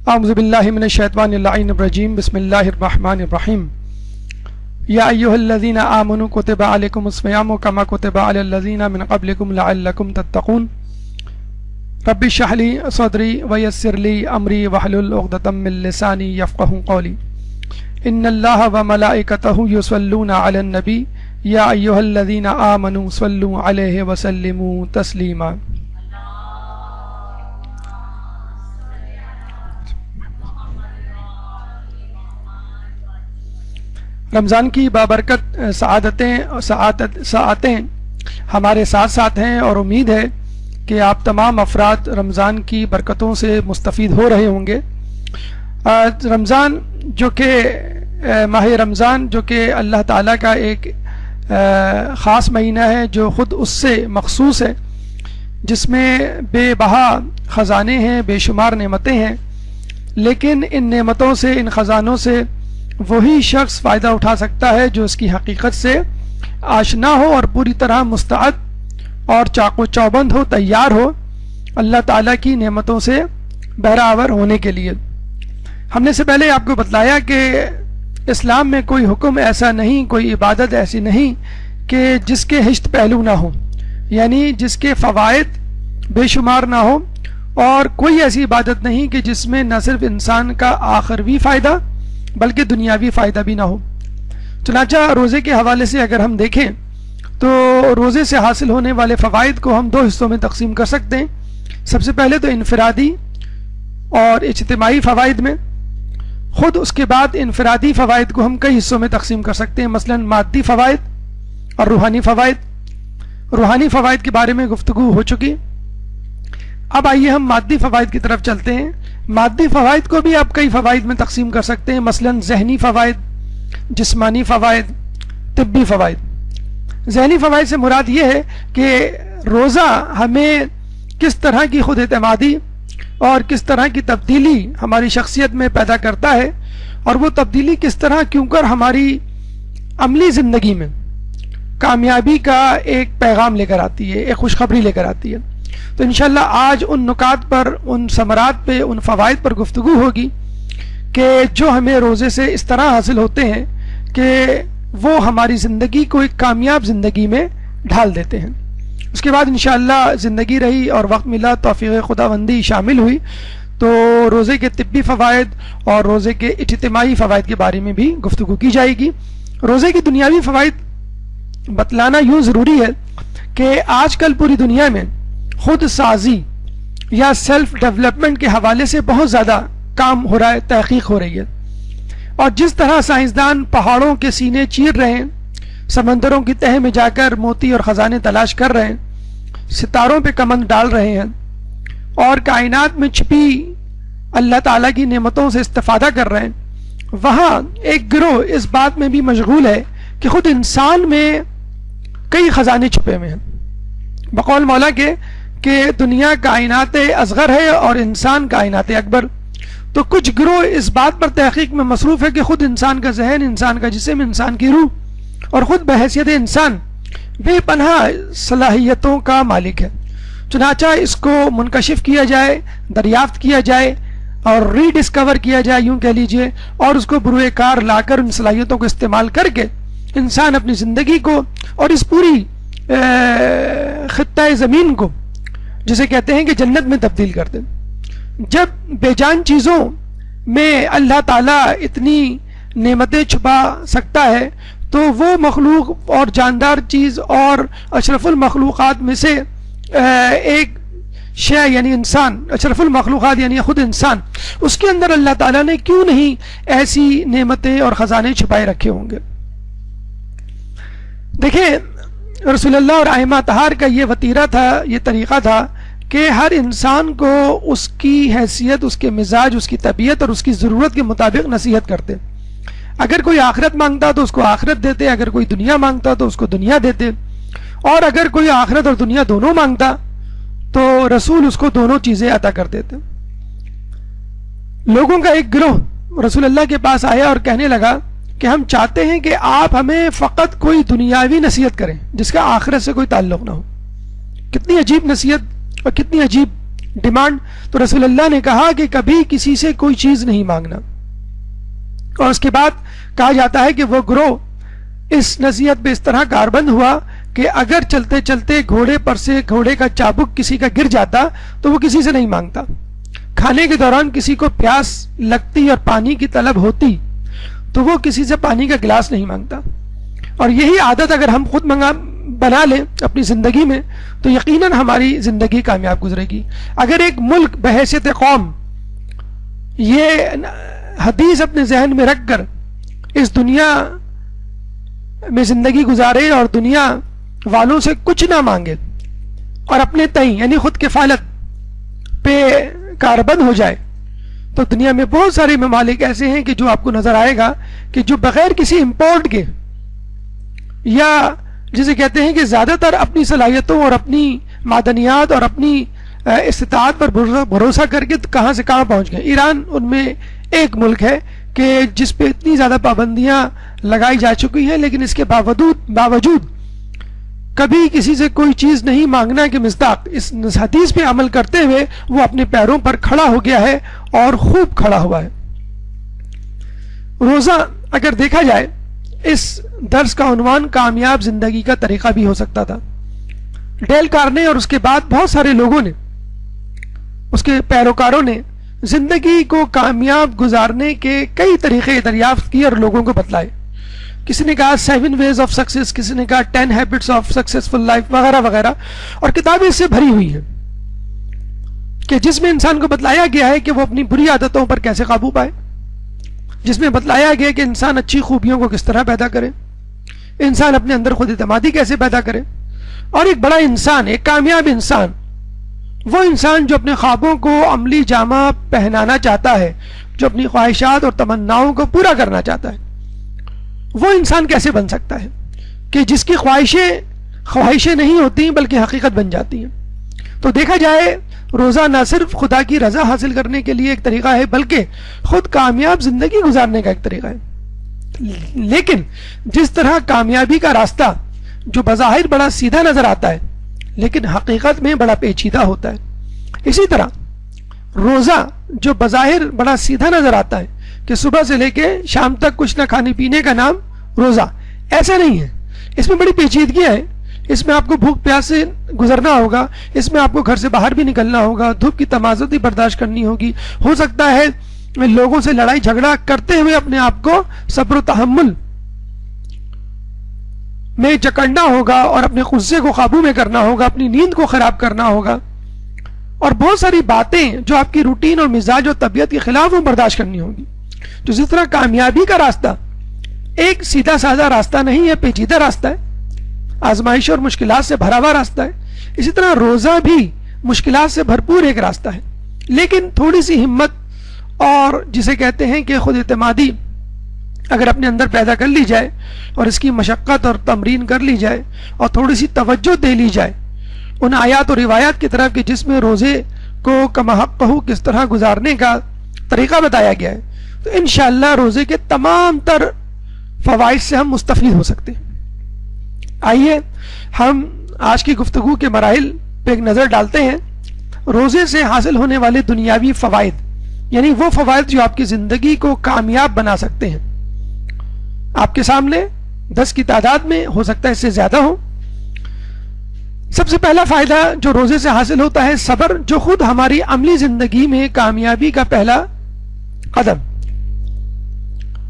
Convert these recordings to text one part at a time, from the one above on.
اعوذ باللہ من الشیطان اللعین الرجیم بسم اللہ الرحمن الرحیم یا ایہا الذین آمنوا کتب علیکم الصیام کما کتب علی الذین من قبلکم لعلکم تتقون رب اشرح لی صدری ویسر لی امری واحلل عقدۃ من لسانی یفقہوا قولی ان اللہ وملائکتہ یصلون علی النبی یا ایہا الذین آمنوا صلوا علیہ وسلموا تسلیما۔ رمضان کی بابرکت ساعتیں ہمارے ساتھ ساتھ ہیں اور امید ہے کہ آپ تمام افراد رمضان کی برکتوں سے مستفید ہو رہے ہوں گے۔ رمضان جو کہ ماہ رمضان جو کہ اللہ تعالیٰ کا ایک خاص مہینہ ہے جو خود اس سے مخصوص ہے، جس میں بے بہا خزانے ہیں، بے شمار نعمتیں ہیں، لیکن ان نعمتوں سے، ان خزانوں سے وہی شخص فائدہ اٹھا سکتا ہے جو اس کی حقیقت سے آشنا ہو اور پوری طرح مستعد اور چاق و چوبند ہو، تیار ہو اللہ تعالیٰ کی نعمتوں سے بہرہ ہونے کے لیے۔ ہم نے سے پہلے آپ کو بتلایا کہ اسلام میں کوئی حکم ایسا نہیں، کوئی عبادت ایسی نہیں کہ جس کے ہشت پہلو نہ ہو، یعنی جس کے فوائد بے شمار نہ ہو، اور کوئی ایسی عبادت نہیں کہ جس میں نہ صرف انسان کا آخروی فائدہ بلکہ دنیاوی فائدہ بھی نہ ہو۔ چنانچہ روزے کے حوالے سے اگر ہم دیکھیں تو روزے سے حاصل ہونے والے فوائد کو ہم دو حصوں میں تقسیم کر سکتے ہیں۔ سب سے پہلے تو انفرادی اور اجتماعی فوائد میں، خود اس کے بعد انفرادی فوائد کو ہم کئی حصوں میں تقسیم کر سکتے ہیں، مثلا مادی فوائد اور روحانی فوائد۔ روحانی فوائد کے بارے میں گفتگو ہو چکی، اب آئیے ہم مادی فوائد کی طرف چلتے ہیں۔ مادی فوائد کو بھی آپ کئی فوائد میں تقسیم کر سکتے ہیں، مثلا ذہنی فوائد، جسمانی فوائد، طبی فوائد۔ ذہنی فوائد سے مراد یہ ہے کہ روزہ ہمیں کس طرح کی خود اعتمادی اور کس طرح کی تبدیلی ہماری شخصیت میں پیدا کرتا ہے، اور وہ تبدیلی کس طرح کیوں کر ہماری عملی زندگی میں کامیابی کا ایک پیغام لے کر آتی ہے، ایک خوشخبری لے کر آتی ہے۔ تو انشاءاللہ آج ان نکات پر، ان ثمرات پہ، ان فوائد پر گفتگو ہوگی کہ جو ہمیں روزے سے اس طرح حاصل ہوتے ہیں کہ وہ ہماری زندگی کو ایک کامیاب زندگی میں ڈھال دیتے ہیں۔ اس کے بعد انشاءاللہ زندگی رہی اور وقت ملا، توفیق خداوندی شامل ہوئی، تو روزے کے طبی فوائد اور روزے کے اجتماعی فوائد کے بارے میں بھی گفتگو کی جائے گی۔ روزے کی دنیاوی فوائد بتلانا یوں ضروری ہے کہ آج کل پوری دنیا میں خود سازی یا سیلف ڈیولپمنٹ کے حوالے سے بہت زیادہ کام ہو رہا ہے، تحقیق ہو رہی ہے، اور جس طرح سائنسدان پہاڑوں کے سینے چیر رہے ہیں، سمندروں کی تہہ میں جا کر موتی اور خزانے تلاش کر رہے ہیں، ستاروں پہ کمند ڈال رہے ہیں، اور کائنات میں چھپی اللہ تعالیٰ کی نعمتوں سے استفادہ کر رہے ہیں، وہاں ایک گروہ اس بات میں بھی مشغول ہے کہ خود انسان میں کئی خزانے چھپے ہوئے ہیں، بقول مولا کے کہ دنیا کائنات اصغر ہے اور انسان کائنات اکبر۔ تو کچھ گروہ اس بات پر تحقیق میں مصروف ہے کہ خود انسان کا ذہن، انسان کا جسم، انسان کی روح اور خود بحیثیت انسان بے پناہ صلاحیتوں کا مالک ہے، چنانچہ اس کو منکشف کیا جائے، دریافت کیا جائے اور ری ڈسکور کیا جائے، یوں کہہ لیجئے، اور اس کو بروئے کار لا کر ان صلاحیتوں کو استعمال کر کے انسان اپنی زندگی کو اور اس پوری خطہ زمین کو، جسے کہتے ہیں کہ جنت میں تبدیل کر دیں۔ جب بے جان چیزوں میں اللہ تعالیٰ اتنی نعمتیں چھپا سکتا ہے، تو وہ مخلوق اور جاندار چیز اور اشرف المخلوقات میں سے ایک شے یعنی انسان، اشرف المخلوقات یعنی خود انسان، اس کے اندر اللہ تعالیٰ نے کیوں نہیں ایسی نعمتیں اور خزانے چھپائے رکھے ہوں گے۔ دیکھیں، رسول اللہ اور ائمہ اطہار کا یہ وتیرہ تھا، یہ طریقہ تھا کہ ہر انسان کو اس کی حیثیت، اس کے مزاج، اس کی طبیعت اور اس کی ضرورت کے مطابق نصیحت کرتے۔ اگر کوئی آخرت مانگتا تو اس کو آخرت دیتے، اگر کوئی دنیا مانگتا تو اس کو دنیا دیتے، اور اگر کوئی آخرت اور دنیا دونوں مانگتا تو رسول اس کو دونوں چیزیں عطا کر دیتے۔ لوگوں کا ایک گروہ رسول اللہ کے پاس آیا اور کہنے لگا کہ ہم چاہتے ہیں کہ آپ ہمیں فقط کوئی دنیاوی نصیحت کریں جس کا آخرت سے کوئی تعلق نہ ہو۔ کتنی عجیب نصیحت اور کتنی عجیب ڈیمانڈ. تو رسول اللہ نے کہا کہ کبھی کسی سے کوئی چیز نہیں مانگنا. اور اس کے بعد کہا جاتا ہے کہ وہ گروہ اس نصیحت پہ اس طرح کاربند ہوا کہ اگر چلتے چلتے گھوڑے پر سے گھوڑے کا چابک کسی کا گر جاتا تو وہ کسی سے نہیں مانگتا. کھانے کے دوران کسی کو پیاس لگتی اور پانی کی طلب ہوتی تو وہ کسی سے پانی کا گلاس نہیں مانگتا. اور یہی عادت اگر ہم خود بنا لیں اپنی زندگی میں تو یقیناً ہماری زندگی کامیاب گزرے گی. اگر ایک ملک بحیثیت قوم یہ حدیث اپنے ذہن میں رکھ کر اس دنیا میں زندگی گزارے اور دنیا والوں سے کچھ نہ مانگے اور اپنے تئیں یعنی خود کفالت پہ کاربند ہو جائے تو دنیا میں بہت سارے ممالک ایسے ہیں کہ جو آپ کو نظر آئے گا کہ جو بغیر کسی امپورٹ کے یا جسے کہتے ہیں کہ زیادہ تر اپنی صلاحیتوں اور اپنی معدنیات اور اپنی استطاعت پر بھروسہ کر کے کہاں سے کہاں پہنچ گئے. ایران ان میں ایک ملک ہے کہ جس پہ اتنی زیادہ پابندیاں لگائی جا چکی ہیں لیکن اس کے باوجود کبھی کسی سے کوئی چیز نہیں مانگنا کے مصداق اس حدیث پہ عمل کرتے ہوئے وہ اپنے پیروں پر کھڑا ہو گیا ہے اور خوب کھڑا ہوا ہے. روزہ اگر دیکھا جائے اس درس کا عنوان کامیاب زندگی کا طریقہ بھی ہو سکتا تھا. ڈیل کارنے اور اس کے بعد بہت سارے لوگوں نے اس کے پیروکاروں نے زندگی کو کامیاب گزارنے کے کئی طریقے دریافت کیے اور لوگوں کو بتلائے. کسی نے کہا 7 ways of success, کسی نے کہا 10 habits of successful life وغیرہ وغیرہ. اور کتابیں اس سے بھری ہوئی ہیں کہ جس میں انسان کو بتلایا گیا ہے کہ وہ اپنی بری عادتوں پر کیسے قابو پائے, جس میں بتلایا گیا کہ انسان اچھی خوبیوں کو کس طرح پیدا کرے, انسان اپنے اندر خود اعتمادی کیسے پیدا کرے. اور ایک بڑا انسان, ایک کامیاب انسان, وہ انسان جو اپنے خوابوں کو عملی جامہ پہنانا چاہتا ہے, جو اپنی خواہشات اور تمناؤں کو پورا کرنا چاہتا ہے, وہ انسان کیسے بن سکتا ہے کہ جس کی خواہشیں نہیں ہوتی بلکہ حقیقت بن جاتی ہیں. تو دیکھا جائے روزہ نہ صرف خدا کی رضا حاصل کرنے کے لیے ایک طریقہ ہے بلکہ خود کامیاب زندگی گزارنے کا ایک طریقہ ہے. لیکن جس طرح کامیابی کا راستہ جو بظاہر بڑا سیدھا نظر آتا ہے لیکن حقیقت میں بڑا پیچیدہ ہوتا ہے, اسی طرح روزہ جو بظاہر بڑا سیدھا نظر آتا ہے کہ صبح سے لے کے شام تک کچھ نہ کھانے پینے کا نام روزہ, ایسا نہیں ہے. اس میں بڑی پیچیدگیاں ہیں. اس میں آپ کو بھوک پیاس سے گزرنا ہوگا, اس میں آپ کو گھر سے باہر بھی نکلنا ہوگا, دھوپ کی تمازت بھی برداشت کرنی ہوگی, ہو سکتا ہے لوگوں سے لڑائی جھگڑا کرتے ہوئے اپنے آپ کو صبر و تحمل میں جکڑنا ہوگا اور اپنے غصے کو قابو میں کرنا ہوگا, اپنی نیند کو خراب کرنا ہوگا اور بہت ساری باتیں جو آپ کی روٹین اور مزاج اور طبیعت کے خلاف وہ برداشت کرنی ہوگی. تو جس طرح کامیابی کا راستہ ایک سیدھا سادہ راستہ نہیں ہے, پیچیدہ راستہ ہے, آزمائش اور مشکلات سے بھرا ہوا راستہ ہے, اسی طرح روزہ بھی مشکلات سے بھرپور ایک راستہ ہے. لیکن تھوڑی سی ہمت اور جسے کہتے ہیں کہ خود اعتمادی اگر اپنے اندر پیدا کر لی جائے اور اس کی مشقت اور تمرین کر لی جائے اور تھوڑی سی توجہ دے لی جائے ان آیات اور روایات کی طرف کہ جس میں روزے کو کما حق کس طرح گزارنے کا طریقہ بتایا گیا ہے, تو انشاءاللہ روزے کے تمام تر فوائد سے ہم مستفید ہو سکتے ہیں. آئیے ہم آج کی گفتگو کے مراحل پہ ایک نظر ڈالتے ہیں. روزے سے حاصل ہونے والے دنیاوی فوائد, یعنی وہ فوائد جو آپ کی زندگی کو کامیاب بنا سکتے ہیں, آپ کے سامنے 10 کی تعداد میں, ہو سکتا ہے اس سے زیادہ ہو. سب سے پہلا فائدہ جو روزے سے حاصل ہوتا ہے صبر, جو خود ہماری عملی زندگی میں کامیابی کا پہلا قدم.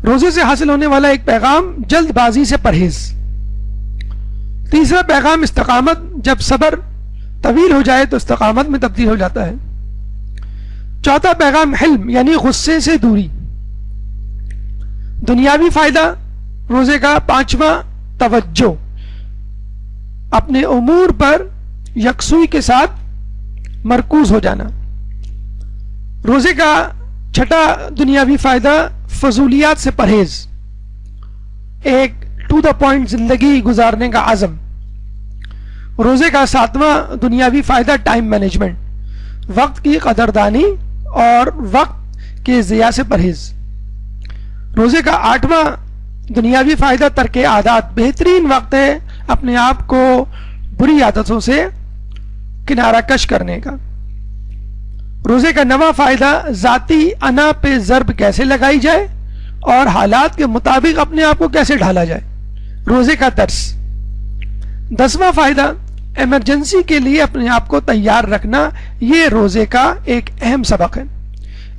روزے سے حاصل ہونے والا ایک پیغام جلد بازی سے پرہیز. تیسرا پیغام استقامت, جب صبر طویل ہو جائے تو استقامت میں تبدیل ہو جاتا ہے. چوتھا پیغام حلم, یعنی غصے سے دوری. دنیاوی فائدہ روزے کا پانچواں توجہ, اپنے امور پر یکسوئی کے ساتھ مرکوز ہو جانا. روزے کا چھٹا دنیاوی فائدہ فضولیات سے پرہیز, ایک ٹو دا پوائنٹ زندگی گزارنے کا عزم. روزے کا ساتواں دنیاوی فائدہ ٹائم مینجمنٹ, وقت کی قدردانی اور وقت کے ضیاع سے پرہیز. روزے کا آٹھواں دنیاوی فائدہ ترک عادات, بہترین وقت ہے اپنے آپ کو بری عادتوں سے کنارہ کش کرنے کا. روزے کا نواں فائدہ ذاتی انا پہ ضرب کیسے لگائی جائے اور حالات کے مطابق اپنے آپ کو کیسے ڈھالا جائے، روزے کا درس۔ 10واں فائدہ ایمرجنسی کے لیے اپنے آپ کو تیار رکھنا، یہ روزے کا ایک اہم سبق ہے۔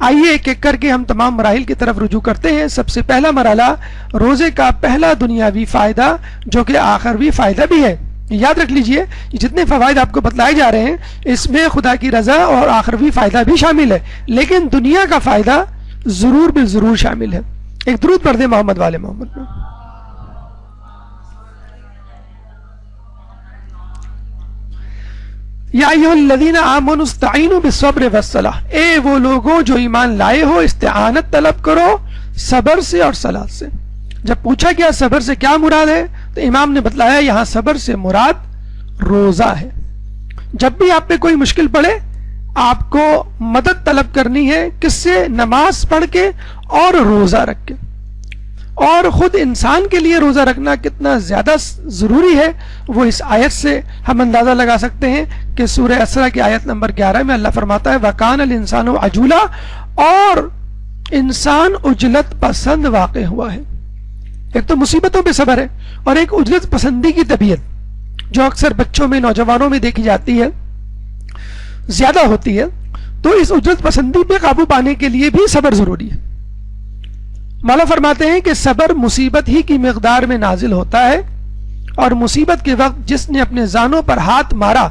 آئیے ایک ایک کر کے ہم تمام مراحل کی طرف رجوع کرتے ہیں۔ سب سے پہلا مرحلہ روزے کا پہلا دنیاوی فائدہ جو کہ آخروی فائدہ بھی ہے۔ یاد رکھ لیجئے جتنے فوائد آپ کو بتلائے جا رہے ہیں اس میں خدا کی رضا اور آخروی فائدہ بھی شامل ہے، لیکن دنیا کا فائدہ ضرور بالضرور شامل ہے۔ ایک درود پڑھ دیں محمد والے محمد میں۔ یا ایھا الذین آمنوا استعینوا بالصبر والصلاۃ، اے وہ لوگوں جو ایمان لائے ہو استعانت طلب کرو صبر سے اور صلاۃ سے۔ جب پوچھا گیا صبر سے کیا مراد ہے تو امام نے بتلایا یہاں صبر سے مراد روزہ ہے۔ جب بھی آپ پہ کوئی مشکل پڑے آپ کو مدد طلب کرنی ہے، کس سے؟ نماز پڑھ کے اور روزہ رکھ کے۔ اور خود انسان کے لیے روزہ رکھنا کتنا زیادہ ضروری ہے وہ اس آیت سے ہم اندازہ لگا سکتے ہیں کہ سورہ اسراء کی آیت نمبر 11 میں اللہ فرماتا ہے وَكَانَ الْإِنسَانُ عَجُولًا، اور انسان عجلت پسند واقع ہوا ہے۔ ایک تو مصیبتوں پہ صبر ہے اور ایک عجلت پسندی کی طبیعت جو اکثر بچوں میں نوجوانوں میں دیکھی جاتی ہے، زیادہ ہوتی ہے۔ تو اس عجلت پسندی پہ قابو پانے کے لیے بھی صبر ضروری ہے۔ مولا فرماتے ہیں کہ صبر مصیبت ہی کی مقدار میں نازل ہوتا ہے، اور مصیبت کے وقت جس نے اپنے زانوں پر ہاتھ مارا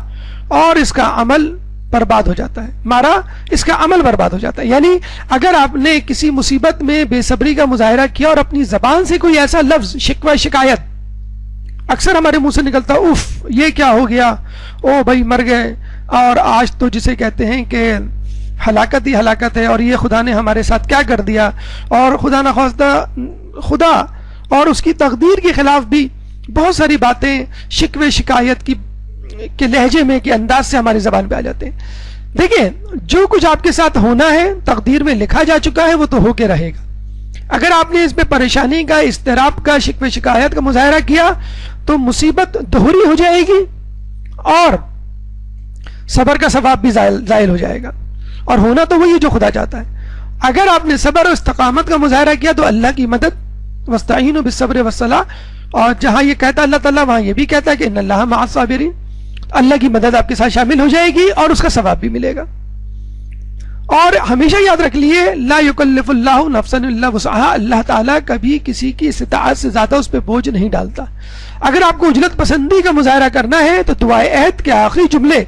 اور اس کا عمل برباد ہو جاتا ہے، اس کا عمل برباد ہو جاتا ہے۔ یعنی اگر آپ نے کسی مصیبت میں بے صبری کا مظاہرہ کیا اور اپنی زبان سے کوئی ایسا لفظ شکوہ شکایت، اکثر ہمارے منہ سے نکلتا اف یہ کیا ہو گیا، او بھائی مر گئے، اور آج تو جسے کہتے ہیں کہ ہلاکت ہی ہلاکت ہے، اور یہ خدا نے ہمارے ساتھ کیا کر دیا، اور خدا نخواستہ خدا اور اس کی تقدیر کے خلاف بھی بہت ساری باتیں شکوے شکایت کے لہجے میں کے انداز سے ہماری زبان پہ آ جاتے ہیں۔ دیکھیں جو کچھ آپ کے ساتھ ہونا ہے تقدیر میں لکھا جا چکا ہے، وہ تو ہو کے رہے گا۔ اگر آپ نے اس پہ پریشانی کا، اضطراب کا، شکوے شکایت کا مظاہرہ کیا تو مصیبت دوہری ہو جائے گی اور صبر کا ثواب بھی زائل ہو جائے گا، اور ہونا تو وہی جو خدا چاہتا ہے۔ اگر آپ نے صبر اور استقامت کا مظاہرہ کیا تو اللہ کی مدد، واستعینوا بالصبر والصلاۃ، اور جہاں یہ کہتا اللہ تعالیٰ وہاں یہ بھی کہتا ہے کہ ان اللہ مع الصابرین، اللہ کی مدد آپ کے ساتھ شامل ہو جائے گی اور اس کا ثواب بھی ملے گا۔ اور ہمیشہ یاد رکھ لیے لا یکلف اللہ نفسا الا وسعها، اللہ تعالیٰ کبھی کسی کی استطاعت سے زیادہ اس پہ بوجھ نہیں ڈالتا۔ اگر آپ کو اجلت پسندی کا مظاہرہ کرنا ہے تو دعائے عہد کے آخری جملے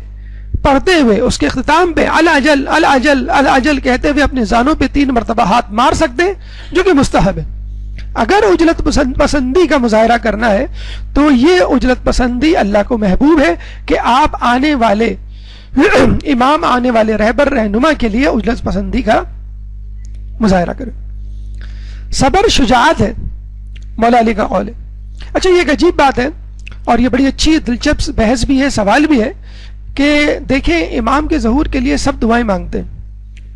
پڑھتے ہوئے اس کے اختتام پہ العجل العجل العجل کہتے ہوئے اپنے زانوں پہ 3 مرتبہ ہاتھ مار سکتے ہیں، جو کہ مستحب ہے۔ اگر اجلت پسندی کا مظاہرہ کرنا ہے تو یہ اجلت پسندی اللہ کو محبوب ہے کہ آپ آنے والے امام، آنے والے رہبر رہنما کے لیے اجلت پسندی کا مظاہرہ کریں۔ صبر شجاعت ہے، مولا علی کا قول ہے۔ اچھا یہ ایک عجیب بات ہے اور یہ بڑی اچھی دلچسپ بحث بھی ہے، سوال بھی ہے کہ دیکھیں امام کے ظہور کے لیے سب دعائیں مانگتے ہیں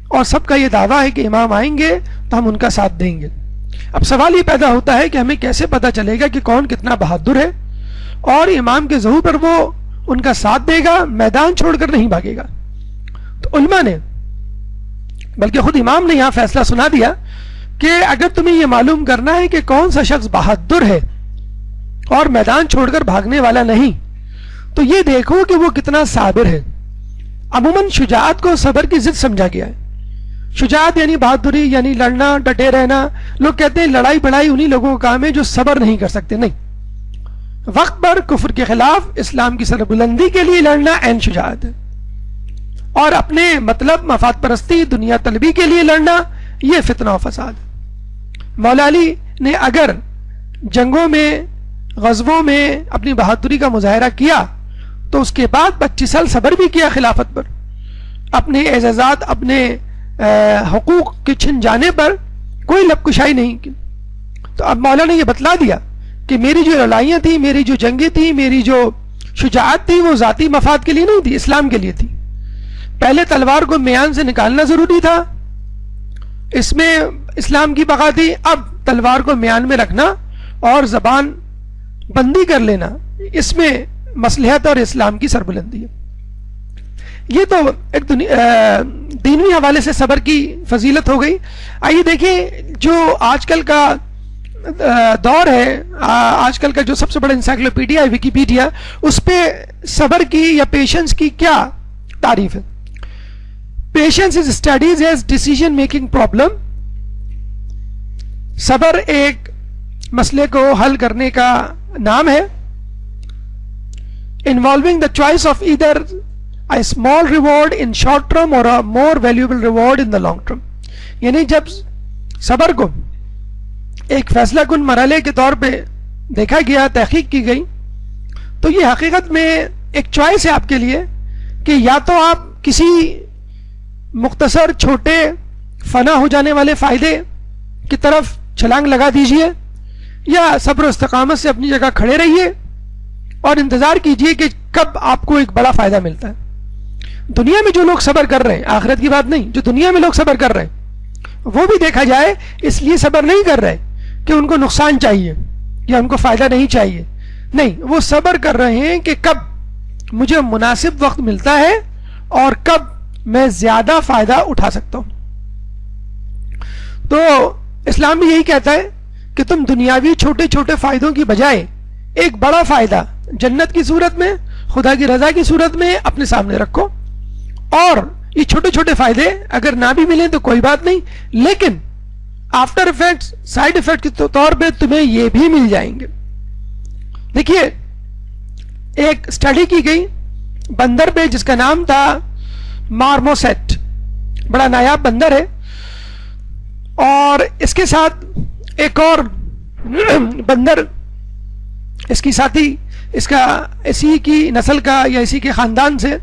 اور سب کا یہ دعویٰ ہے کہ امام آئیں گے تو ہم ان کا ساتھ دیں گے۔ اب سوال یہ پیدا ہوتا ہے کہ ہمیں کیسے پتہ چلے گا کہ کون کتنا بہادر ہے اور امام کے ظہور پر وہ ان کا ساتھ دے گا، میدان چھوڑ کر نہیں بھاگے گا؟ تو علماء نے، بلکہ خود امام نے یہاں فیصلہ سنا دیا کہ اگر تمہیں یہ معلوم کرنا ہے کہ کون سا شخص بہادر ہے اور میدان چھوڑ کر بھاگنے والا نہیں، تو یہ دیکھو کہ وہ کتنا صابر ہے۔ عموماً شجاعت کو صبر کی ضد سمجھا گیا ہے۔ شجاعت یعنی بہادری، یعنی لڑنا، ڈٹے رہنا۔ لوگ کہتے ہیں لڑائی بڑائی انہی لوگوں کا کام ہے جو صبر نہیں کر سکتے۔ نہیں، وقت پر کفر کے خلاف اسلام کی سربلندی کے لیے لڑنا عین شجاعت ہے، اور اپنے مطلب مفاد پرستی، دنیا طلبی کے لیے لڑنا یہ فتنہ و فساد ہے۔ مولا علی نے اگر جنگوں میں، غزووں میں اپنی بہادری کا مظاہرہ کیا تو اس کے بعد 25 سال صبر بھی کیا خلافت پر، اپنے اعزازات، اپنے حقوق کے چھن جانے پر کوئی لب کشائی نہیں کی۔ تو اب مولا نے یہ بتلا دیا کہ میری جو لڑائیاں تھیں، میری جو جنگیں تھیں، میری جو شجاعت تھی وہ ذاتی مفاد کے لیے نہیں تھی، اسلام کے لیے تھی۔ پہلے تلوار کو میان سے نکالنا ضروری تھا، اس میں اسلام کی بقا تھی۔ اب تلوار کو میان میں رکھنا اور زبان بندی کر لینا، اس میں مصلحت اور اسلام کی سربلندی ہے۔ یہ تو ایک دینوی حوالے سے صبر کی فضیلت ہو گئی. آئیے دیکھیں جو آج کل کا دور ہے, آج کل کا جو سب سے بڑا انسائکلوپیڈیا ہے ویکیپیڈیا, اس پہ صبر کی یا پیشنس کی کیا تعریف ہے. Patience is studies as decision making problem. صبر ایک مسئلے کو حل کرنے کا نام ہے. Involving the choice of either a small reward in short term or a more valuable reward in the long term. یعنی جب صبر کو ایک فیصلہ کن مرحلے کے طور پہ دیکھا گیا, تحقیق کی گئی, تو یہ حقیقت میں ایک چوائس ہے آپ کے لیے کہ یا تو آپ کسی مختصر چھوٹے فنا ہو جانے والے فائدے کی طرف چھلانگ لگا دیجئے, یا صبر و استقامت سے اپنی جگہ کھڑے رہیے اور انتظار کیجئے کہ کب آپ کو ایک بڑا فائدہ ملتا ہے. دنیا میں جو لوگ صبر کر رہے ہیں, آخرت کی بات نہیں, جو دنیا میں لوگ صبر کر رہے ہیں وہ بھی دیکھا جائے اس لیے صبر نہیں کر رہے کہ ان کو نقصان چاہیے یا ان کو فائدہ نہیں چاہیے, نہیں, وہ صبر کر رہے ہیں کہ کب مجھے مناسب وقت ملتا ہے اور کب میں زیادہ فائدہ اٹھا سکتا ہوں. تو اسلام بھی یہی کہتا ہے کہ تم دنیاوی چھوٹے چھوٹے فائدوں کی بجائے ایک بڑا فائدہ جنت کی صورت میں, خدا کی رضا کی صورت میں اپنے سامنے رکھو, اور یہ چھوٹے چھوٹے فائدے اگر نہ بھی ملیں تو کوئی بات نہیں, لیکن آفٹر افیکٹس, سائیڈ افیکٹ کے طور پہ تمہیں یہ بھی مل جائیں گے. دیکھیے ایک اسٹڈی کی گئی بندر پہ جس کا نام تھا مارموسیٹ, بڑا نایاب بندر ہے, اور اس کے ساتھ ایک اور بندر, اس کی ساتھی, اس کا اسی کی نسل کا یا اسی کے خاندان سے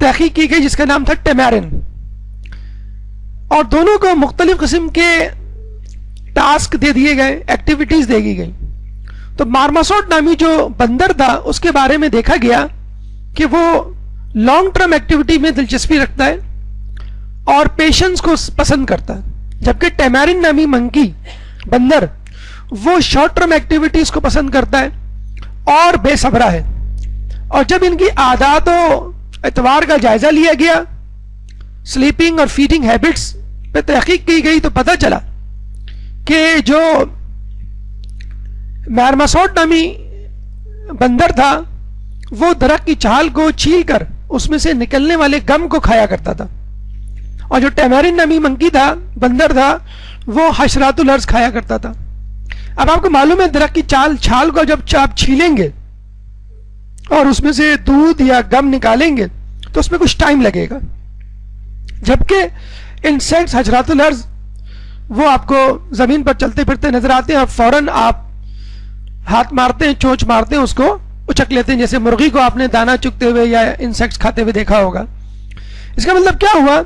تحقیق کی گئی جس کا نام تھا ٹیمارن, اور دونوں کو مختلف قسم کے ٹاسک دے دیے گئے, ایکٹیویٹیز دے دی گئی. تو مارموسیٹ نامی جو بندر تھا اس کے بارے میں دیکھا گیا کہ وہ لانگ ٹرم ایکٹیویٹی میں دلچسپی رکھتا ہے اور پیشنس کو پسند کرتا ہے, جبکہ ٹیمارن نامی منکی بندر وہ شارٹ ٹرم ایکٹیویٹیز کو پسند کرتا ہے اور بے صبرا ہے. اور جب ان کی عادات و اعتبار کا جائزہ لیا گیا, سلیپنگ اور فیڈنگ ہیبٹس پہ تحقیق کی گئی, تو پتہ چلا کہ جو مارموسیٹ نامی بندر تھا وہ درخت کی چھال کو چھیل کر اس میں سے نکلنے والے گم کو کھایا کرتا تھا, اور جو ٹیمارن نامی منکی تھا, بندر تھا, وہ حشرات الارض کھایا کرتا تھا. اب آپ کو معلوم ہے درخت کی چھال کو جب آپ چھیلیں گے اور اس میں سے دودھ یا گم نکالیں گے تو اس میں کچھ ٹائم لگے گا, جبکہ انسیکٹس, حشرات الارض, وہ آپ کو زمین پر چلتے پھرتے نظر آتے ہیں, اور فوراً آپ ہاتھ مارتے ہیں, چونچ مارتے ہیں, اس کو اچک لیتے ہیں, جیسے مرغی کو آپ نے دانا چگتے ہوئے یا انسیکٹس کھاتے ہوئے دیکھا ہوگا. اس کا مطلب کیا ہوا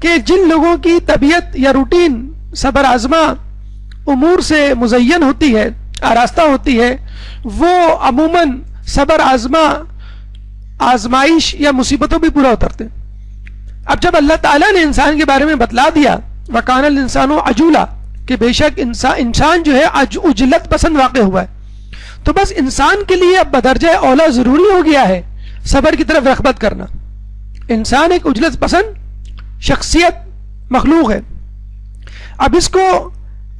کہ جن لوگوں کی طبیعت یا روٹین صبر آزما امور سے مزین ہوتی ہے, آراستہ ہوتی ہے, وہ عموماً صبر آزما آزمائش یا مصیبتوں بھی پورا اترتے. اب جب اللہ تعالیٰ نے انسان کے بارے میں بتلا دیا وَكَانَ الْإِنسَانُ عَجُولًا, کہ بے شک انسان جو ہے عجلت پسند واقع ہوا ہے, تو بس انسان کے لیے اب بدرجہ اولا ضروری ہو گیا ہے صبر کی طرف رغبت کرنا. انسان ایک عجلت پسند شخصیت مخلوق ہے. اب اس کو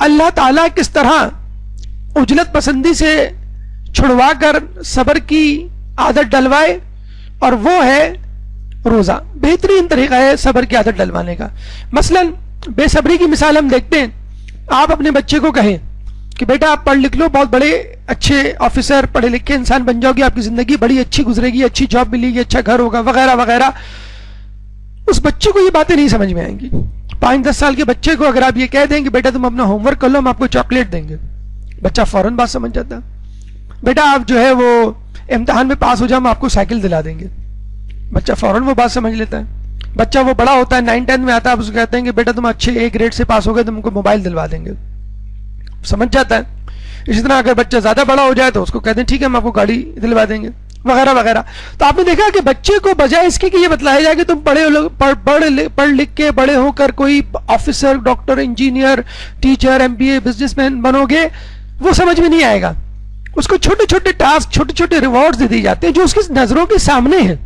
اللہ تعالیٰ کس طرح عجلت پسندی سے چھڑوا کر صبر کی عادت ڈلوائے, اور وہ ہے روزہ. بہترین طریقہ ہے صبر کی عادت ڈلوانے کا. مثلا بے صبری کی مثال ہم دیکھتے ہیں, آپ اپنے بچے کو کہیں کہ بیٹا آپ پڑھ لکھ لو, بہت بڑے اچھے آفیسر, پڑھے لکھے انسان بن جاؤ گے, آپ کی زندگی بڑی اچھی گزرے گی, اچھی جاب ملے گی, اچھا گھر ہوگا, وغیرہ وغیرہ. اس بچے کو یہ باتیں نہیں سمجھ میں آئیں گی. 5-10 سال کے بچے کو اگر آپ یہ کہہ دیں کہ بیٹا تم اپنا ہوم ورک کر لو, ہم آپ کو چاکلیٹ دیں گے, بچہ فوراً بات سمجھ جاتا ہے. بیٹا آپ جو ہے وہ امتحان میں پاس ہو جاؤ, ہم آپ کو سائیکل دلا دیں گے, بچہ فوراً وہ بات سمجھ لیتا ہے. بچہ وہ بڑا ہوتا ہے, 9-10 میں آتا ہے, آپ اس کو کہتے ہیں کہ بیٹا تم اچھے A گریڈ سے پاس ہو گئے, تم کو موبائل دلوا دیں گے, سمجھ جاتا ہے. اسی طرح اگر بچہ زیادہ بڑا ہو جائے تو اس کو کہتے ہیں ٹھیک ہے ہم آپ کو گاڑی دلوا دیں گے, وغیرہ وغیرہ. تو آپ نے دیکھا کہ بچے کو بجائے اس کی کہ یہ بتلایا جائے کہ تم پڑھ لکھ کے بڑے ہو کر کوئی officer, doctor, engineer, teacher, MBA, business man بنو گے, وہ سمجھ میں نہیں آئے گا. اس کو چھوٹے چھوٹے ٹاسک, چھوٹے چھوٹے ریوارڈز دے دی جاتے ہیں جو اس کی نظروں کے سامنے ہیں.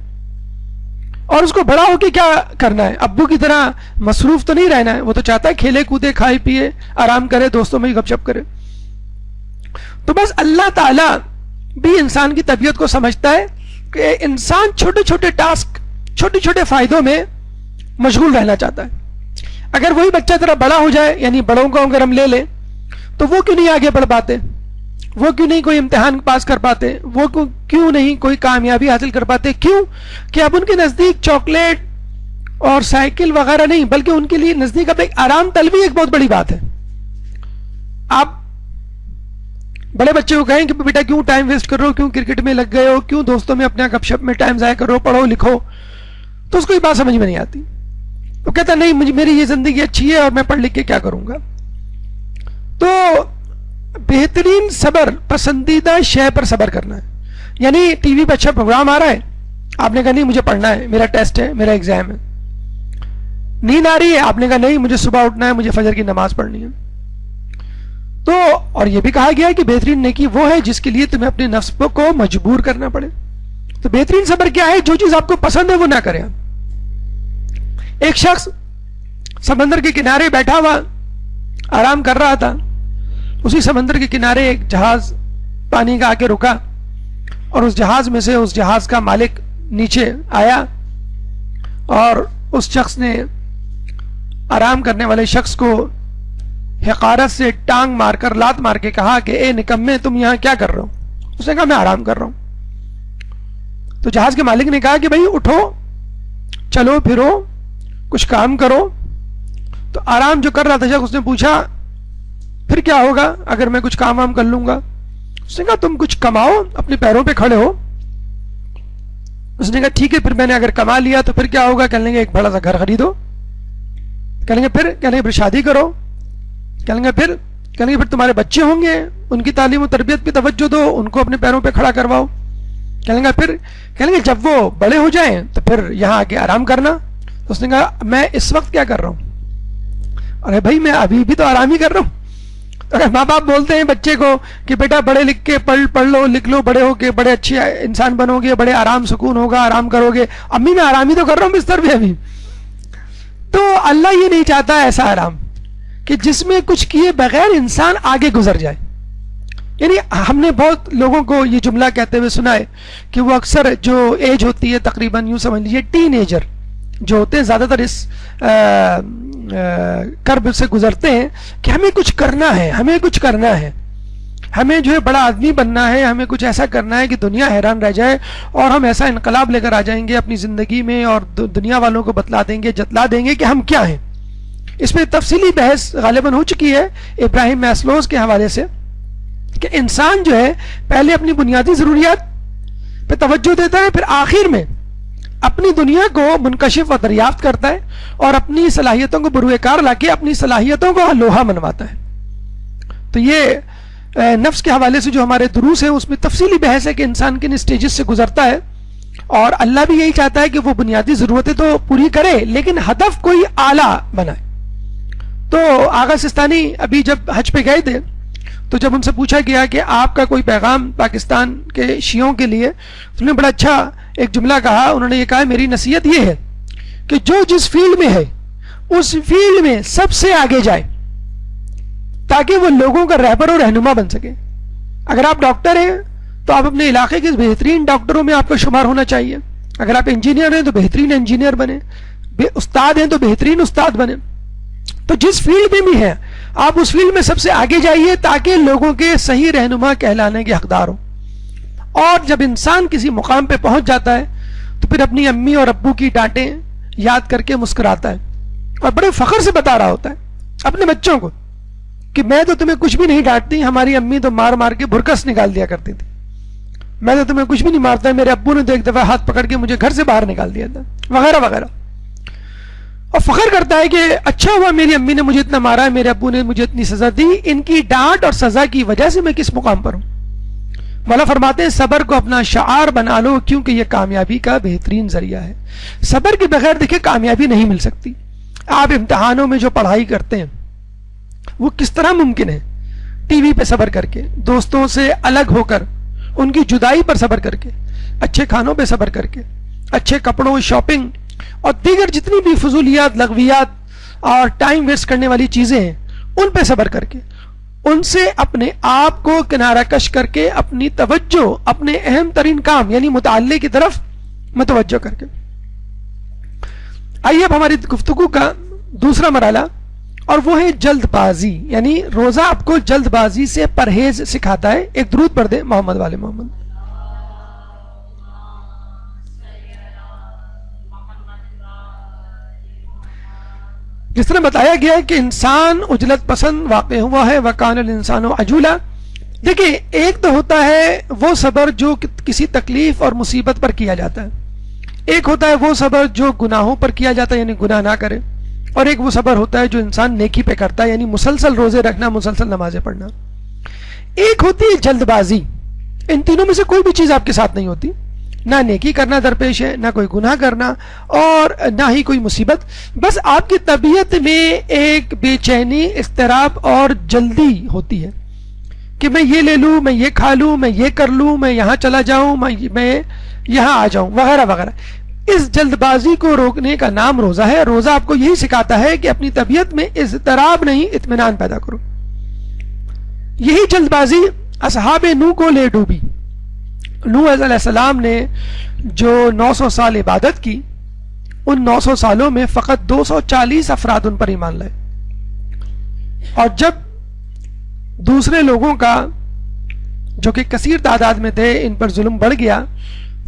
اور اس کو بڑا ہو کے کیا کرنا ہے؟ ابو کی طرح مصروف تو نہیں رہنا ہے، وہ تو چاہتا ہے کھیلے کودے، کھائے پیے، آرام کرے، دوستوں میں گپ شپ کرے۔ تو بس اللہ تعالیٰ بھی انسان کی طبیعت کو سمجھتا ہے کہ انسان چھوٹے چھوٹے ٹاسک، چھوٹے چھوٹے فائدوں میں مشغول رہنا چاہتا ہے۔ اگر وہی بچہ ذرا بڑا ہو جائے، یعنی بڑوں کو اگر ہم لے لیں، تو وہ کیوں نہیں آگے بڑھ پاتے؟ وہ کیوں نہیں کوئی امتحان پاس کر پاتے؟ وہ کیوں نہیں کوئی کامیابی حاصل کر پاتے؟ کیوں کہ اب ان کے نزدیک چاکلیٹ اور سائیکل وغیرہ نہیں، بلکہ ان کے لیے نزدیک اب ایک آرام طلبی ایک بہت بڑی بات ہے۔ آپ بڑے بچے کو کہیں کہ بیٹا کیوں ٹائم ویسٹ کر رہے ہو، کیوں کرکٹ میں لگ گئے ہو، کیوں دوستوں میں اپنے گپ شپ میں ٹائم ضائع کرو، پڑھو لکھو، تو اس کو یہ بات سمجھ میں نہیں آتی۔ وہ کہتا نہیں میری یہ زندگی اچھی ہے اور میں پڑھ لکھ کے کیا کروں گا۔ تو بہترین صبر پسندیدہ شے پر صبر کرنا ہے۔ یعنی ٹی وی پہ اچھا پروگرام آ رہا ہے، آپ نے کہا نہیں مجھے پڑھنا ہے، میرا ٹیسٹ ہے، میرا ایگزام ہے۔ نیند آ رہی ہے، آپ نے کہا نہیں مجھے صبح اٹھنا ہے، مجھے فجر کی نماز پڑھنی ہے۔ تو اور یہ بھی کہا گیا ہے کہ بہترین نیکی وہ ہے جس کے لیے تمہیں اپنے نفس کو مجبور کرنا پڑے۔ تو بہترین صبر کیا ہے؟ جو چیز آپ کو پسند ہے وہ نہ کریں۔ ایک شخص سمندر کے کنارے بیٹھا ہوا آرام کر رہا تھا، اسی سمندر کے کنارے ایک جہاز پانی کا آ کے رکا، اور اس جہاز میں سے اس جہاز کا مالک نیچے آیا، اور اس شخص نے آرام کرنے والے شخص کو حقارت سے ٹانگ مار کر، لات مار کے کہا کہ اے نکمے تم یہاں کیا کر رہے ہو؟ اس نے کہا میں آرام کر رہا ہوں۔ تو جہاز کے مالک نے کہا کہ بھائی اٹھو، چلو پھرو، کچھ کام کرو۔ تو آرام جو کر رہا تھا شخص، اس نے پوچھا پھر کیا ہوگا اگر میں کچھ کام وام کر لوں گا؟ اس نے کہا تم کچھ کماؤ، اپنے پیروں پہ کھڑے ہو۔ اس نے کہا ٹھیک ہے، پھر میں نے اگر کما لیا تو پھر کیا ہوگا؟ کہنے لگے ایک بڑا سا گھر خریدو۔ کہنے لگے پھر شادی کرو۔ کہنے لگے پھر تمہارے بچے ہوں گے، ان کی تعلیم و تربیت پہ توجہ دو، ان کو اپنے پیروں پہ کھڑا کرواؤ۔ کہنے لگے جب وہ بڑے ہو جائیں تو پھر یہاں آ کے آرام کرنا۔ تو اس نے کہا میں اس وقت کیا کر رہا ہوں؟ ارے بھائی میں ابھی بھی تو آرام ہی کر رہا ہوں۔ اگر ماں باپ بولتے ہیں بچے کو کہ بیٹا بڑے لکھ کے پڑھ لو لکھ لو، بڑے ہو کے بڑے اچھے انسان بنو گے، بڑے آرام سکون ہوگا، آرام کرو گے، امی میں آرام ہی تو کر رہا ہوں بستر پہ ابھی۔ تو اللہ یہ نہیں چاہتا ایسا آرام کہ جس میں کچھ کیے بغیر انسان آگے گزر جائے۔ یعنی ہم نے بہت لوگوں کو یہ جملہ کہتے ہوئے سنا ہے کہ وہ اکثر جو ایج ہوتی ہے تقریباً یوں سمجھ لیجیے ٹین ایجر جو ہوتے ہیں، زیادہ تر اس کرب سے گزرتے ہیں کہ ہمیں کچھ کرنا ہے، ہمیں کچھ کرنا ہے، ہمیں جو ہے بڑا آدمی بننا ہے، ہمیں کچھ ایسا کرنا ہے کہ دنیا حیران رہ جائے، اور ہم ایسا انقلاب لے کر آ جائیں گے اپنی زندگی میں، اور دنیا والوں کو بتلا دیں گے، جتلا دیں گے کہ ہم کیا ہیں۔ اس پہ تفصیلی بحث غالباً ہو چکی ہے ابراہیم میسلوز کے حوالے سے، کہ انسان جو ہے پہلے اپنی بنیادی ضروریات پہ توجہ دیتا ہے، پھر آخر میں اپنی دنیا کو منکشف و دریافت کرتا ہے، اور اپنی صلاحیتوں کو بروئے کار لا کے اپنی صلاحیتوں کو لوہا منواتا ہے۔ تو یہ نفس کے حوالے سے جو ہمارے دروس ہیں اس میں تفصیلی بحث ہے کہ انسان کن اسٹیجز سے گزرتا ہے، اور اللہ بھی یہی چاہتا ہے کہ وہ بنیادی ضرورتیں تو پوری کرے لیکن ہدف کوئی اعلیٰ بنائے۔ تو آغا سستانی ابھی جب حج پہ گئے تھے تو جب ان سے پوچھا گیا کہ آپ کا کوئی پیغام پاکستان کے شیعوں کے لیے، انہوں نے بڑا اچھا ایک جملہ کہا۔ انہوں نے یہ کہا میری نصیحت یہ ہے کہ جو جس فیلڈ میں ہے اس فیلڈ میں سب سے آگے جائے تاکہ وہ لوگوں کا رہبر اور رہنما بن سکے۔ اگر آپ ڈاکٹر ہیں تو آپ اپنے علاقے کے بہترین ڈاکٹروں میں آپ کا شمار ہونا چاہیے۔ اگر آپ انجینئر ہیں تو بہترین انجینئر بنے، استاد ہیں تو بہترین استاد بنے۔ تو جس فیلڈ میں بھی ہیں آپ اس فیلڈ میں سب سے آگے جائیے تاکہ لوگوں کے صحیح رہنما کہلانے کے حقدار ہوں۔ اور جب انسان کسی مقام پہ پہنچ جاتا ہے تو پھر اپنی امی اور ابو کی ڈانٹیں یاد کر کے مسکراتا ہے، اور بڑے فخر سے بتا رہا ہوتا ہے اپنے بچوں کو کہ میں تو تمہیں کچھ بھی نہیں ڈانٹتی، ہماری امی تو مار مار کے بھرکس نکال دیا کرتی تھی، میں تو تمہیں کچھ بھی نہیں مارتا، میرے ابو نے تو ایک دفعہ ہاتھ پکڑ کے مجھے گھر سے باہر نکال دیا تھا، وغیرہ وغیرہ۔ اور فخر کرتا ہے کہ اچھا ہوا میری امی نے مجھے اتنا مارا ہے، میرے ابو نے مجھے اتنی سزا دی، ان کی ڈانٹ اور سزا کی وجہ سے میں کس مقام پر ہوں۔ مولا فرماتے ہیں صبر کو اپنا شعار بنا لو کیونکہ یہ کامیابی کا بہترین ذریعہ ہے۔ صبر کے بغیر دیکھیں کامیابی نہیں مل سکتی۔ آپ امتحانوں میں جو پڑھائی کرتے ہیں وہ کس طرح ممکن ہے؟ ٹی وی پہ صبر کر کے، دوستوں سے الگ ہو کر، ان کی جدائی پر صبر کر کے، اچھے کھانوں پہ صبر کر کے، اچھے کپڑوں، شاپنگ اور دیگر جتنی بھی فضولیات، لغویات اور ٹائم ویسٹ کرنے والی چیزیں ہیں ان پہ صبر کر کے، ان سے اپنے آپ کو کنارہ کش کر کے اپنی توجہ اپنے اہم ترین کام یعنی متعلق کی طرف متوجہ کر کے. آئیے اب ہماری گفتگو کا دوسرا مرحلہ، اور وہ ہے جلد بازی. یعنی روزہ آپ کو جلد بازی سے پرہیز سکھاتا ہے. ایک درود پڑھ دیں محمد والے محمد. جس طرح بتایا گیا ہے کہ انسان عجلت پسند واقع ہوا ہے، وَكَانَ الْإِنسَانُ عَجُولًا. دیکھیں ایک تو ہوتا ہے وہ صبر جو کسی تکلیف اور مصیبت پر کیا جاتا ہے، ایک ہوتا ہے وہ صبر جو گناہوں پر کیا جاتا ہے یعنی گناہ نہ کرے، اور ایک وہ صبر ہوتا ہے جو انسان نیکی پہ کرتا ہے یعنی مسلسل روزے رکھنا، مسلسل نمازیں پڑھنا. ایک ہوتی ہے جلد بازی. ان تینوں میں سے کوئی بھی چیز آپ کے ساتھ نہیں ہوتی. نہ نیکی کرنا درپیش ہے، نہ کوئی گناہ کرنا، اور نہ ہی کوئی مصیبت. بس آپ کی طبیعت میں ایک بے چینی، اضطراب اور جلدی ہوتی ہے کہ میں یہ لے لوں، میں یہ کھا لوں، میں یہ کر لوں، میں یہاں چلا جاؤں، میں یہاں آ جاؤں، وغیرہ وغیرہ. اس جلد بازی کو روکنے کا نام روزہ ہے. روزہ آپ کو یہی سکھاتا ہے کہ اپنی طبیعت میں اضطراب نہیں، اطمینان پیدا کرو. یہی جلد بازی اصحاب نوح کو لے ڈوبی. نوح علیہ السلام نے جو 900 سال عبادت کی، ان 900 سالوں میں فقط 240 افراد ان پر ایمان لائے. اور جب دوسرے لوگوں کا جو کہ کثیر تعداد میں تھے ان پر ظلم بڑھ گیا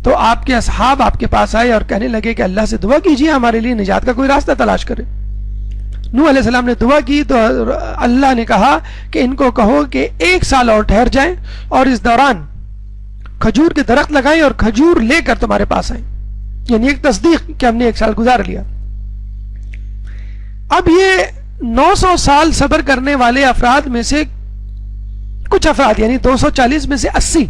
تو آپ کے اصحاب آپ کے پاس آئے اور کہنے لگے کہ اللہ سے دعا کیجیے ہمارے لیے نجات کا کوئی راستہ تلاش کرے. نوح علیہ السلام نے دعا کی تو اللہ نے کہا کہ ان کو کہو کہ 1 سال اور ٹھہر جائیں اور اس دوران کھجور کے درخت لگائیں اور کھجور لے کر تمہارے پاس آئیں. یعنی ایک تصدیق کہ ہم نے 1 سال گزار لیا. اب یہ 900 سال صبر کرنے والے افراد میں سے کچھ افراد یعنی 240 میں سے 80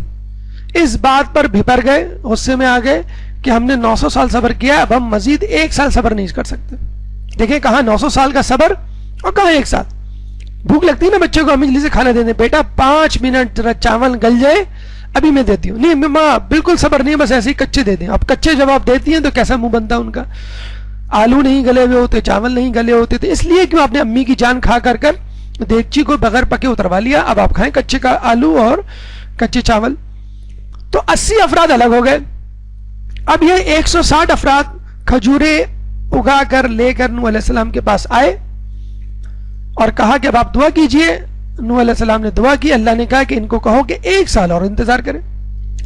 اس بات پر بھپر گئے، غصے میں آ گئے کہ ہم نے 900 سال صبر کیا، اب ہم مزید 1 سال صبر نہیں کر سکتے. دیکھیں کہاں 900 سال کا صبر اور کہاں 1 سال. بھوک لگتی ہے نا بچے کو، امی جلدی سے کھانا دے دیں، بیٹا 5 منٹ ذرا چاول گل جائے ابھی میں دیتی ہوں. نہیں ماں بالکل صبر نہیں، بس ایسے ہی کچے دے دیں. اب کچے جب آپ دیتی ہیں تو کیسا منہ بنتا ان کا. آلو نہیں گلے ہوئے ہوتے، چاول نہیں گلے ہوتے تھے، اس لیے کیوں آپ نے امی کی جان کھا کر دیگچی کو بغیر پکے اتروا لیا. اب آپ کھائیں کچے کا آلو اور کچے چاول. تو 80 افراد الگ ہو گئے. اب یہ 160 افراد کھجورے اگا کر لے کر نوح علیہ السلام کے پاس آئے اور کہا کہ اب آپ دعا کیجئے. نوح علیہ السلام نے دعا کی. اللہ نے کہا کہ ان کو کہو کہ 1 سال اور انتظار کریں.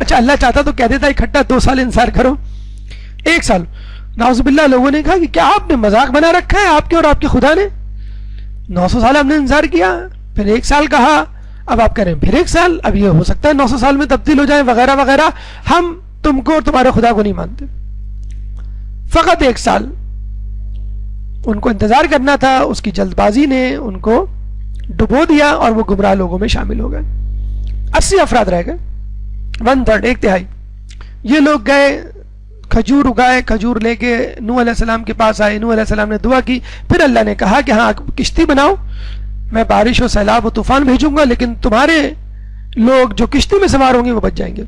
اچھا اللہ چاہتا تو کہہ دیتا اکٹھا 2 سال انتظار کرو، 1 سال. نعوذ باللہ لوگوں نے کہا کہ کیا آپ نے مذاق بنا رکھا ہے آپ کے اور آپ کے خدا نے؟ 900 سال ہم نے انتظار کیا، پھر 1 سال کہا، اب آپ کہہ رہے ہیں پھر 1 سال. اب یہ ہو سکتا ہے 900 سال میں تبدیل ہو جائیں وغیرہ وغیرہ. ہم تم کو اور تمہارے خدا کو نہیں مانتے. فقط 1 سال ان کو انتظار کرنا تھا. اس کی جلد بازی نے ان کو ڈبو دیا اور وہ گمراہ لوگوں میں شامل ہو گئے. 80 افراد رہ گئے، 1/3 1 تہائی. یہ لوگ گئے کھجور اگائے، کھجور لے کے نوح علیہ السلام کے پاس آئے. نوح علیہ السلام نے دعا کی. پھر اللہ نے کہا کہ ہاں کشتی بناؤ، میں بارش و سیلاب و طوفان بھیجوں گا لیکن تمہارے لوگ جو کشتی میں سوار ہوں گے وہ بچ جائیں گے.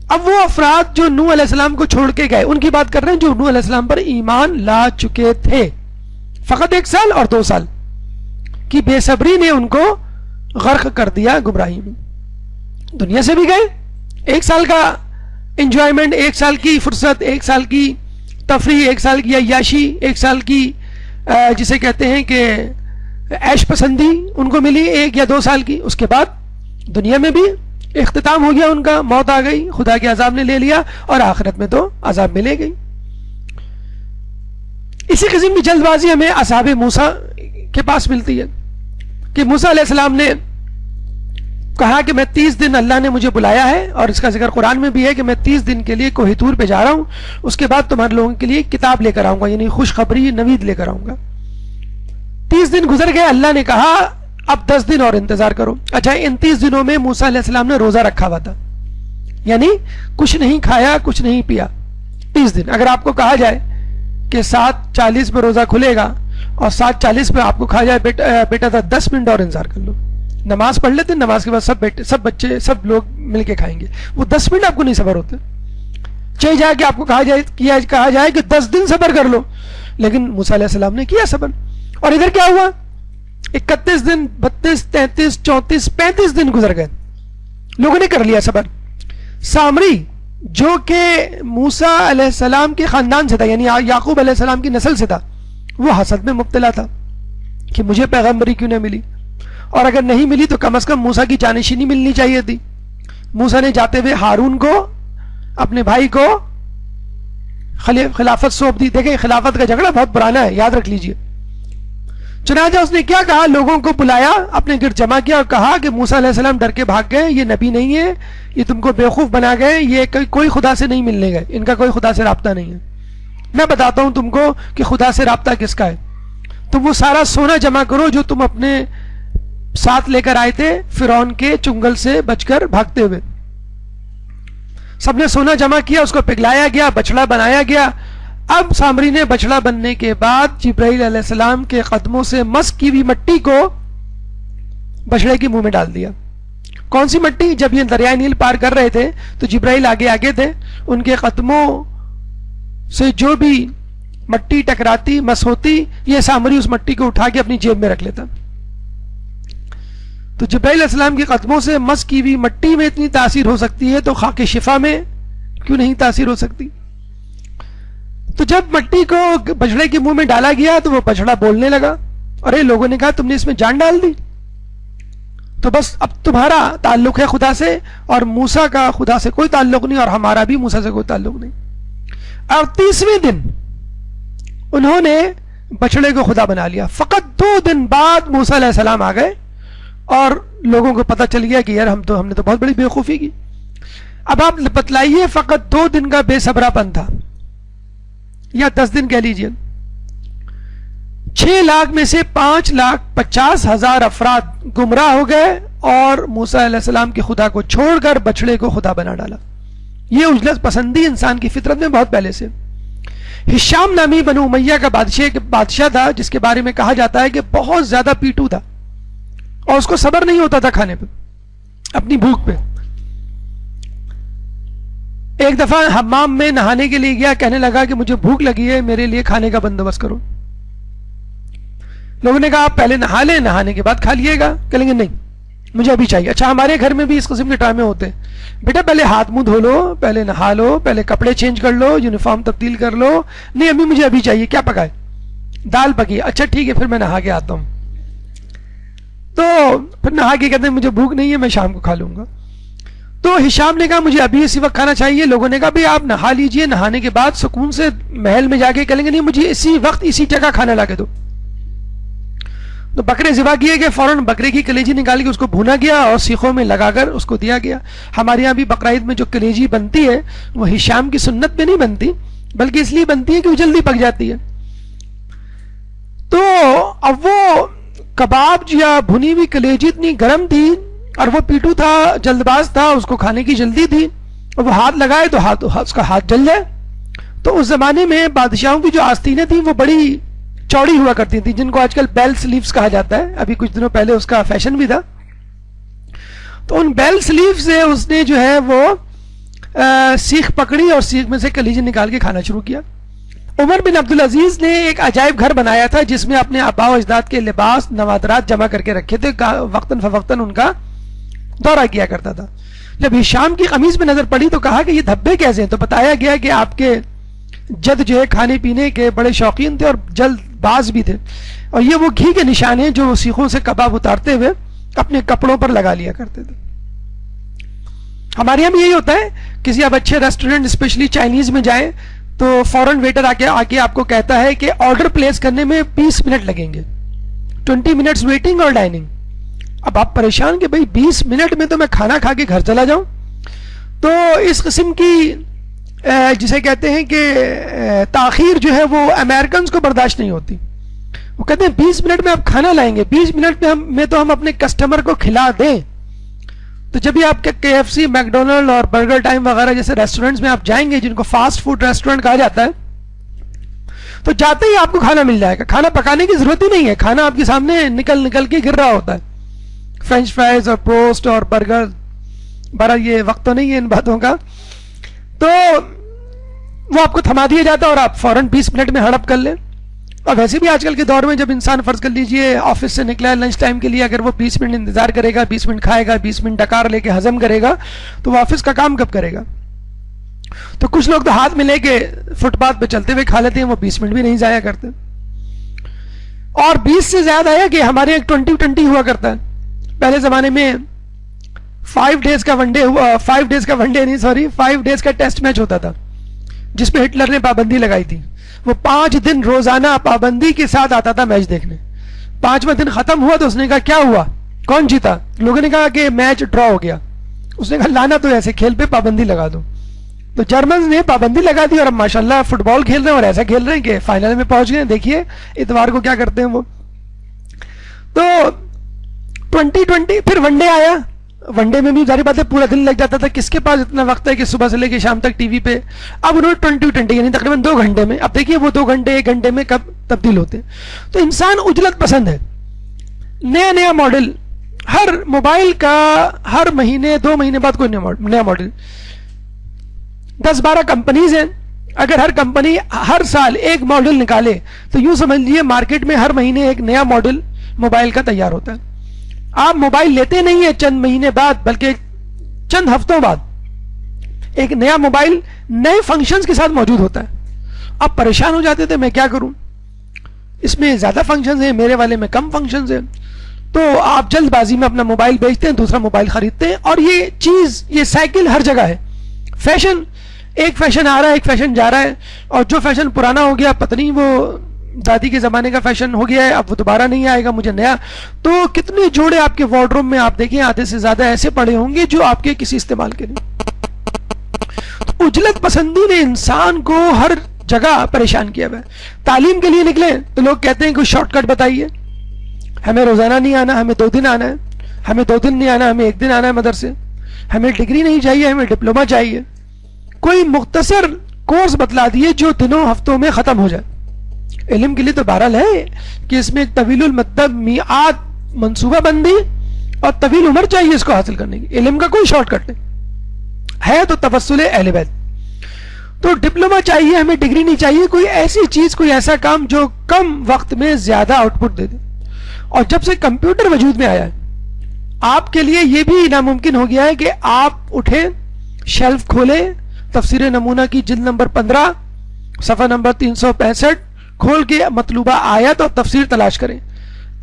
اب وہ افراد جو نوح علیہ السلام کو چھوڑ کے گئے ان کی بات کر رہے ہیں جو نوح علیہ السلام پر ایمان لا چکے تھے. فقط 1 سال اور 2 سال کی بے صبری نے ان کو غرق کر دیا گمراہی میں. دنیا سے بھی گئے، 1 سال کا انجوائمنٹ، 1 سال کی فرصت، 1 سال کی تفریح، 1 سال کی عیاشی، 1 سال کی جسے کہتے ہیں کہ عیش پسندی ان کو ملی 1 یا 2 سال کی. اس کے بعد دنیا میں بھی اختتام ہو گیا ان کا، موت آ گئی، خدا کے عذاب نے لے لیا اور آخرت میں تو عذاب میں لے گئی. اسی قسم کی جلد بازی ہمیں اصحاب موسیٰ کے پاس ملتی ہے کہ موسیٰ علیہ السلام نے کہا کہ میں 30 دن اللہ نے مجھے بلایا ہے اور اس کا ذکر قرآن میں بھی ہے کہ میں 30 دن کے لیے کوہ طور پہ جا رہا ہوں، اس کے بعد تمہارے لوگوں کے لیے کتاب لے کر آؤں گا، یعنی خوشخبری نوید لے کر آؤں گا. 30 دن گزر گئے. اللہ نے کہا اب 10 دن اور انتظار کرو. اچھا ان 30 دنوں میں موسیٰ علیہ السلام نے روزہ رکھا ہوا تھا، یعنی کچھ نہیں کھایا کچھ نہیں پیا 30 دن. اگر آپ کو کہا جائے کہ 7:40 پہ روزہ کھلے گا اور 7:40 پہ آپ کو کہا جائے بیٹا 10 منٹ اور انتظار کر لو، نماز پڑھ لیتے، نماز کے بعد سب بچے سب لوگ مل کے کھائیں گے، وہ 10 منٹ آپ کو نہیں صبر ہوتے. چاہے جائے کہ آپ کو کہا جائے کہ 10 دن صبر کر لو، لیکن موسیٰ علیہ السلام نے کیا صبر. اور ادھر کیا ہوا؟ 31 دن 32 33 34 35 دن گزر گئے، لوگوں نے کر لیا صبر. سامری جو کہ موسیٰ علیہ السلام کے خاندان سے تھا، یعنی یعقوب علیہ السلام کی نسل سے تھا، وہ حسد میں مبتلا تھا کہ مجھے پیغمبری کیوں نہ ملی، اور اگر نہیں ملی تو کم از کم موسیٰ کی جانشینی ملنی چاہیے تھی. موسیٰ نے جاتے ہوئے ہارون کو، اپنے بھائی کو خلافت سونپ دی. دیکھیں خلافت کا جھگڑا بہت پرانا ہے، یاد رکھ لیجئے. چنانچہ اس نے کیا کہا؟ لوگوں کو بلایا، اپنے گرد جمع کیا اور کہا کہ موسیٰ علیہ السلام ڈر کے بھاگ گئے، یہ نبی نہیں ہے، یہ تم کو بیوقوف بنا گئے، یہ کوئی خدا سے نہیں ملنے گئے، ان کا کوئی خدا سے رابطہ نہیں ہے. میں بتاتا ہوں تم کو کہ خدا سے رابطہ کس کا ہے. تم وہ سارا سونا جمع کرو جو تم اپنے ساتھ لے کر آئے تھے فرعون کے چنگل سے بچ کر بھاگتے ہوئے. سب نے سونا جمع کیا، اس کو پگھلایا گیا، بچڑا بنایا گیا. اب سامری نے بچڑا بننے کے بعد جبرائیل علیہ السلام کے قدموں سے مسک کی ہوئی مٹی کو بچڑے کے منہ میں ڈال دیا. کون سی مٹی؟ جب یہ دریائے نیل پار کر رہے تھے تو جبرائیل آگے آگے تھے، ان کے قدموں سے جو بھی مٹی ٹکراتی مس ہوتی، یہ سامری اس مٹی کو اٹھا کے اپنی جیب میں رکھ لیتا. تو جبرائیل علیہ السلام کے قدموں سے مس کی ہوئی مٹی میں اتنی تاثیر ہو سکتی ہے تو خاک شفا میں کیوں نہیں تاثیر ہو سکتی؟ تو جب مٹی کو بچڑے کے منہ میں ڈالا گیا تو وہ بچڑا بولنے لگا. ارے لوگوں نے کہا تم نے اس میں جان ڈال دی، تو بس اب تمہارا تعلق ہے خدا سے، اور موسیٰ کا خدا سے کوئی تعلق نہیں، اور ہمارا بھی موسیٰ سے کوئی تعلق نہیں. اور 30ویں دن انہوں نے بچڑے کو خدا بنا لیا. فقط 2 دن بعد موسیٰ علیہ السلام آ گئے اور لوگوں کو پتہ چل گیا کہ یار ہم نے تو بہت بڑی بیوقوفی کی. اب آپ بتلائیے فقط 2 دن کا بے صبرا پن تھا، یا 10 دن کہہ لیجئے. 6 لاکھ میں سے 5,50,000 افراد گمراہ ہو گئے اور موسیٰ علیہ السلام کے خدا کو چھوڑ کر بچڑے کو خدا بنا ڈالا. یہ عجلت پسندی انسان کی فطرت میں بہت پہلے سے. ہشام نامی بنو امیہ کا بادشاہ تھا، جس کے بارے میں کہا جاتا ہے کہ بہت زیادہ پیٹو تھا اور اس کو صبر نہیں ہوتا تھا کھانے پہ، اپنی بھوک پہ. ایک دفعہ حمام میں نہانے کے لیے گیا، کہنے لگا کہ مجھے بھوک لگی ہے، میرے لیے کھانے کا بندوبست کرو. لوگوں نے کہا آپ پہلے نہا لیں، نہانے کے بعد کھا لیے گا. کہیں گے نہیں مجھے ابھی چاہیے. اچھا ہمارے گھر میں بھی اس قسم کے ڈرامے ہوتے ہیں، بیٹا پہلے ہاتھ منہ دھو لو، پہلے نہا لو، پہلے کپڑے چینج کر لو، یونیفارم تبدیل کر لو. نہیں امی مجھے ابھی چاہیے. کیا پکائے؟ دال پکی. اچھا ٹھیک ہے پھر میں نہا کے آتا ہوں. تو پھر نہا کے کہتے ہیں مجھے بھوک نہیں ہے، میں شام کو کھا لوں گا. تو ہشام نے کہا مجھے ابھی اسی وقت کھانا چاہیے. لوگوں نے کہا بھئی آپ نہا لیجئے، نہانے کے بعد سکون سے محل میں جا کے کہیں گے نہیں مجھے اسی وقت اسی جگہ کھانا لا کے دو. تو بکرے ذبح کیے گئے، فوراً بکرے کی کلیجی نکال کے اس کو بھونا گیا اور سیخوں میں لگا کر اس کو دیا گیا. ہمارے یہاں بھی بقرعید میں جو کلیجی بنتی ہے وہ ہشام کی سنت پہ نہیں بنتی، بلکہ اس لیے بنتی ہے کہ وہ جلدی پک جاتی ہے. تو اب وہ کباب یا بھنی ہوئی کلیجی اتنی گرم تھی اور وہ پیٹو تھا، جلد باز تھا، اس کو کھانے کی جلدی تھی، اور وہ ہاتھ لگائے تو اس کا ہاتھ جل جائے. تو اس زمانے میں بادشاہوں کی جو آستینیں تھیں وہ بڑی چوڑی ہوا کرتی تھیں، جن کو آج کل بیل سلیوز کہا جاتا ہے. ابھی کچھ دنوں پہلے اس کا فیشن بھی تھا. تو ان بیل سلیو سے اس نے جو ہے وہ سیخ پکڑی اور سیخ میں سے کلیجی نکال کے کھانا شروع کیا. عمر بن عبدالعزیز نے ایک عجائب گھر بنایا تھا جس میں اپنے آباء و اجداد کے لباس نوادرات جمع کر کے رکھے تھے، وقتاً فوقتاً ان کا دورہ کیا کرتا تھا. جب ہشام کی قمیض میں نظر پڑی تو کہا کہ یہ دھبے کیسے ہیں؟ تو بتایا گیا کہ آپ کے جد جو ہے کھانے پینے کے بڑے شوقین تھے اور جلد باز بھی تھے، اور یہ وہ گھی کے نشان ہیں جو سیخوں سے کباب اتارتے ہوئے اپنے کپڑوں پر لگا لیا کرتے تھے. ہمارے یہاں بھی یہی ہوتا ہے، کسی آپ اچھے ریسٹورنٹ اسپیشلی چائنیز میں جائیں تو فوراً ویٹر آ کے آپ کو کہتا ہے کہ آرڈر پلیس کرنے میں 20 منٹ لگیں گے، 20 منٹس ویٹنگ اور ڈائننگ. اب آپ پریشان کہ بھئی 20 منٹ میں تو میں کھانا کھا کے گھر چلا جاؤں. تو اس قسم کی جسے کہتے ہیں کہ تاخیر جو ہے وہ امریکنز کو برداشت نہیں ہوتی. وہ کہتے ہیں 20 منٹ میں آپ کھانا لائیں گے، 20 منٹ میں تو ہم اپنے کسٹمر کو کھلا دیں. تو جب بھی آپ کے KFC، میکڈونلڈ اور برگر ٹائم وغیرہ جیسے ریسٹورنٹس میں آپ جائیں گے جن کو فاسٹ فوڈ ریسٹورنٹ کہا جاتا ہے، تو جاتے ہی آپ کو کھانا مل جائے گا. کھانا پکانے کی ضرورت ہی نہیں ہے، کھانا آپ کے سامنے نکل کے گر رہا ہوتا ہے. فرینچ فرائز اور پروسٹ اور برگر، بہرحال یہ وقت تو نہیں ہے ان باتوں کا. تو وہ آپ کو تھما دیا جاتا ہے اور آپ فوراً 20 منٹ میں ہڑپ کر لیں. اور ویسے بھی آج کل کے دور میں جب انسان فرض کر لیجئے آفس سے نکلا ہے لنچ ٹائم کے لیے، اگر وہ 20 منٹ انتظار کرے گا، 20 منٹ کھائے گا، 20 منٹ ڈکار لے کے ہضم کرے گا، تو وہ آفس کا کام کب کرے گا؟ تو کچھ لوگ تو ہاتھ میں لے کے فٹ پاتھ پہ چلتے ہوئے کھا لیتے ہیں، وہ 20 منٹ بھی نہیں ضائع کرتے. اور 20 سے زیادہ ہے کہ ہمارے ایک 20-20 ہوا کرتا ہے. پہلے زمانے میں 5 ڈیز کا ون ڈے ہوا، 5 ڈیز کا ون ڈے نہیں، سوری 5 ڈیز کا ٹیسٹ میچ ہوتا تھا جس پہ ہٹلر نے پابندی لگائی تھی. وہ 5 دن روزانہ پابندی کے ساتھ آتا تھا میچ دیکھنے. 5واں دن ختم ہوا تو اس نے کہا کیا ہوا، کون جیتا؟ لوگوں نے کہا کہ میچ ڈرا ہو گیا. اس نے کہا لانا تو ایسے کھیل پہ پابندی لگا دو. تو جرمنز نے پابندی لگا دی اور اب ماشاءاللہ فٹ بال کھیل رہے ہیں اور ایسا کھیل رہے ہیں کہ فائنل میں پہنچ گئے. دیکھیے اتوار کو کیا کرتے ہیں وہ. تو 2020 پھر ون ڈے آیا. ون ڈے میں بھی ظاہر بات ہے پورا دن لگ جاتا تھا، کس کے پاس اتنا وقت ہے کہ صبح سے لے کے شام تک ٹی وی پہ. اب انہوں نے 2020 یعنی تقریباً 2 گھنٹے میں، اب دیکھیے وہ 2 گھنٹے 1 گھنٹے میں کب تبدیل ہوتے ہیں. تو انسان عجلت پسند ہے. نیا نیا ماڈل ہر موبائل کا، ہر مہینے 2 مہینے بعد کوئی نیا ماڈل. 10-12 کمپنیز ہیں. اگر ہر کمپنی ہر سال ایک ماڈل نکالے تو یوں سمجھ لیجیے مارکیٹ میں ہر مہینے ایک نیا ماڈل موبائل کا تیار ہوتا ہے. آپ موبائل لیتے نہیں ہیں چند مہینے بعد بلکہ چند ہفتوں بعد ایک نیا موبائل نئے فنکشنز کے ساتھ موجود ہوتا ہے. آپ پریشان ہو جاتے تھے میں کیا کروں، اس میں زیادہ فنکشنز ہیں، میرے والے میں کم فنکشنز ہیں. تو آپ جلد بازی میں اپنا موبائل بیچتے ہیں، دوسرا موبائل خریدتے ہیں. اور یہ چیز، یہ سائیکل ہر جگہ ہے. فیشن، ایک فیشن آ رہا ہے ایک فیشن جا رہا ہے، اور جو فیشن پرانا ہو گیا پتہ نہیں وہ دادی کے زمانے کا فیشن ہو گیا ہے، اب وہ دوبارہ نہیں آئے گا، مجھے نیا. تو کتنے جوڑے آپ کے وارڈروب میں آپ دیکھیں آدھے سے زیادہ ایسے پڑے ہوں گے جو آپ کے کسی استعمال کے نہیں. تو اجلت پسندی نے انسان کو ہر جگہ پریشان کیا ہوا ہے. تعلیم کے لیے نکلیں تو لوگ کہتے ہیں کوئی شارٹ کٹ بتائیے. ہمیں روزانہ نہیں آنا، ہمیں 2 دن آنا ہے. ہمیں 2 دن نہیں آنا، ہمیں 1 دن آنا ہے مدرسے. ہمیں ڈگری نہیں چاہیے، ہمیں ڈپلوما چاہیے. کوئی مختصر کورس بتلا دیے جو دنوں ہفتوں میں ختم ہو جائے. علم کے لیے تو بہرحال ہے کہ اس میں ایک طویل المدت میعاد منصوبہ بندی اور طویل عمر چاہیے اس کو حاصل کرنے کی. علم کا کوئی شارٹ کٹ نہیں ہے. تو توسل اہل بیت. تو ڈپلوما چاہیے، ہمیں ڈگری نہیں چاہیے. کوئی ایسی چیز، کوئی ایسا کام جو کم وقت میں زیادہ آؤٹ پٹ دے دے. اور جب سے کمپیوٹر وجود میں آیا ہے آپ کے لیے یہ بھی ناممکن ہو گیا ہے کہ آپ اٹھیں، شیلف کھولیں، تفسیر نمونہ کی جلد نمبر 15 صفحہ نمبر 365 کھول کے مطلوبہ آیت اور تفسیر تلاش کریں.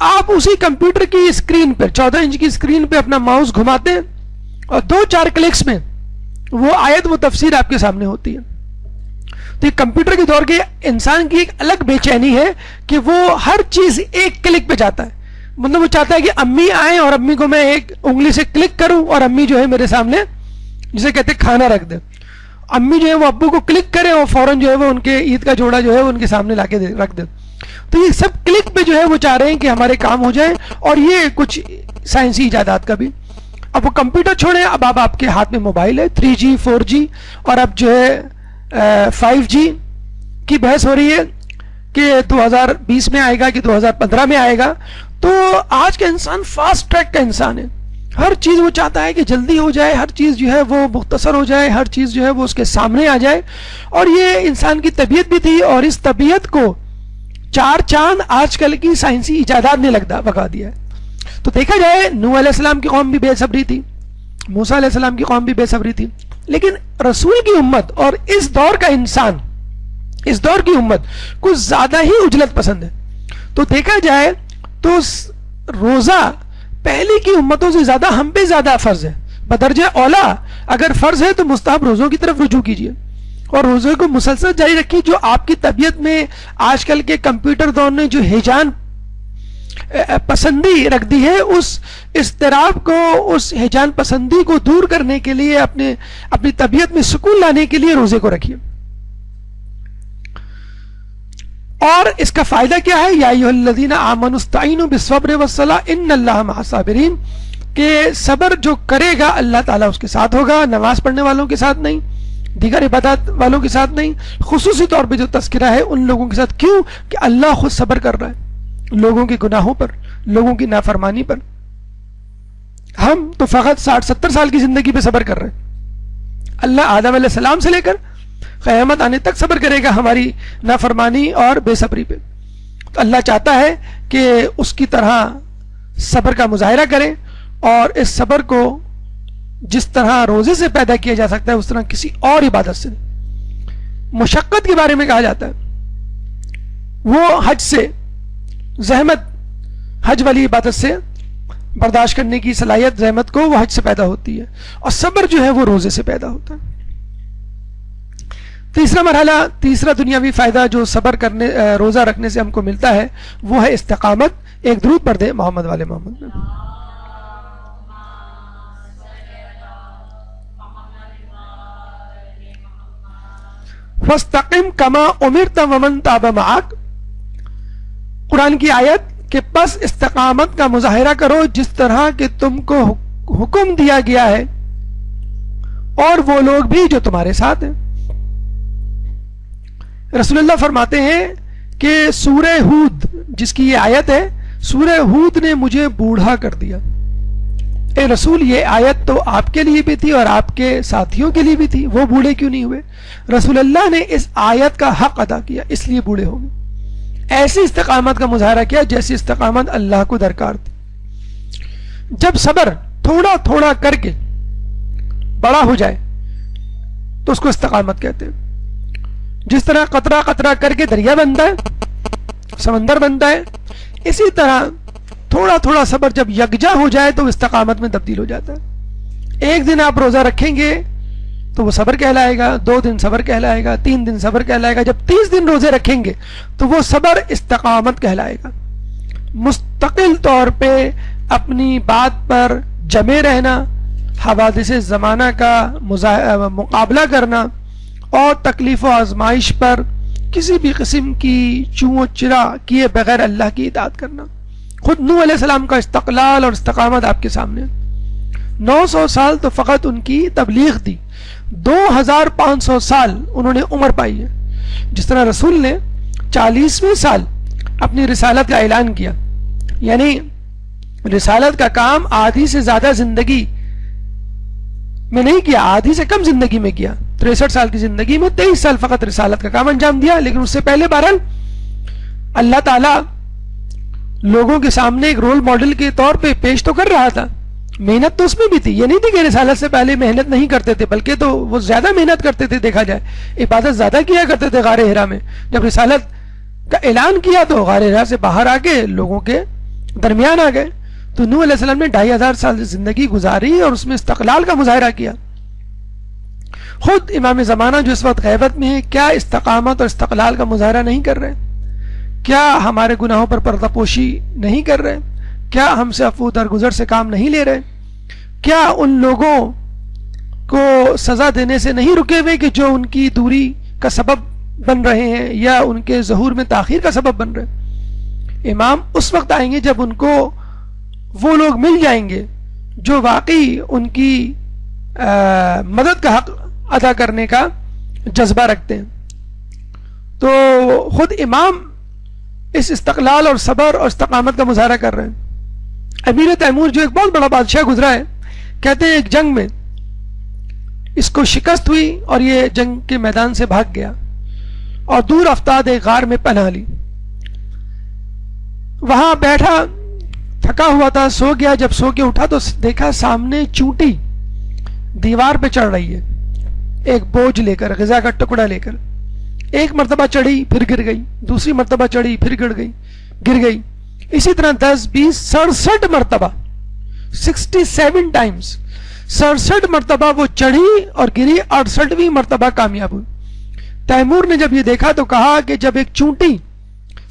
آپ اسی کمپیوٹر کی اسکرین پر 14 انچ کی اسکرین پہ اپنا ماؤس گھماتے ہیں اور 2-4 کلکس میں وہ آیت، وہ تفسیر آپ کے سامنے ہوتی ہے. تو یہ کمپیوٹر کے دور کے انسان کی ایک الگ بے چینی ہے کہ وہ ہر چیز ایک کلک پہ جاتا ہے. مطلب وہ چاہتا ہے کہ امی آئیں اور امی کو میں ایک انگلی سے کلک کروں اور امی جو ہے میرے سامنے جسے کہتے ہیں کھانا رکھ دے. امی جو ہے وہ ابو کو کلک کریں اور فوراً جو ہے وہ ان کے عید کا جوڑا جو ہے وہ ان کے سامنے لا کے رکھ دے. تو یہ سب کلک پہ جو ہے وہ چاہ رہے ہیں کہ ہمارے کام ہو جائیں. اور یہ کچھ سائنسی ایجادات کا بھی. اب وہ کمپیوٹر چھوڑیں، اب آپ کے ہاتھ میں موبائل ہے. 3G 4G اور اب جو ہے 5G کی بحث ہو رہی ہے کہ 2020 میں آئے گا کہ 2015 میں آئے گا. تو آج کا انسان فاسٹ ٹریک کا انسان ہے. ہر چیز وہ چاہتا ہے کہ جلدی ہو جائے، ہر چیز جو ہے وہ مختصر ہو جائے، ہر چیز جو ہے وہ اس کے سامنے آ جائے. اور یہ انسان کی طبیعت بھی تھی اور اس طبیعت کو 4 چاند آج کل کی سائنسی ایجادات نے لگا دیا ہے. تو دیکھا جائے نوح علیہ السلام کی قوم بھی بے صبری تھی، موسیٰ علیہ السلام کی قوم بھی بے صبری تھی، لیکن رسول کی امت اور اس دور کا انسان، اس دور کی امت کچھ زیادہ ہی عجلت پسند ہے. تو دیکھا جائے تو روزہ پہلی کی امتوں سے زیادہ ہم پہ زیادہ فرض ہے. بدرجہ اولا اگر فرض ہے تو مستحب روزوں کی طرف رجوع کیجیے اور روزے کو مسلسل جاری رکھیے. جو آپ کی طبیعت میں آج کل کے کمپیوٹر دور نے جو ہیجان پسندی رکھ دی ہے، اس اضطراب کو، اس ہیجان پسندی کو دور کرنے کے لیے، اپنی طبیعت میں سکون لانے کے لیے روزے کو رکھیے. اور اس کا فائدہ کیا ہے؟ یا ایھا الذین آمنوا استعینوا بالصبر والصلاۃ ان اللہ مع الصابرین. کہ صبر جو کرے گا اللہ تعالیٰ اس کے ساتھ ہوگا، نماز پڑھنے والوں کے ساتھ نہیں، دیگر عبادات والوں کے ساتھ نہیں. خصوصی طور پہ جو تذکرہ ہے ان لوگوں کے ساتھ. کیوں؟ کہ اللہ خود صبر کر رہا ہے لوگوں کے گناہوں پر، لوگوں کی نافرمانی پر. ہم تو فقط 60-70 سال کی زندگی پہ صبر کر رہے ہیں. اللہ آدم علیہ السلام سے لے کر قیامت آنے تک صبر کرے گا ہماری نافرمانی اور بے صبری پہ. تو اللہ چاہتا ہے کہ اس کی طرح صبر کا مظاہرہ کریں، اور اس صبر کو جس طرح روزے سے پیدا کیا جا سکتا ہے اس طرح کسی اور عبادت سے. مشقت کے بارے میں کہا جاتا ہے وہ حج سے، زحمت حج والی عبادت سے برداشت کرنے کی صلاحیت زحمت کو وہ حج سے پیدا ہوتی ہے، اور صبر جو ہے وہ روزے سے پیدا ہوتا ہے. تیسرا مرحلہ، تیسرا دنیاوی فائدہ جو صبر کرنے روزہ رکھنے سے ہم کو ملتا ہے وہ ہے استقامت. ایک درود پڑھ دے محمد والے محمد میں. فاستقم کما امرت ومن تاب معک. قرآن کی آیت کہ پس استقامت کا مظاہرہ کرو جس طرح کہ تم کو حکم دیا گیا ہے اور وہ لوگ بھی جو تمہارے ساتھ ہیں. رسول اللہ فرماتے ہیں کہ سورہ ہود جس کی یہ آیت ہے، سورہ ہود نے مجھے بوڑھا کر دیا. اے رسول، یہ آیت تو آپ کے لیے بھی تھی اور آپ کے ساتھیوں کے لیے بھی تھی، وہ بوڑھے کیوں نہیں ہوئے؟ رسول اللہ نے اس آیت کا حق ادا کیا، اس لیے بوڑھے ہو گئے. ایسی استقامت کا مظاہرہ کیا جیسی استقامت اللہ کو درکار تھی. جب صبر تھوڑا تھوڑا کر کے بڑا ہو جائے تو اس کو استقامت کہتے ہیں. جس طرح قطرہ قطرہ کر کے دریا بنتا ہے، سمندر بنتا ہے، اسی طرح تھوڑا تھوڑا صبر جب یکجا ہو جائے تو استقامت میں تبدیل ہو جاتا ہے. ایک دن آپ روزہ رکھیں گے تو وہ صبر کہلائے گا، 2 دن صبر کہلائے گا، 3 دن صبر کہلائے گا. جب 30 دن روزے رکھیں گے تو وہ صبر استقامت کہلائے گا. مستقل طور پہ اپنی بات پر جمے رہنا، حوادث زمانہ کا مقابلہ کرنا اور تکلیف و آزمائش پر کسی بھی قسم کی چوں و چرا کیے بغیر اللہ کی اطاعت کرنا. خود نوح علیہ السلام کا استقلال اور استقامت آپ کے سامنے. 900 سال تو فقط ان کی تبلیغ تھی، 2500 سال انہوں نے عمر پائی ہے. جس طرح رسول نے 40ویں سال اپنی رسالت کا اعلان کیا، یعنی رسالت کا کام آدھی سے زیادہ زندگی میں نہیں کیا، آدھی سے کم زندگی میں کیا. 63 سال کی زندگی میں 23 سال فقط رسالت کا کام انجام دیا. لیکن اس سے پہلے بہرحال اللہ تعالیٰ لوگوں کے سامنے ایک رول ماڈل کے طور پہ پیش تو کر رہا تھا. محنت تو اس میں بھی تھی، یہ نہیں تھی کہ رسالت سے پہلے محنت نہیں کرتے تھے، بلکہ تو وہ زیادہ محنت کرتے تھے. دیکھا جائے عبادت زیادہ کیا کرتے تھے غار ہرا میں. جب رسالت کا اعلان کیا تو غار ہرا سے باہر آ کے لوگوں کے درمیان آ گئے. تو نوح علیہ السلام نے 2500 سال زندگی گزاری اور اس میں استقلال کا مظاہرہ کیا. خود امام زمانہ جو اس وقت غیبت میں ہے، کیا استقامت اور استقلال کا مظاہرہ نہیں کر رہے؟ کیا ہمارے گناہوں پر پردہ پوشی نہیں کر رہے؟ کیا ہم سے عفو درگزر سے کام نہیں لے رہے؟ کیا ان لوگوں کو سزا دینے سے نہیں رکے ہوئے کہ جو ان کی دوری کا سبب بن رہے ہیں یا ان کے ظہور میں تاخیر کا سبب بن رہے ہیں؟ امام اس وقت آئیں گے جب ان کو وہ لوگ مل جائیں گے جو واقعی ان کی مدد کا حق ادا کرنے کا جذبہ رکھتے ہیں. تو خود امام اس استقلال اور صبر اور استقامت کا مظاہرہ کر رہے ہیں. امیر تیمور جو ایک بہت بڑا بادشاہ گزرا ہے، کہتے ہیں ایک جنگ میں اس کو شکست ہوئی اور یہ جنگ کے میدان سے بھاگ گیا اور دور افتاد ایک غار میں پناہ لی. وہاں بیٹھا تھکا ہوا تھا، سو گیا. جب سو کے اٹھا تو دیکھا سامنے چونٹی دیوار پہ چڑھ رہی ہے ایک بوجھ لے کر، غذا کا ٹکڑا لے کر. ایک مرتبہ چڑھی پھر گر گئی، دوسری مرتبہ چڑھی پھر گر گئی. اسی طرح 10 20 67 مرتبہ 67 ٹائمز 67 مرتبہ وہ چڑھی اور گری، 68ویں مرتبہ کامیاب ہوئی. تیمور نے جب یہ دیکھا تو کہا کہ جب ایک چونٹی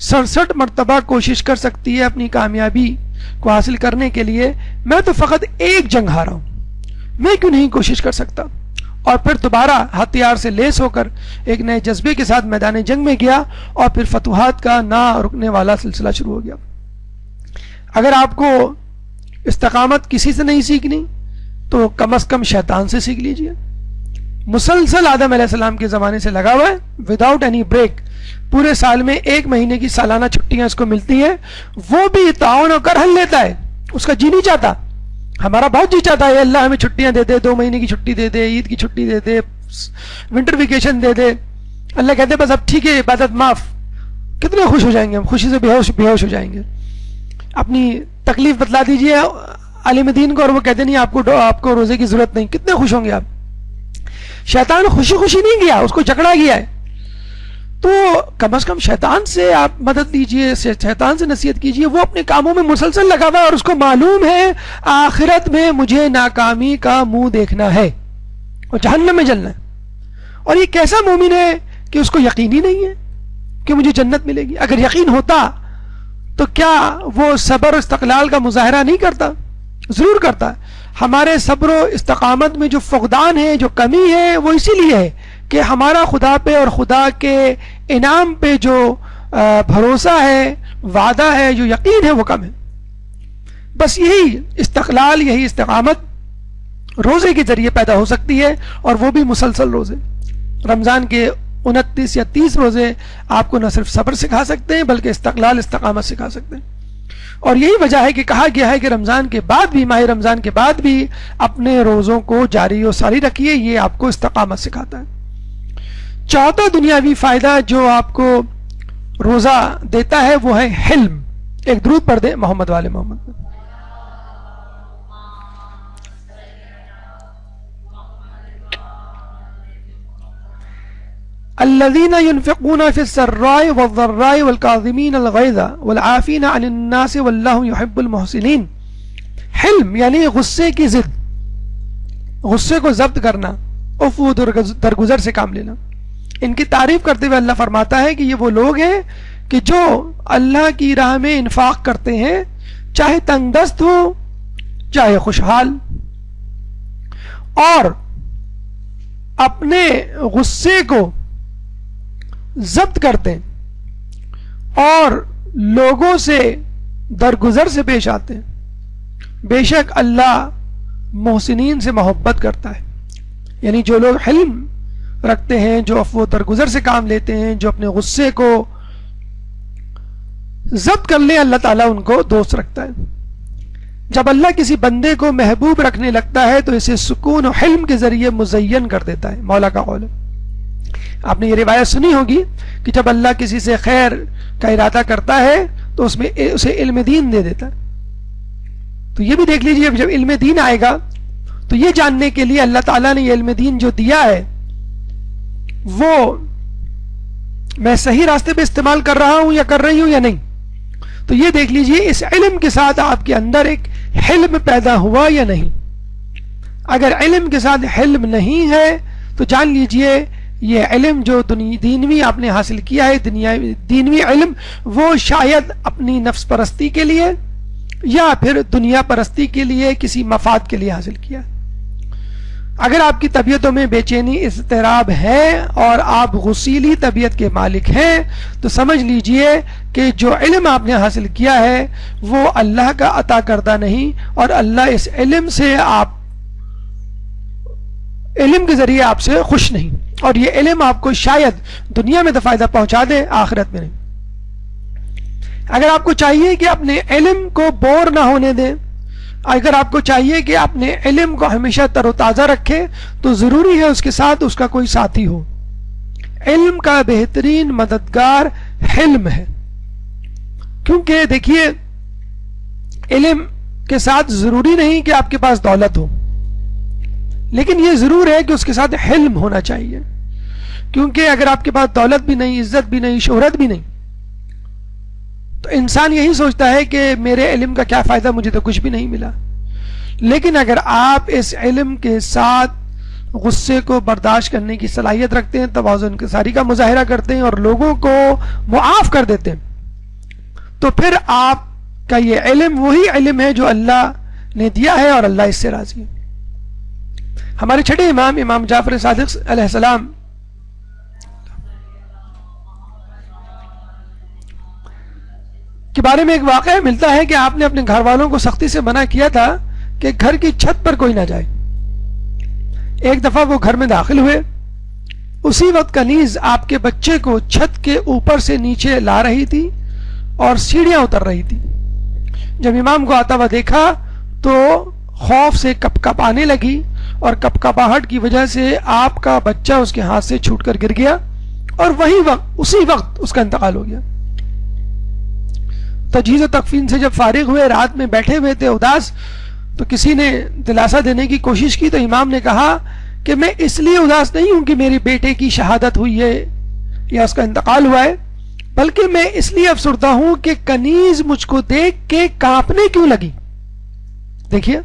67 مرتبہ کوشش کر سکتی ہے اپنی کامیابی کو حاصل کرنے کے لیے، میں تو فقط ایک جنگ ہارا ہوں، میں کیوں نہیں کوشش کر سکتا؟ اور پھر دوبارہ ہتھیار سے لیس ہو کر ایک نئے جذبے کے ساتھ میدان جنگ میں گیا اور پھر فتوحات کا نہ رکنے والا سلسلہ شروع ہو گیا. اگر آپ کو استقامت کسی سے نہیں سیکھنی تو کم از کم شیطان سے سیکھ لیجئے. مسلسل آدم علیہ السلام کے زمانے سے لگا ہوا ہے، وداؤٹ اینی بریک. پورے سال میں 1 مہینے کی سالانہ چھٹیاں اس کو ملتی ہیں، وہ بھی تعاون ہو کر حل لیتا ہے. اس کا جی نہیں چاہتا، ہمارا بہت جی چاہتا ہے اللہ ہمیں چھٹیاں دے دے، 2 مہینے کی چھٹی دے دے، عید کی چھٹی دے دے، ونٹر ویکیشن دے دے, اللہ کہتے ہیں بس اب ٹھیک ہے عبادت معاف. کتنے خوش ہو جائیں گے ہم, خوشی سے بے ہوش ہو جائیں گے. اپنی تکلیف بتلا دیجئے عالم دین کو اور وہ کہتے نہیں آپ کو روزے کی ضرورت نہیں, کتنے خوش ہوں گے آپ. شیطان خوشی خوشی نہیں گیا, اس کو جکڑا گیا ہے. تو کم از کم شیطان سے آپ مدد لیجئے, شیطان سے نصیحت کیجئے. وہ اپنے کاموں میں مسلسل لگا ہوا ہے اور اس کو معلوم ہے آخرت میں مجھے ناکامی کا منہ دیکھنا ہے اور جہنم میں جلنا ہے. اور یہ کیسا مومن ہے کہ اس کو یقین ہی نہیں ہے کہ مجھے جنت ملے گی. اگر یقین ہوتا تو کیا وہ صبر و استقلال کا مظاہرہ نہیں کرتا؟ ضرور کرتا. ہمارے صبر و استقامت میں جو فقدان ہے, جو کمی ہے, وہ اسی لیے ہے کہ ہمارا خدا پہ اور خدا کے انعام پہ جو بھروسہ ہے, وعدہ ہے, جو یقین ہے, وہ کم ہے. بس یہی استقلال, یہی استقامت روزے کے ذریعے پیدا ہو سکتی ہے, اور وہ بھی مسلسل روزے. رمضان کے 29 یا 30 روزے آپ کو نہ صرف صبر سکھا سکتے ہیں بلکہ استقلال, استقامت سکھا سکتے ہیں. اور یہی وجہ ہے کہ کہا گیا ہے کہ رمضان کے بعد بھی, ماہ رمضان کے بعد بھی اپنے روزوں کو جاری و ساری رکھیے. یہ آپ کو استقامت سکھاتا ہے. چوتھا دنیاوی فائدہ جو آپ کو روزہ دیتا ہے وہ ہے حلم. ایک درود پڑھ دیں محمد والے محمد. الذين ينفقون في السراء والضراء والكاظمين الغيظ والعافين عن الناس والله يحب المحسنين. حلم یعنی غصے کی ضد, غصے کو ضبط کرنا, عفو درگزر سے کام لینا. ان کی تعریف کرتے ہوئے اللہ فرماتا ہے کہ یہ وہ لوگ ہیں کہ جو اللہ کی راہ میں انفاق کرتے ہیں, چاہے تنگ دست ہو چاہے خوشحال, اور اپنے غصے کو ضبط کرتے ہیں اور لوگوں سے درگزر سے پیش آتے ہیں. بے شک اللہ محسنین سے محبت کرتا ہے. یعنی جو لوگ حلم رکھتے ہیں, جو عفو درگزر سے کام لیتے ہیں, جو اپنے غصے کو ضبط کر لیں, اللہ تعالیٰ ان کو دوست رکھتا ہے. جب اللہ کسی بندے کو محبوب رکھنے لگتا ہے تو اسے سکون و حلم کے ذریعے مزین کر دیتا ہے. مولا کا قول ہے. آپ نے یہ روایت سنی ہوگی کہ جب اللہ کسی سے خیر کا ارادہ کرتا ہے تو اس میں اسے علم دین دے دیتا ہے. تو یہ بھی دیکھ لیجیے, جب علم دین آئے گا تو یہ جاننے کے لیے اللہ تعالیٰ نے یہ علم دین جو دیا ہے وہ میں صحیح راستے پہ استعمال کر رہا ہوں یا کر رہی ہوں یا نہیں. تو یہ دیکھ لیجئے اس علم کے ساتھ آپ کے اندر ایک حلم پیدا ہوا یا نہیں. اگر علم کے ساتھ حلم نہیں ہے تو جان لیجئے یہ علم جو دینوی آپ نے حاصل کیا ہے, دینوی علم, وہ شاید اپنی نفس پرستی کے لیے یا پھر دنیا پرستی کے لیے, کسی مفاد کے لیے حاصل کیا. اگر آپ کی طبیعتوں میں بے چینی, اضطراب ہے اور آپ غصیلی طبیعت کے مالک ہیں تو سمجھ لیجئے کہ جو علم آپ نے حاصل کیا ہے وہ اللہ کا عطا کردہ نہیں, اور اللہ اس علم سے علم کے ذریعے آپ سے خوش نہیں, اور یہ علم آپ کو شاید دنیا میں تو فائدہ پہنچا دے, آخرت میں نہیں. اگر آپ کو چاہیے کہ اپنے علم کو بور نہ ہونے دیں, اگر آپ کو چاہیے کہ اپنے علم کو ہمیشہ تر و تازہ رکھے, تو ضروری ہے اس کے ساتھ اس کا کوئی ساتھی ہو. علم کا بہترین مددگار حلم ہے. کیونکہ دیکھیے علم کے ساتھ ضروری نہیں کہ آپ کے پاس دولت ہو, لیکن یہ ضرور ہے کہ اس کے ساتھ حلم ہونا چاہیے. کیونکہ اگر آپ کے پاس دولت بھی نہیں, عزت بھی نہیں, شہرت بھی نہیں, تو انسان یہی سوچتا ہے کہ میرے علم کا کیا فائدہ, مجھے تو کچھ بھی نہیں ملا. لیکن اگر آپ اس علم کے ساتھ غصے کو برداشت کرنے کی صلاحیت رکھتے ہیں, تواضع انکساری کا مظاہرہ کرتے ہیں اور لوگوں کو معاف کر دیتے ہیں, تو پھر آپ کا یہ علم وہی علم ہے جو اللہ نے دیا ہے اور اللہ اس سے راضی ہے. ہمارے چھٹے امام, امام جعفر صادق علیہ السلام کے بارے میں ایک واقعہ ملتا ہے کہ آپ نے اپنے گھر والوں کو سختی سے منع کیا تھا کہ گھر کی چھت پر کوئی نہ جائے. ایک دفعہ وہ گھر میں داخل ہوئے, اسی وقت کنیز آپ کے بچے کو چھت کے اوپر سے نیچے لا رہی تھی اور سیڑھیاں اتر رہی تھی. جب امام کو آتا ہوا دیکھا تو خوف سے کپ کپ آنے لگی اور کپکپاہٹ کی وجہ سے آپ کا بچہ اس کے ہاتھ سے چھوٹ کر گر گیا اور اسی وقت اس کا انتقال ہو گیا۔ تجہیز و تکفین سے جب فارغ ہوئے، رات میں بیٹھے ہوئے تھے اداس، تو کسی نے دلاسا دینے کی کوشش کی، تو امام نے کہا کہ میں اس لیے اداس نہیں ہوں کہ میرے بیٹے کی شہادت ہوئی ہے یا اس کا انتقال ہوا ہے، بلکہ میں اس لیے افسردہ ہوں کہ کنیز مجھ کو دیکھ کے کانپنے کیوں لگی۔ دیکھیے،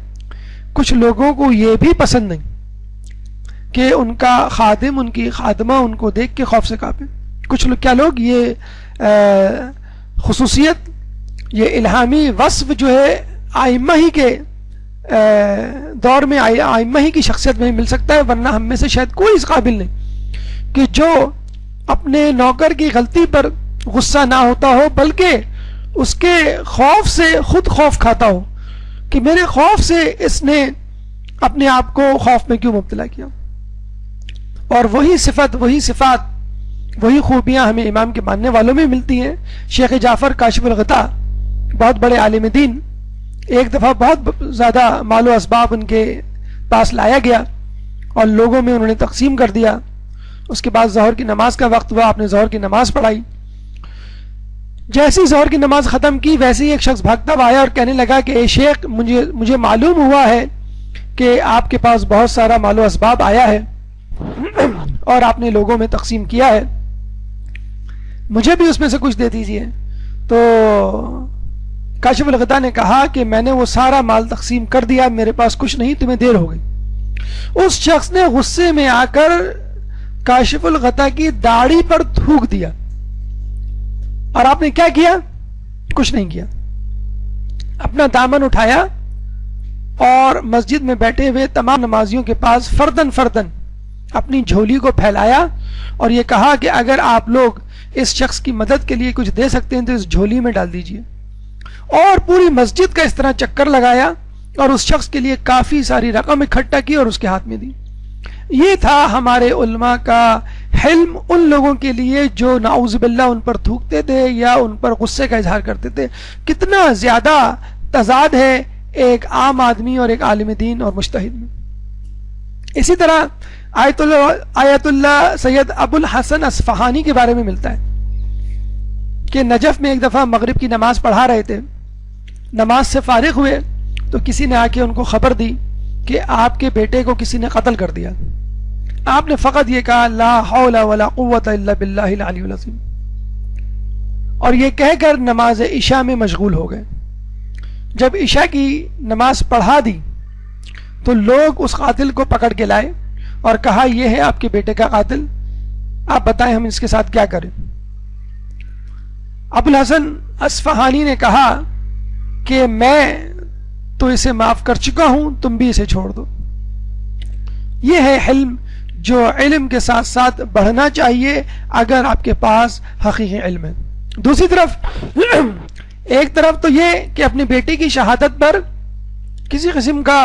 کچھ لوگوں کو یہ بھی پسند نہیں کہ ان کا خادم، ان کی خادمہ ان کو دیکھ کے خوف سے کانپے۔ کچھ لوگ یہ خصوصیت، یہ الہامی وصف جو ہے ائمہ ہی کے دور میں، ائمہ ہی کی شخصیت میں مل سکتا ہے، ورنہ ہم میں سے شاید کوئی اس قابل نہیں کہ جو اپنے نوکر کی غلطی پر غصہ نہ ہوتا ہو بلکہ اس کے خوف سے خود خوف کھاتا ہو کہ میرے خوف سے اس نے اپنے آپ کو خوف میں کیوں مبتلا کیا۔ اور وہی صفت، وہی صفات، وہی خوبیاں ہمیں امام کے ماننے والوں میں ملتی ہیں۔ شیخ جعفر کاشف الغطا بہت بڑے عالم دین، ایک دفعہ بہت زیادہ مال و اسباب ان کے پاس لایا گیا اور لوگوں میں انہوں نے تقسیم کر دیا۔ اس کے بعد ظہر کی نماز کا وقت ہوا، آپ نے ظہر کی نماز پڑھائی۔ جیسی ظہر کی نماز ختم کی ویسے ہی ایک شخص بھاگتا ہوا آیا اور کہنے لگا کہ اے شیخ، مجھے معلوم ہوا ہے کہ آپ کے پاس بہت سارا مال و اسباب آیا ہے اور آپ نے لوگوں میں تقسیم کیا ہے، مجھے بھی اس میں سے کچھ دے دیجیے۔ تو کاشف الغطا نے کہا کہ میں نے وہ سارا مال تقسیم کر دیا، میرے پاس کچھ نہیں، تمہیں دیر ہو گئی۔ اس شخص نے غصے میں آ کر کاشف الغطا کی داڑھی پر تھوک دیا، اور آپ نے کیا کیا؟ کچھ نہیں کیا۔ اپنا دامن اٹھایا اور مسجد میں بیٹھے ہوئے تمام نمازیوں کے پاس فردن فردن اپنی جھولی کو پھیلایا اور یہ کہا کہ اگر آپ لوگ اس شخص کی مدد کے لیے کچھ دے سکتے ہیں تو اس جھولی میں ڈال دیجئے، اور پوری مسجد کا اس طرح چکر لگایا اور اس شخص کے لیے کافی ساری رقم اکٹھا کی اور اس کے ہاتھ میں دی۔ یہ تھا ہمارے علماء کا حلم ان لوگوں کے لیے جو نعوذ باللہ ان پر تھوکتے تھے یا ان پر غصے کا اظہار کرتے تھے۔ کتنا زیادہ تضاد ہے ایک عام آدمی اور ایک عالم دین اور مجتہد میں۔ اسی طرح آیت اللہ سید ابو الحسن اصفہانی کے بارے میں ملتا ہے کہ نجف میں ایک دفعہ مغرب کی نماز پڑھا رہے تھے، نماز سے فارغ ہوئے تو کسی نے آ کے ان کو خبر دی کہ آپ کے بیٹے کو کسی نے قتل کر دیا۔ آپ نے فقط یہ کہا لا حول ولا قوت الا باللہ العلی العظیم، اور یہ کہہ کر نماز عشاء میں مشغول ہو گئے۔ جب عشاء کی نماز پڑھا دی تو لوگ اس قاتل کو پکڑ کے لائے اور کہا یہ ہے آپ کے بیٹے کا قاتل، آپ بتائیں ہم اس کے ساتھ کیا کریں۔ ابو الحسن اصفہانی نے کہا کہ میں تو اسے معاف کر چکا ہوں، تم بھی اسے چھوڑ دو۔ یہ ہے حلم جو علم کے ساتھ ساتھ بڑھنا چاہیے اگر آپ کے پاس حقیقی علم ہے۔ دوسری طرف ایک طرف تو یہ کہ اپنے بیٹے کی شہادت پر کسی قسم کا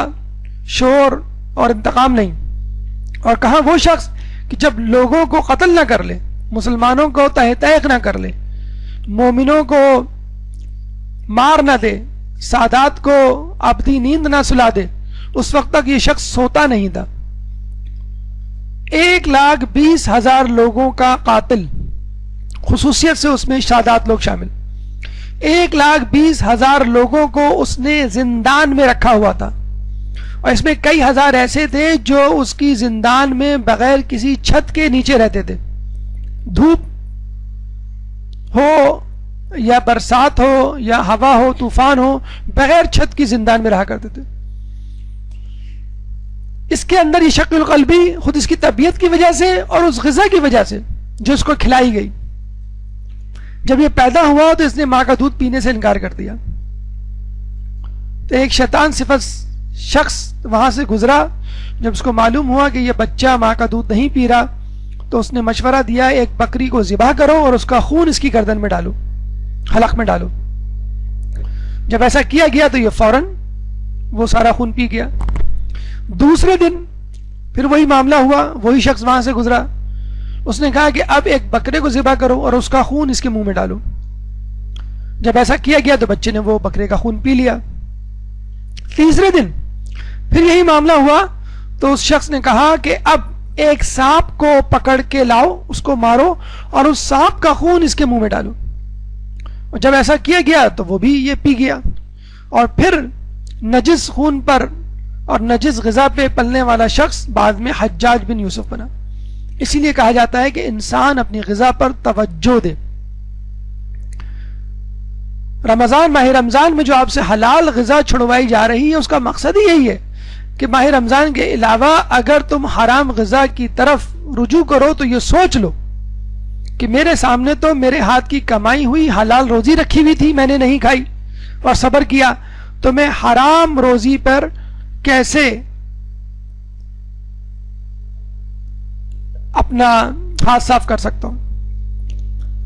شور اور انتقام نہیں، اور کہاں وہ شخص کہ جب لوگوں کو قتل نہ کر لے، مسلمانوں کو تہہ تیغ نہ کر لے، مومنوں کو مار نہ دے، سادات کو ابدی نیند نہ سلا دے، اس وقت تک یہ شخص سوتا نہیں تھا۔ 1,20,000 لوگوں کا قاتل، خصوصیت سے اس میں سادات لوگ شامل، 1,20,000 لوگوں کو اس نے زندان میں رکھا ہوا تھا، اور اس میں کئی ہزار ایسے تھے جو اس کی زندان میں بغیر کسی چھت کے نیچے رہتے تھے، دھوپ ہو یا برسات ہو یا ہوا ہو، طوفان ہو، بغیر چھت کی زندان میں رہا کرتے تھے۔ اس کے اندر یہ شق القلبی خود اس کی طبیعت کی وجہ سے اور اس غذا کی وجہ سے جو اس کو کھلائی گئی، جب یہ پیدا ہوا تو اس نے ماں کا دودھ پینے سے انکار کر دیا۔ تو ایک شیطان صفت شخص وہاں سے گزرا، جب اس کو معلوم ہوا کہ یہ بچہ ماں کا دودھ نہیں پی رہا تو اس نے مشورہ دیا ایک بکری کو ذبح کرو اور اس کا خون اس کی گردن میں ڈالو، حلق میں ڈالو۔ جب ایسا کیا گیا تو یہ فوراً وہ سارا خون پی گیا۔ دوسرے دن پھر وہی معاملہ ہوا، وہی شخص وہاں سے گزرا، اس نے کہا کہ اب ایک بکرے کو ذبح کرو اور اس کا خون اس کے منہ میں ڈالو۔ جب ایسا کیا گیا تو بچے نے وہ بکرے کا خون پی لیا۔ تیسرے دن پھر یہی معاملہ ہوا، تو اس شخص نے کہا کہ اب ایک سانپ کو پکڑ کے لاؤ، اس کو مارو اور اس سانپ کا خون اس کے منہ میں ڈالو. اور جب ایسا کیا گیا تو وہ بھی یہ پی گیا، اور پھر نجس خون پر اور نجس غذا پہ پلنے والا شخص بعد میں حجاج بن یوسف بنا. اسی لیے کہا جاتا ہے کہ انسان اپنی غذا پر توجہ دے. رمضان، ماہ رمضان میں جو آپ سے حلال غذا چھڑوائی جا رہی ہے، اس کا مقصد ہی یہی ہے کہ ماہ رمضان کے علاوہ اگر تم حرام غذا کی طرف رجوع کرو تو یہ سوچ لو کہ میرے سامنے تو میرے ہاتھ کی کمائی ہوئی حلال روزی رکھی ہوئی تھی، میں نے نہیں کھائی اور صبر کیا، تو میں حرام روزی پر کیسے اپنا ہاتھ صاف کر سکتا ہوں.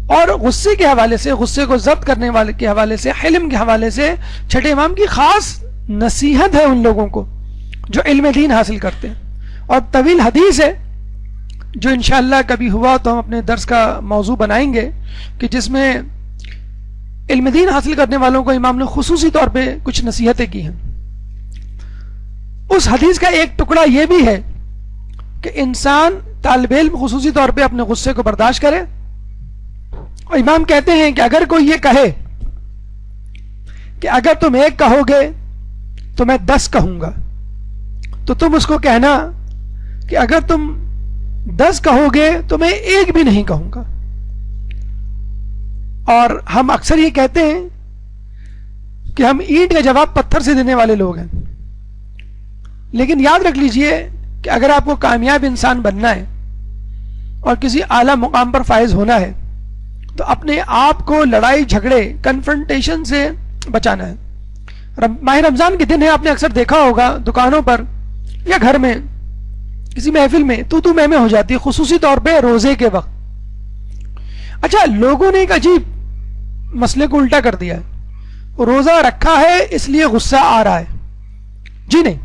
اور غصے کے حوالے سے، غصے کو ضبط کرنے والے کے حوالے سے، حلم کے حوالے سے چھٹے امام کی خاص نصیحت ہے ان لوگوں کو جو علم دین حاصل کرتے ہیں. اور طویل حدیث ہے جو انشاءاللہ کبھی ہوا تو ہم اپنے درس کا موضوع بنائیں گے، کہ جس میں علم دین حاصل کرنے والوں کو امام نے خصوصی طور پہ کچھ نصیحتیں کی ہیں. اس حدیث کا ایک ٹکڑا یہ بھی ہے کہ انسان طالب علم خصوصی طور پہ اپنے غصے کو برداشت کرے. اور امام کہتے ہیں کہ اگر کوئی یہ کہے کہ اگر تم ایک کہو گے تو میں 10 کہوں گا، تو تم اس کو کہنا کہ اگر تم 10 کہو گے تو میں ایک بھی نہیں کہوں گا. اور ہم اکثر یہ کہتے ہیں کہ ہم اینٹ کا جواب پتھر سے دینے والے لوگ ہیں، لیکن یاد رکھ لیجئے کہ اگر آپ کو کامیاب انسان بننا ہے اور کسی اعلیٰ مقام پر فائز ہونا ہے تو اپنے آپ کو لڑائی جھگڑے کنفرنٹیشن سے بچانا ہے. ماہ رمضان کے دن ہے، آپ نے اکثر دیکھا ہوگا دکانوں پر یا گھر میں کسی محفل میں تو میں ہو جاتی ہے، خصوصی طور پہ روزے کے وقت. اچھا، لوگوں نے ایک عجیب مسئلے کو الٹا کر دیا ہے، روزہ رکھا ہے اس لیے غصہ آ رہا ہے. جی نہیں،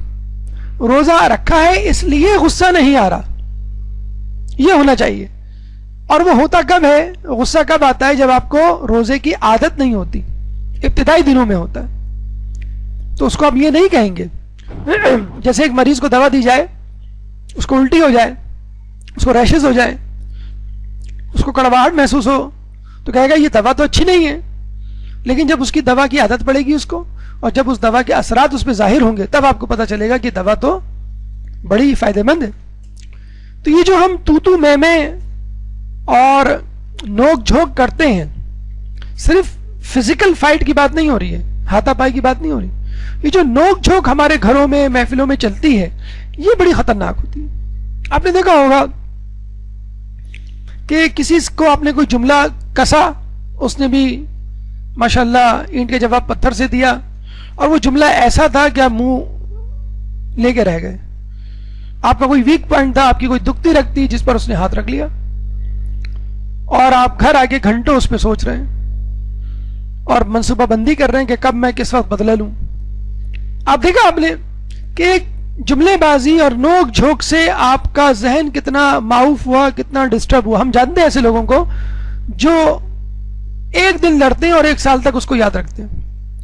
روزہ رکھا ہے اس لیے غصہ نہیں آ رہا، یہ ہونا چاہیے. اور وہ ہوتا کب ہے، غصہ کب آتا ہے؟ جب آپ کو روزے کی عادت نہیں ہوتی، ابتدائی دنوں میں ہوتا ہے. تو اس کو آپ یہ نہیں کہیں گے، جیسے ایک مریض کو دوا دی جائے، اس کو الٹی ہو جائے، اس کو ریشز ہو جائے، اس کو کڑواہٹ محسوس ہو، تو کہے گا یہ دوا تو اچھی نہیں ہے. لیکن جب اس کی دوا کی عادت پڑے گی اس کو، اور جب اس دوا کے اثرات اس پہ ظاہر ہوں گے، تب آپ کو پتہ چلے گا کہ دوا تو بڑی فائدہ مند ہے. تو یہ جو ہم تو میں اور نوک جھوک کرتے ہیں، صرف فزیکل فائٹ کی بات نہیں ہو رہی ہے، ہاتھا پائی کی بات نہیں ہو رہی. یہ جو نوک جھوک ہمارے گھروں میں محفلوں میں چلتی ہے، یہ بڑی خطرناک ہوتی ہے. آپ نے دیکھا ہوگا کہ کسی کو آپ نے کوئی جملہ کسا، اس نے بھی ماشاءاللہ اینٹ کے جواب پتھر سے دیا، اور وہ جملہ ایسا تھا کہ آپ منہ لے کے رہ گئے. آپ کا کوئی ویک پوائنٹ تھا، آپ کی کوئی دکھتی رکھتی، جس پر اس نے ہاتھ رکھ لیا، اور آپ گھر آ کے گھنٹوں اس پہ سوچ رہے ہیں اور منصوبہ بندی کر رہے ہیں کہ کب میں کس وقت بدلہ لوں. آپ دیکھا آپ نے کہ ایک جملے بازی اور نوک جھوک سے آپ کا ذہن کتنا معاف ہوا، کتنا ڈسٹرب ہوا. ہم جانتے ہیں ایسے لوگوں کو جو ایک دن لڑتے ہیں اور 1 سال تک اس کو یاد رکھتے ہیں.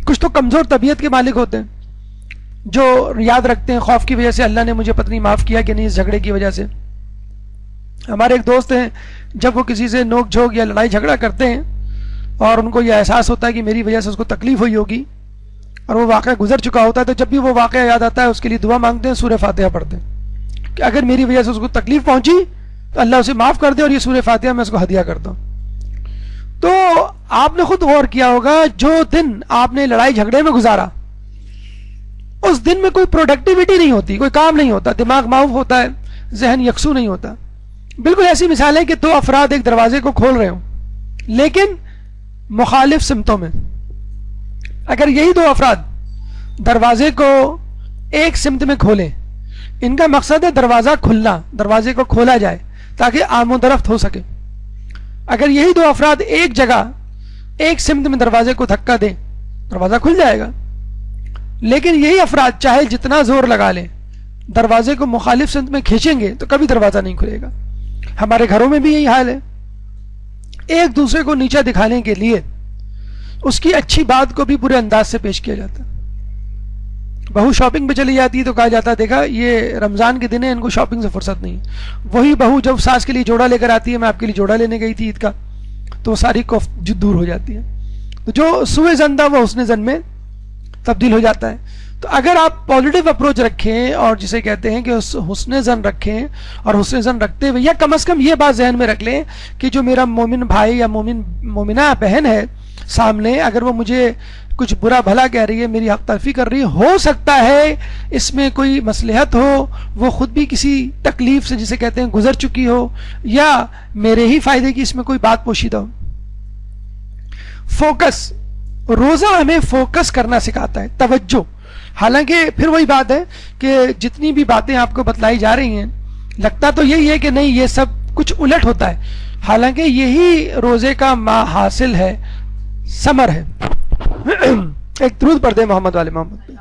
کچھ تو کمزور طبیعت کے مالک ہوتے ہیں جو یاد رکھتے ہیں خوف کی وجہ سے، اللہ نے مجھے پتہ نہیں معاف کیا کہ نہیں اس جھگڑے کی وجہ سے. ہمارے ایک دوست ہیں، جب وہ کسی سے نوک جھوک یا لڑائی جھگڑا کرتے ہیں اور ان کو یہ احساس ہوتا ہے کہ میری وجہ سے اس کو تکلیف ہوئی ہوگی اور وہ واقعہ گزر چکا ہوتا ہے، تو جب بھی وہ واقعہ یاد آتا ہے اس کے لیے دعا مانگتے ہیں، سورہ فاتحہ پڑھتے ہیں کہ اگر میری وجہ سے اس کو تکلیف پہنچی تو اللہ اسے معاف کر دے، اور یہ سورہ فاتحہ میں اس کو ہدیہ کرتا ہوں. تو آپ نے خود غور کیا ہوگا، جو دن آپ نے لڑائی جھگڑے میں گزارا، اس دن میں کوئی پروڈکٹیوٹی نہیں ہوتی، کوئی کام نہیں ہوتا، دماغ معاف ہوتا ہے، ذہن یکسو نہیں ہوتا. بالکل ایسی مثال ہے کہ 2 افراد ایک دروازے کو کھول رہے ہوں لیکن مخالف سمتوں میں. اگر یہی 2 افراد دروازے کو ایک سمت میں کھولیں، ان کا مقصد ہے دروازہ کھلنا، دروازے کو کھولا جائے تاکہ آمد و رفت ہو سکے. اگر یہی 2 افراد ایک جگہ ایک سمت میں دروازے کو دھکا دیں، دروازہ کھل جائے گا. لیکن یہی افراد چاہے جتنا زور لگا لیں، دروازے کو مخالف سمت میں کھینچیں گے تو کبھی دروازہ نہیں کھلے گا. ہمارے گھروں میں بھی یہی حال ہے. ایک دوسرے کو نیچا دکھانے کے لیے اس کی اچھی بات کو بھی پورے انداز سے پیش کیا جاتا ہے. بہو شاپنگ پہ چلی جاتی ہے تو کہا جاتا ہے دیکھا یہ رمضان کے دن ہے، ان کو شاپنگ سے فرصت نہیں ہے۔ وہی بہو جب ساس کے لیے جوڑا لے کر آتی ہے، میں آپ کے لیے جوڑا لینے گئی تھی عید کا، تو وہ ساری کوفت دور ہو جاتی ہے۔ تو جو سوء ظن تھا وہ حسن ظن میں تبدیل ہو جاتا ہے۔ تو اگر آپ پازیٹیو اپروچ رکھیں اور جسے کہتے ہیں کہ حسن ظن رکھیں، اور حسن ظن رکھتے ہوئے یا کم از کم یہ بات ذہن میں رکھ لیں کہ جو میرا مومن بھائی یا مومنہ بہن ہے سامنے، اگر وہ مجھے کچھ برا بھلا کہہ رہی ہے، میری حق تلفی کر رہی ہے، ہو سکتا ہے اس میں کوئی مصلحت ہو، وہ خود بھی کسی تکلیف سے جسے کہتے ہیں گزر چکی ہو، یا میرے ہی فائدے کی اس میں کوئی بات پوشیدہ ہو۔ فوکس، روزہ ہمیں فوکس کرنا سکھاتا ہے، توجہ۔ حالانکہ پھر وہی بات ہے کہ جتنی بھی باتیں آپ کو بتلائی جا رہی ہیں لگتا تو یہی ہے کہ نہیں یہ سب کچھ الٹ ہوتا ہے، حالانکہ یہی روزے کا حاصل ہے، ثمر ہے۔ ایک درود پڑھ دیں محمد والے محمد پہ۔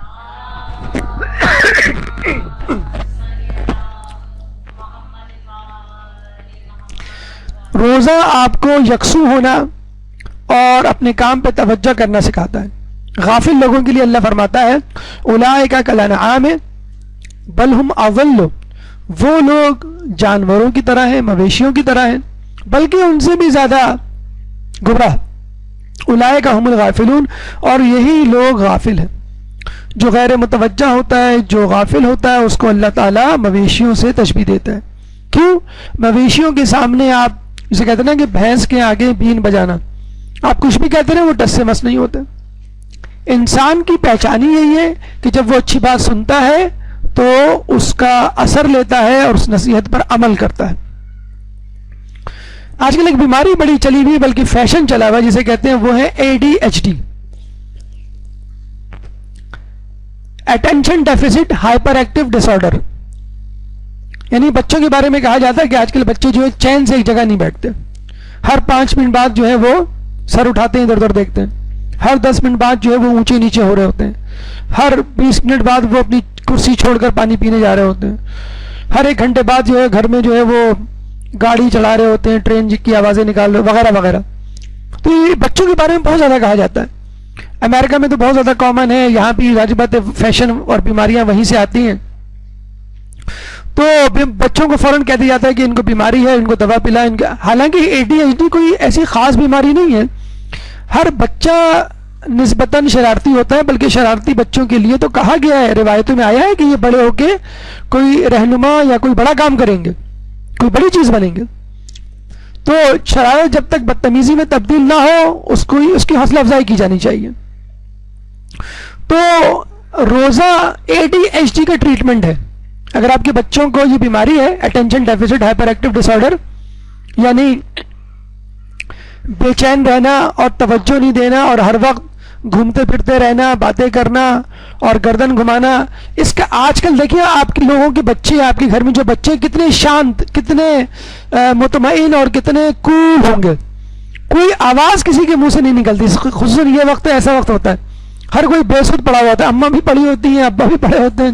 روزہ آپ کو یکسو ہونا اور اپنے کام پہ توجہ کرنا سکھاتا ہے۔ غافل لوگوں کے لیے اللہ فرماتا ہے اولئک کالانعام بل ہم اضل، وہ لوگ جانوروں کی طرح ہیں، مویشیوں کی طرح ہیں، بلکہ ان سے بھی زیادہ گمراہ۔ اولئک هم الغافلون، اور یہی لوگ غافل ہیں۔ جو غیر متوجہ ہوتا ہے، جو غافل ہوتا ہے، اس کو اللہ تعالیٰ مویشیوں سے تشبیہ دیتا ہے۔ کیوں؟ مویشیوں کے سامنے آپ جسے کہتے ہیں نا کہ بھینس کے آگے بین بجانا، آپ کچھ بھی کہتے رہے وہ ٹس سے مس نہیں ہوتے۔ انسان کی پہچان ہی یہی ہے کہ جب وہ اچھی بات سنتا ہے تو اس کا اثر لیتا ہے اور اس نصیحت پر عمل کرتا ہے۔ آج کل ایک بیماری بڑی چلی ہوئی بلکہ فیشن چلا ہوا جسے کہتے ہیں وہ ہے ADHD، اٹینشن ڈیفیسٹ ہائپر ایکٹیو ڈس آرڈر۔ یعنی بچوں کے بارے میں کہا جاتا ہے کہ آج کل بچے جو ہے چین سے ایک جگہ نہیں بیٹھتے، ہر 5 منٹ بعد جو ہے وہ سر اٹھاتے ہیں، ادھر ادھر دیکھتے ہیں، ہر 10 منٹ بعد جو ہے وہ اونچے نیچے ہو رہے ہوتے ہیں، ہر 20 منٹ بعد وہ اپنی کرسی چھوڑ کر پانی پینے جا رہے ہوتے ہیں، ہر 1 گھنٹے بعد جو ہے گھر میں جو ہے وہ گاڑی چلا رہے ہوتے ہیں، ٹرین کی آوازیں نکال رہے وغیرہ وغیرہ۔ تو یہ بچوں کے بارے میں بہت زیادہ کہا جاتا ہے۔ امریکہ میں تو بہت زیادہ کامن ہے، یہاں بھی ظاہر بات ہے فیشن اور بیماریاں وہیں سے آتی ہیں، تو بچوں کو فوراً کہہ دیا جاتا ہے کہ ان کو بیماری ہے، ان کو دوا پلا۔ حالانکہ ADHD کوئی ایسی خاص بیماری نہیں ہے، ہر بچہ نسبتاً شرارتی ہوتا ہے، بلکہ شرارتی بچوں کے لیے تو کہا گیا ہے، روایتوں میں آیا ہے کہ یہ بڑے ہو کے کوئی رہنما یا کوئی بڑا کام کریں گے، کوئی بڑی چیز بنیں گے۔ تو شرارت جب تک بدتمیزی میں تبدیل نہ ہو اس کی حوصلہ افزائی کی جانی چاہیے۔ تو روزہ ADHD کا ٹریٹمنٹ ہے۔ اگر آپ کے بچوں کو یہ بیماری ہے اٹینشن ڈیفیسٹ ہائپر ایکٹیو ڈس آرڈر، یعنی بے چین رہنا اور توجہ نہیں دینا اور ہر وقت گھومتے پھرتے رہنا، باتیں کرنا اور گردن گھمانا، اس کا آج کل دیکھیے آپ کے لوگوں کے بچے، آپ کے گھر میں جو بچے کتنے شانت، کتنے مطمئن اور کتنے کول ہوں گے، کوئی آواز کسی کے منہ سے نہیں نکلتی۔ خصوصاً یہ وقت ایسا وقت ہوتا ہے ہر کوئی بے سود پڑا ہوا ہوتا ہے، اماں بھی پڑی ہوتی ہیں، ابا بھی پڑے ہوتے ہیں،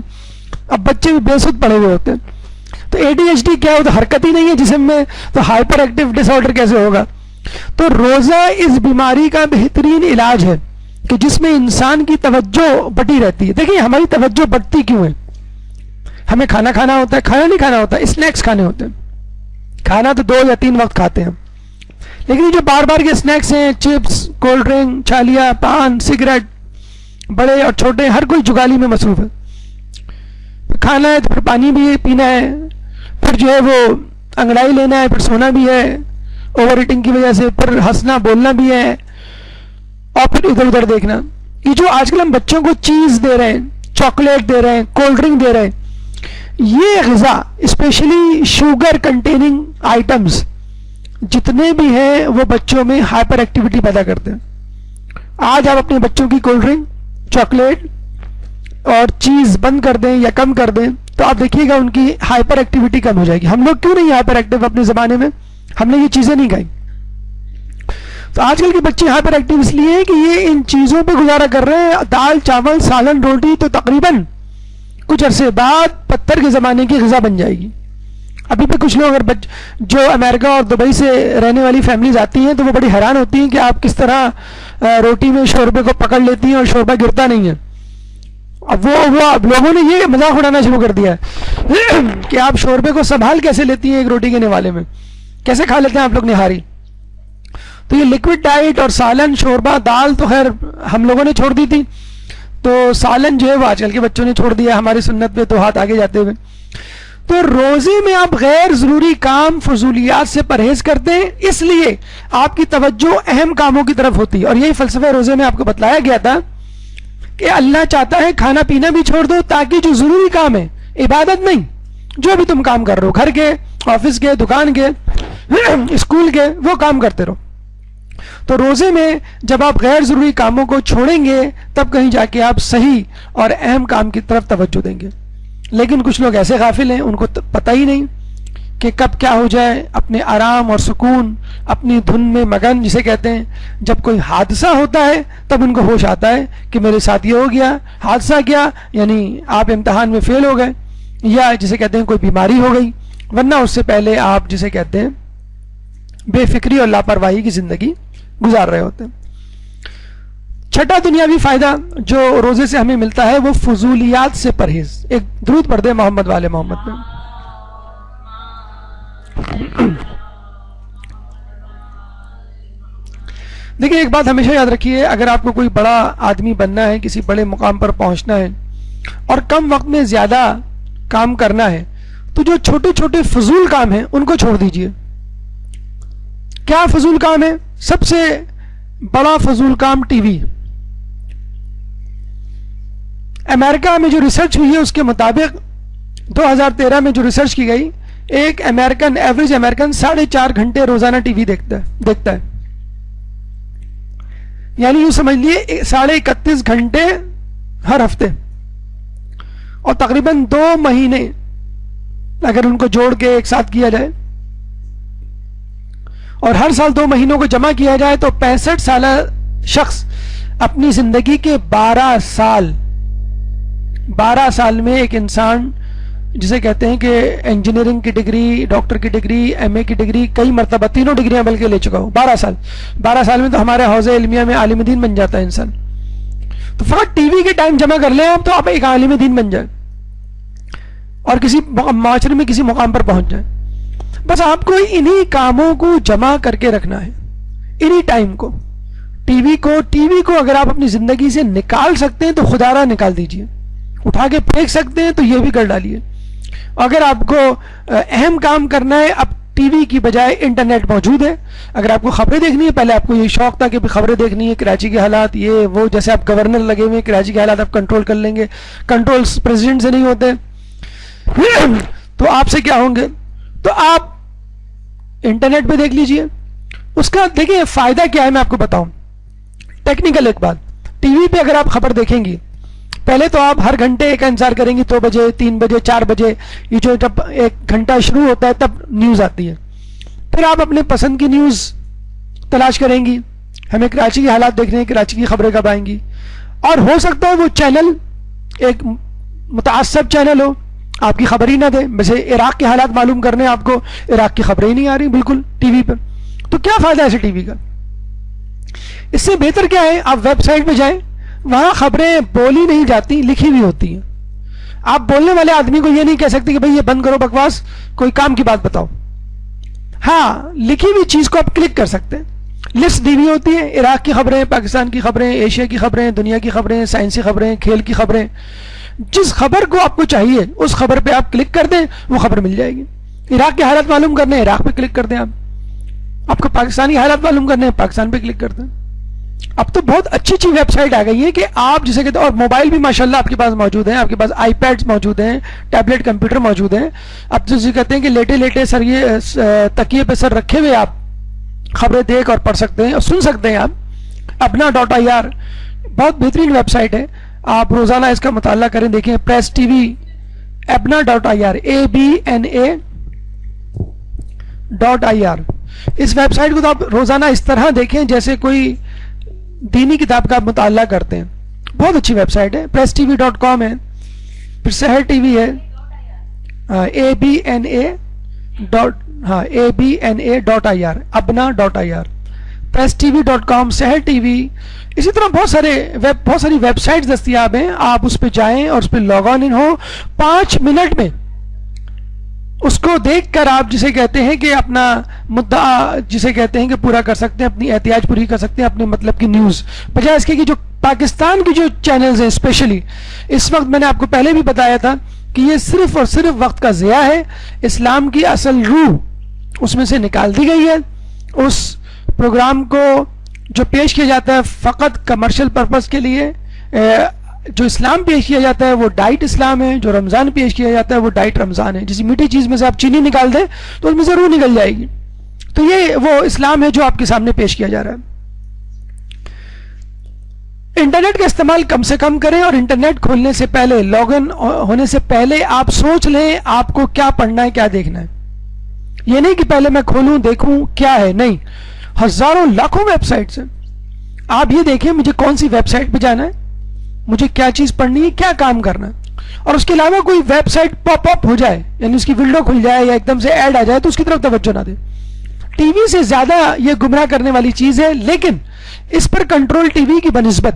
اب بچے بھی بے سود پڑے ہوئے ہوتے ہیں۔ تو ADHD کیا ہوتا ہے؟ حرکت ہی نہیں ہے جسم میں، تو ہائپر ایکٹیو ڈس آرڈر کیسے ہوگا؟ تو روزہ اس بیماری کا بہترین علاج ہے کہ جس میں انسان کی توجہ بٹی رہتی ہے۔ دیکھیں ہماری توجہ بٹتی کیوں ہے؟ ہمیں کھانا کھانا ہوتا ہے، کھانا نہیں کھانا ہوتا، اسنیکس کھانے ہوتے ہیں۔ کھانا تو 2 یا 3 وقت کھاتے ہیں، لیکن یہ جو بار بار کے اسنیکس ہیں، چپس، کولڈ ڈرنک، چھالیا، پان، سگریٹ، بڑے اور چھوٹے ہر کوئی جگالی میں مصروف ہے۔ کھانا ہے تو پھر پانی بھی پینا ہے، پھر جو ہے وہ انگڑائی لینا ہے، پھر سونا بھی ہے اوور ایٹنگ کی وجہ سے، پھر ہنسنا بولنا بھی ہے، اور پھر ادھر ادھر دیکھنا۔ یہ جو آج کل ہم بچوں کو چیز دے رہے ہیں، چاکلیٹ دے رہے ہیں، کولڈ ڈرنک دے رہے ہیں، یہ غذا اسپیشلی شوگر کنٹیننگ آئٹمز جتنے بھی ہیں وہ بچوں میں ہائپر ایکٹیویٹی پیدا کرتے ہیں۔ آج آپ اپنے بچوں کی کولڈ ڈرنک، چاکلیٹ اور چیز بند کر دیں یا کم کر دیں تو آپ دیکھیے گا ان کی ہائپر ایکٹیویٹی کم ہو جائے گی۔ ہم لوگ کیوں نہیں ہائپر ایکٹیو اپنے زمانے میں؟ ہم نے یہ چیزیں نہیں کھائی۔ تو آج کل کے بچے ہائپر ایکٹیو اس لیے کہ یہ ان چیزوں پہ گزارا کر رہے ہیں، دال چاول سالن روٹی تو تقریباً کچھ عرصے بعد پتھر کے زمانے کی غذا بن جائے گی۔ ابھی بھی کچھ لوگ اگر جو امریکہ اور دبئی سے رہنے والی فیملیز آتی ہیں تو وہ بڑی حیران ہوتی ہیں کہ آپ کس طرح روٹی میں شوربے کو پکڑ لیتی ہیں اور شوربہ گرتا نہیں ہے۔ اب اب لوگوں نے یہ مذاق اڑانا شروع کر دیا ہے کہ آپ شوربے کو سنبھال کیسے لیتی ہیں ایک روٹی کے نوالے میں, کیسے کھا لیتے ہیں آپ لوگ نہاری. تو یہ لکوڈ ڈائٹ اور سالن, شوربہ, دال تو خیر ہم لوگوں نے چھوڑ دی تھی, تو سالن جو ہے وہ آج کل کے بچوں نے چھوڑ دیا ہماری سنت پہ تو ہاتھ آگے جاتے ہوئے. تو روزے میں آپ غیر ضروری کام, فضولیات سے پرہیز کرتے ہیں, اس لیے آپ کی توجہ اہم کاموں کی طرف ہوتی ہے. اور یہی فلسفہ روزے میں آپ کو بتلایا گیا تھا کہ اللہ چاہتا ہے کھانا پینا بھی چھوڑ دو تاکہ جو ضروری کام ہے, عبادت نہیں, جو بھی تم کام کر رہے ہو, گھر کے, آفس کے, دکان کے, اسکول کے, وہ کام کرتے رہو. تو روزے میں جب آپ غیر ضروری کاموں کو چھوڑیں گے تب کہیں جا کے آپ صحیح اور اہم کام کی طرف توجہ دیں گے. لیکن کچھ لوگ ایسے غافل ہیں, ان کو پتہ ہی نہیں کہ کب کیا ہو جائے, اپنے آرام اور سکون, اپنی دھن میں مگن جسے کہتے ہیں. جب کوئی حادثہ ہوتا ہے تب ان کو ہوش آتا ہے کہ میرے ساتھ یہ ہو گیا. حادثہ کیا یعنی آپ امتحان میں فیل ہو گئے, یا جسے کہتے ہیں کوئی بیماری ہو گئی, ورنہ اس سے پہلے آپ جسے کہتے ہیں بے فکری اور لاپرواہی کی زندگی گزار رہے ہوتے ہیں. چھٹا دنیاوی فائدہ جو روزے سے ہمیں ملتا ہے وہ فضولیات سے پرہیز. ایک درود پڑھ دیں محمد والے محمد پہ. دیکھیں ایک بات ہمیشہ یاد رکھیے, اگر آپ کو کوئی بڑا آدمی بننا ہے, کسی بڑے مقام پر پہنچنا ہے اور کم وقت میں زیادہ کام کرنا ہے, تو جو چھوٹے چھوٹے فضول کام ہیں ان کو چھوڑ دیجئے. کیا فضول کام ہے؟ سب سے بڑا فضول کام ٹی وی. امریکہ میں جو ریسرچ ہوئی ہے اس کے مطابق 2013 میں جو ریسرچ کی گئی, ایک امریکن, ایوریج امریکن 4.5 گھنٹے روزانہ ٹی وی دیکھتا ہے. یعنی یوں سمجھ لیے 31.5 گھنٹے ہر ہفتے, اور تقریباً 2 مہینے اگر ان کو جوڑ کے ایک ساتھ کیا جائے اور ہر سال 2 مہینوں کو جمع کیا جائے تو 65 سالہ شخص اپنی زندگی کے 12 سال میں ایک انسان جسے کہتے ہیں کہ انجینئرنگ کی ڈگری, ڈاکٹر کی ڈگری, ایم اے کی ڈگری, کئی مرتبہ 3 ڈگریاں بلکہ لے چکا ہوں. 12 سال میں تو ہمارے حوزہ علمیہ میں عالم دین بن جاتا ہے انسان. تو فقط ٹی وی کے ٹائم جمع کر لیں آپ تو آپ ایک عالم دین بن جائیں اور کسی معاشرے میں کسی مقام پر پہنچ جائیں. بس آپ کو انہی کاموں کو جمع کر کے رکھنا ہے, انہی ٹائم کو. ٹی وی کو اگر آپ اپنی زندگی سے نکال سکتے ہیں تو خدا را نکال دیجئے, اٹھا کے پھینک سکتے ہیں تو یہ بھی کر ڈالیے. اگر آپ کو اہم کام کرنا ہے, اب ٹی وی کی بجائے انٹرنیٹ موجود ہے. اگر آپ کو خبریں دیکھنی ہے, پہلے آپ کو یہ شوق تھا کہ خبریں دیکھنی ہے, کراچی کے حالات, یہ وہ, جیسے آپ گورنر لگے ہوئے, کراچی کے حالات آپ کنٹرول کر لیں گے. کنٹرولز پریزیڈنٹ سے نہیں ہوتے تو آپ سے کیا ہوں گے؟ تو آپ انٹرنیٹ پہ دیکھ لیجئے. اس کا دیکھیں فائدہ کیا ہے, میں آپ کو بتاؤں. ٹیکنیکل ایک بات, ٹی وی پہ اگر آپ خبر دیکھیں گی, پہلے تو آپ ہر گھنٹے کا انتظار کریں گی, 2 بجے, 3 بجے, 4 بجے, یہ جو جب 1 گھنٹہ شروع ہوتا ہے تب نیوز آتی ہے. پھر آپ اپنے پسند کی نیوز تلاش کریں گی, ہمیں کراچی کے حالات دیکھ رہے ہیں, کراچی کی خبریں کب آئیں گی. اور ہو سکتا ہے وہ چینل ایک متعصب چینل ہو, آپ کی خبر ہی نہ دے. ویسے عراق کے حالات معلوم کرنے آپ کو عراق کی خبریں ہی نہیں آ رہی بالکل ٹی وی پر. تو کیا فائدہ ہے ایسے ٹی وی کا؟ اس سے بہتر کیا ہے, آپ ویب سائٹ پہ جائیں, وہاں خبریں بولی نہیں جاتی, لکھی ہوئی ہوتی ہیں. آپ بولنے والے آدمی کو یہ نہیں کہہ سکتے کہ بھئی یہ بند کرو بکواس, کوئی کام کی بات بتاؤ. ہاں, لکھی ہوئی چیز کو آپ کلک کر سکتے ہیں. لسٹ دی ہوئی ہوتی ہے, عراق کی خبریں, پاکستان کی خبریں, ایشیا کی خبریں, دنیا کی خبریں, سائنسی خبریں, کھیل کی خبریں. جس خبر کو آپ کو چاہیے اس خبر پہ آپ کلک کر دیں, وہ خبر مل جائے گی. عراق کے حالات معلوم کرنے, عراق پہ کلک کر دیں. آپ کو پاکستانی حالات معلوم کرنے, پاکستان پہ کلک کر دیں. اب تو بہت اچھی اچھی ویب سائٹ آ گئی ہے کہ آپ جسے کہتے ہیں, اور موبائل بھی ماشاءاللہ آپ کے پاس موجود ہیں, آپ کے پاس آئی پیڈز موجود ہیں, ٹیبلٹ کمپیوٹر موجود ہیں. اب جسے کہتے ہیں کہ لیٹے سر, یہ تکیے پہ سر رکھے ہوئے آپ خبریں دیکھ اور پڑھ سکتے ہیں اور سن سکتے ہیں. آپ apna.ir بہت بہترین ویب سائٹ ہے, آپ روزانہ اس کا مطالعہ کریں, دیکھیں. Press T V, apna.ir, abna.ir. اس ویب سائٹ کو تو آپ روزانہ اس طرح دیکھیں جیسے کوئی دینی کتاب کا مطالعہ کرتے ہیں. بہت اچھی ویب سائٹ ہے. پریس ٹی وی .com ہے, پھر سحر ٹی وی ہے, abna.ir, abna.ir. presstv.com, سحر ٹی وی، اسی طرح بہت ساری ویب سائٹس دستیاب ہیں. آپ اس پہ جائیں اور اس پہ لاگ آن ہو. 5 منٹ میں اس کو دیکھ کر آپ جسے کہتے ہیں کہ اپنا مدعا جسے کہتے ہیں کہ پورا کر سکتے ہیں، اپنی احتیاج پوری کر سکتے ہیں، اپنے مطلب کی نیوز. بجائے اس کے کہ جو پاکستان کی جو چینلز ہیں اسپیشلی اس وقت، میں نے آپ کو پہلے بھی بتایا تھا کہ یہ صرف اور صرف وقت کا ضیاع ہے. اسلام کی اصل روح اس میں سے نکال دی گئی ہے. اس پروگرام کو جو پیش کیا جاتا ہے فقط کمرشل پرپس کے لیے، جو اسلام پیش کیا جاتا ہے وہ ڈائٹ اسلام ہے، جو رمضان پیش کیا جاتا ہے وہ ڈائٹ رمضان ہے. جس میٹھی چیز میں سے آپ چینی نکال دیں تو اس میں ضرور نکل جائے گی. تو یہ وہ اسلام ہے جو آپ کے سامنے پیش کیا جا رہا ہے. انٹرنیٹ کا استعمال کم سے کم کریں، اور انٹرنیٹ کھولنے سے پہلے، لاگ ان ہونے سے پہلے آپ سوچ لیں آپ کو کیا پڑھنا ہے، کیا دیکھنا ہے. یہ نہیں کہ پہلے میں کھولوں دیکھوں کیا ہے، نہیں. ہزاروں لاکھوں ویب سائٹس ہیں. آپ یہ دیکھیں مجھے کون سی ویب سائٹ پہ جانا ہے، مجھے کیا چیز پڑھنی ہے، کیا کام کرنا ہے. اور اس کے علاوہ کوئی ویب سائٹ پاپ اپ ہو جائے، یعنی اس کی ونڈو کھل جائے یا ایک دم سے ایڈ آ جائے تو اس کی طرف توجہ نہ دیں. ٹی وی سے زیادہ یہ گمراہ کرنے والی چیز ہے، لیکن اس پر کنٹرول ٹی وی کی بنسبت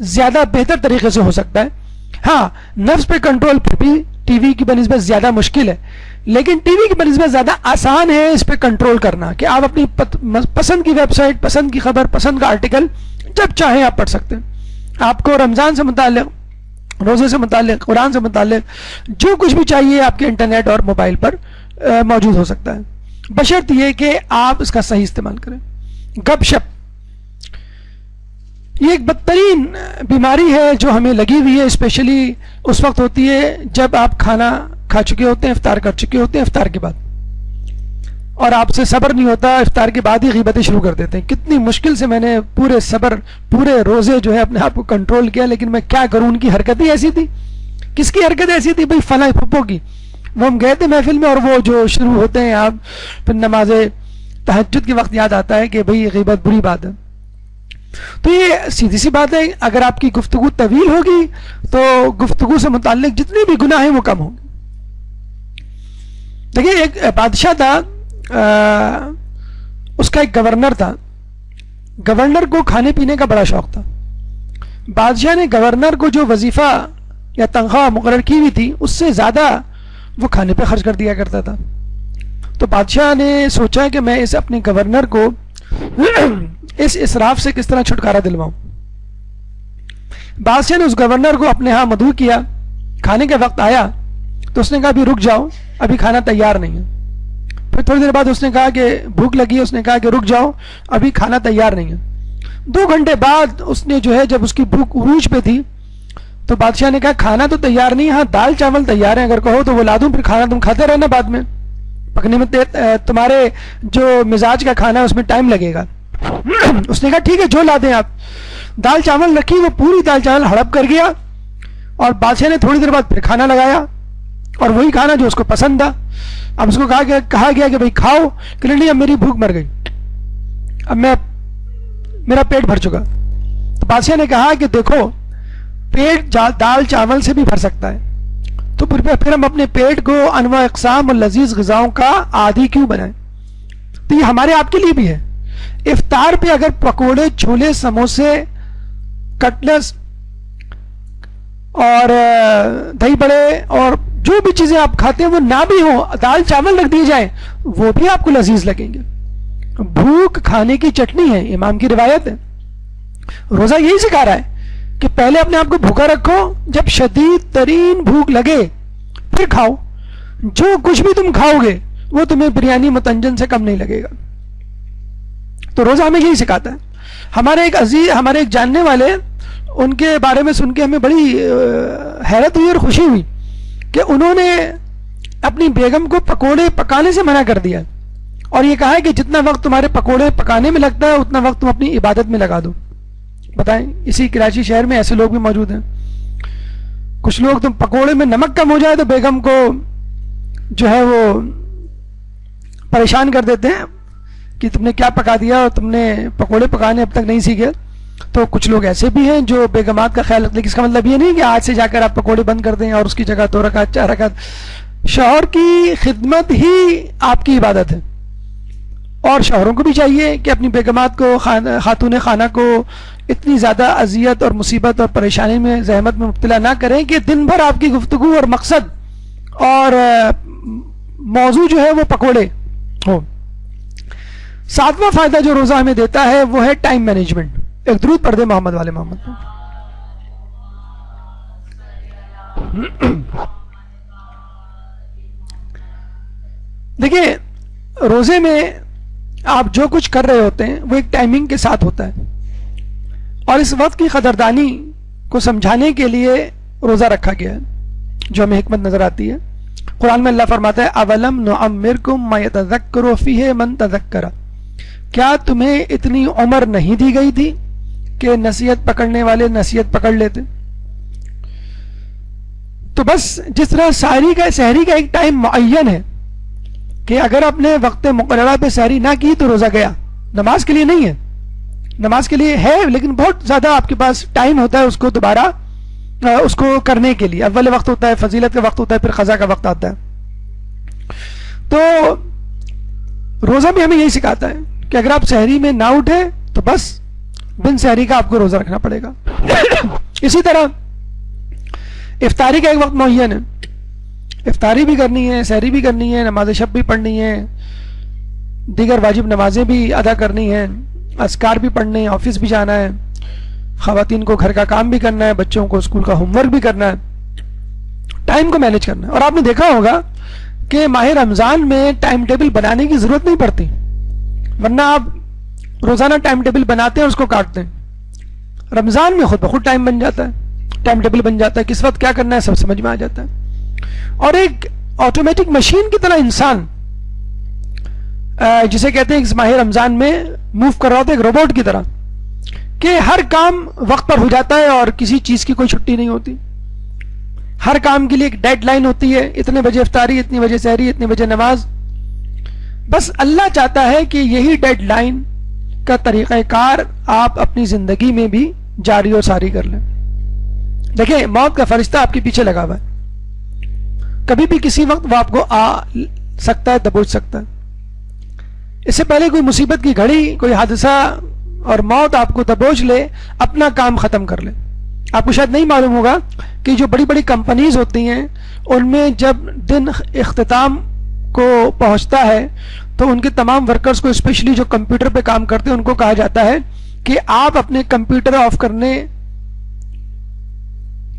زیادہ بہتر طریقے سے ہو سکتا ہے. ہاں، نفس پہ کنٹرول پھر بھی ٹی وی کی بنسبت زیادہ مشکل ہے، لیکن ٹی وی کی بنسبت زیادہ آسان ہے اس پہ کنٹرول کرنا، کہ آپ اپنی پسند کی ویب سائٹ، پسند کی خبر، پسند کا آرٹیکل جب چاہیں آپ پڑھ سکتے ہیں. آپ کو رمضان سے متعلق، روزے سے متعلق، قرآن سے متعلق جو کچھ بھی چاہیے آپ کے انٹرنیٹ اور موبائل پر موجود ہو سکتا ہے، بشرط یہ کہ آپ اس کا صحیح استعمال کریں. گپ شپ یہ ایک بدترین بیماری ہے جو ہمیں لگی ہوئی ہے. اسپیشلی اس وقت ہوتی ہے جب آپ کھانا کھا چکے ہوتے ہیں، افطار کر چکے ہوتے ہیں، افطار کے بعد، اور آپ سے صبر نہیں ہوتا، افطار کے بعد ہی غیبتیں شروع کر دیتے ہیں. کتنی مشکل سے میں نے پورے روزے جو ہے اپنے آپ کو کنٹرول کیا، لیکن میں کیا کروں، ان کی حرکت ہی ایسی تھی. کس کی حرکت ایسی تھی؟ بھائی فلاں پھپھو کی. وہ ہم گئے تھے محفل میں، اور وہ جو شروع ہوتے ہیں آپ پھر نماز تہجد کے وقت یاد آتا ہے کہ بھئی غیبت بری بات ہے. تو یہ سیدھی سی بات ہے، اگر آپ کی گفتگو طویل ہوگی تو گفتگو سے متعلق جتنے بھی گناہ ہیں وہ کم ہوں گے. دیکھیے، ایک بادشاہ تھا، اس کا ایک گورنر تھا. گورنر کو کھانے پینے کا بڑا شوق تھا. بادشاہ نے گورنر کو جو وظیفہ یا تنخواہ مقرر کی ہوئی تھی اس سے زیادہ وہ کھانے پہ خرچ کر دیا کرتا تھا. تو بادشاہ نے سوچا کہ میں اس اپنے گورنر کو اس اسراف سے کس طرح چھٹکارا دلواؤں. بادشاہ نے اس گورنر کو اپنے ہاں مدعو کیا. کھانے کا وقت آیا تو اس نے کہا ابھی رک جاؤ، ابھی کھانا تیار نہیں ہے. پھر تھوڑی دیر بعد اس نے کہا کہ بھوک لگی، اس نے کہا کہ رک جاؤ، ابھی کھانا تیار نہیں ہے. 2 گھنٹے بعد اس نے جو ہے، جب اس کی بھوک عروج پہ تھی، تو بادشاہ نے کہا کھانا تو تیار نہیں، ہاں دال چاول تیار ہیں، اگر کہو تو وہ لا دوں، پھر کھانا تم کھاتے رہنا، بعد میں پکنے میں تمہارے جو مزاج کا کھانا ہے اس میں ٹائم لگے گا. اس نے کہا ٹھیک ہے، جو لا دیں آپ. دال چاول رکھی، وہ پوری دال چاول ہڑپ کر گیا، اور بادشاہ نے تھوڑی دیر بعد پھر کھانا لگایا، اور وہی کھانا جو اس کو پسند تھا. اب اس کو کہا گیا کہ بھئی کھاؤ، کہ نہیں اب میری بھوک مر گئی، اب میرا پیٹ بھر چکا. تو بادشاہ نے کہا کہ دیکھو، پیٹ دال چاول سے بھی بھر سکتا ہے، تو پھر ہم اپنے پیٹ کو انواع اقسام اور لذیذ غذاؤں کا عادی کیوں بنائیں. تو یہ ہمارے آپ کے لیے بھی ہے. افطار پہ اگر پکوڑے، چھولے، سموسے، کٹلس اور دہی بڑے اور جو بھی چیزیں آپ کھاتے ہیں وہ نہ بھی ہوں، دال چاول رکھ دیے جائیں، وہ بھی آپ کو لذیذ لگیں گے. بھوک کھانے کی چٹنی ہے، امام کی روایت ہے. روزہ یہی سکھا رہا ہے کہ پہلے اپنے آپ کو بھوکا رکھو، جب شدید ترین بھوک لگے پھر کھاؤ. جو کچھ بھی تم کھاؤ گے وہ تمہیں بریانی متنجن سے کم نہیں لگے گا. تو روزہ ہمیں یہی سکھاتا ہے. ہمارے ایک جاننے والے، ان کے بارے میں سن کے ہمیں بڑی حیرت ہوئی اور خوشی ہوئی کہ انہوں نے اپنی بیگم کو پکوڑے پکانے سے منع کر دیا، اور یہ کہا ہے کہ جتنا وقت تمہارے پکوڑے پکانے میں لگتا ہے اتنا وقت تم اپنی عبادت میں لگا دو. بتائیں، اسی کراچی شہر میں ایسے لوگ بھی موجود ہیں. کچھ لوگ تم پکوڑے میں نمک کم ہو جائے تو بیگم کو جو ہے وہ پریشان کر دیتے ہیں کہ تم نے کیا پکا دیا اور تم نے پکوڑے پکانے اب تک نہیں سیکھے. تو کچھ لوگ ایسے بھی ہیں جو بیگمات کا خیال رکھتے ہیں. اس کا مطلب یہ نہیں کہ آج سے جا کر آپ پکوڑے بند کر دیں اور اس کی جگہ 2 رکعت 4 رکعت. شوہر کی خدمت ہی آپ کی عبادت ہے، اور شوہروں کو بھی چاہیے کہ اپنی بیگمات کو خاتون خانہ کو اتنی زیادہ اذیت اور مصیبت اور پریشانی میں زحمت میں مبتلا نہ کریں کہ دن بھر آپ کی گفتگو اور مقصد اور موضوع جو ہے وہ پکوڑے ہو. 7واں فائدہ جو روزہ ہمیں دیتا ہے وہ ہے ٹائم مینجمنٹ. ایک درود پڑھ دے محمد والے محمد. دیکھیں روزے میں آپ جو کچھ کر رہے ہوتے ہیں وہ ایک ٹائمنگ کے ساتھ ہوتا ہے, اور اس وقت کی قدردانی کو سمجھانے کے لیے روزہ رکھا گیا ہے, جو ہمیں حکمت نظر آتی ہے. قرآن میں اللہ فرماتا ہے اولم نعمرکم ما یتذکر فیہ من تذکر, کیا تمہیں اتنی عمر نہیں دی گئی تھی کہ نصیحت پکڑنے والے نصیحت پکڑ لیتے. تو بس جس طرح سحری کا ایک ٹائم معین ہے کہ اگر آپ نے وقت مقررہ پہ سحری نہ کی تو روزہ گیا. نماز کے لیے نہیں ہے, نماز کے لیے ہے لیکن بہت زیادہ آپ کے پاس ٹائم ہوتا ہے اس کو دوبارہ اس کو کرنے کے لیے. اول وقت ہوتا ہے, فضیلت کا وقت ہوتا ہے, پھر قضا کا وقت آتا ہے. تو روزہ بھی ہمیں یہی سکھاتا ہے کہ اگر آپ سحری میں نہ اٹھے تو بس بن سحری کا آپ کو روزہ رکھنا پڑے گا. اسی طرح افطاری کا ایک وقت معین ہے, افطاری بھی کرنی ہے, سحری بھی کرنی ہے, نماز شب بھی پڑھنی ہے, دیگر واجب نمازیں بھی ادا کرنی ہیں, اذکار بھی پڑھنے ہیں, آفس بھی جانا ہے, خواتین کو گھر کا کام بھی کرنا ہے, بچوں کو اسکول کا ہوم ورک بھی کرنا ہے, ٹائم کو مینیج کرنا ہے. اور آپ نے دیکھا ہوگا کہ ماہ رمضان میں ٹائم ٹیبل بنانے کی ضرورت نہیں پڑتی, ورنہ آپ روزانہ ٹائم ٹیبل بناتے ہیں اور اس کو کاٹتے ہیں. رمضان میں خود بخود ٹائم بن جاتا ہے, ٹائم ٹیبل بن جاتا ہے, کس وقت کیا کرنا ہے سب سمجھ میں آ جاتا ہے. اور ایک آٹومیٹک مشین کی طرح انسان جسے کہتے ہیں ماہ رمضان میں موو کر رہا ہوتا ہے, ایک روبوٹ کی طرح, کہ ہر کام وقت پر ہو جاتا ہے اور کسی چیز کی کوئی چھٹی نہیں ہوتی. ہر کام کے لیے ایک ڈیڈ لائن ہوتی ہے, اتنے بجے افطاری, اتنی بجے سحری, اتنے بجے نماز. بس اللہ چاہتا ہے کہ یہی ڈیڈ لائن کا طریقہ کار آپ اپنی زندگی میں بھی جاری و ساری کر لیں. دیکھیں موت کا فرشتہ آپ کے پیچھے لگا ہوا ہے, کبھی بھی کسی وقت وہ آپ کو آ سکتا ہے, دبوچ سکتا ہے. اس سے پہلے کوئی مصیبت کی گھڑی, کوئی حادثہ اور موت آپ کو دبوچ لے, اپنا کام ختم کر لے. آپ کو شاید نہیں معلوم ہوگا کہ جو بڑی بڑی کمپنیز ہوتی ہیں ان میں جب دن اختتام کو پہنچتا ہے تو ان کے تمام ورکرز کو, اسپیشلی جو کمپیوٹر پہ کام کرتے ہیں, ان کو کہا جاتا ہے کہ آپ اپنے کمپیوٹر آف کرنے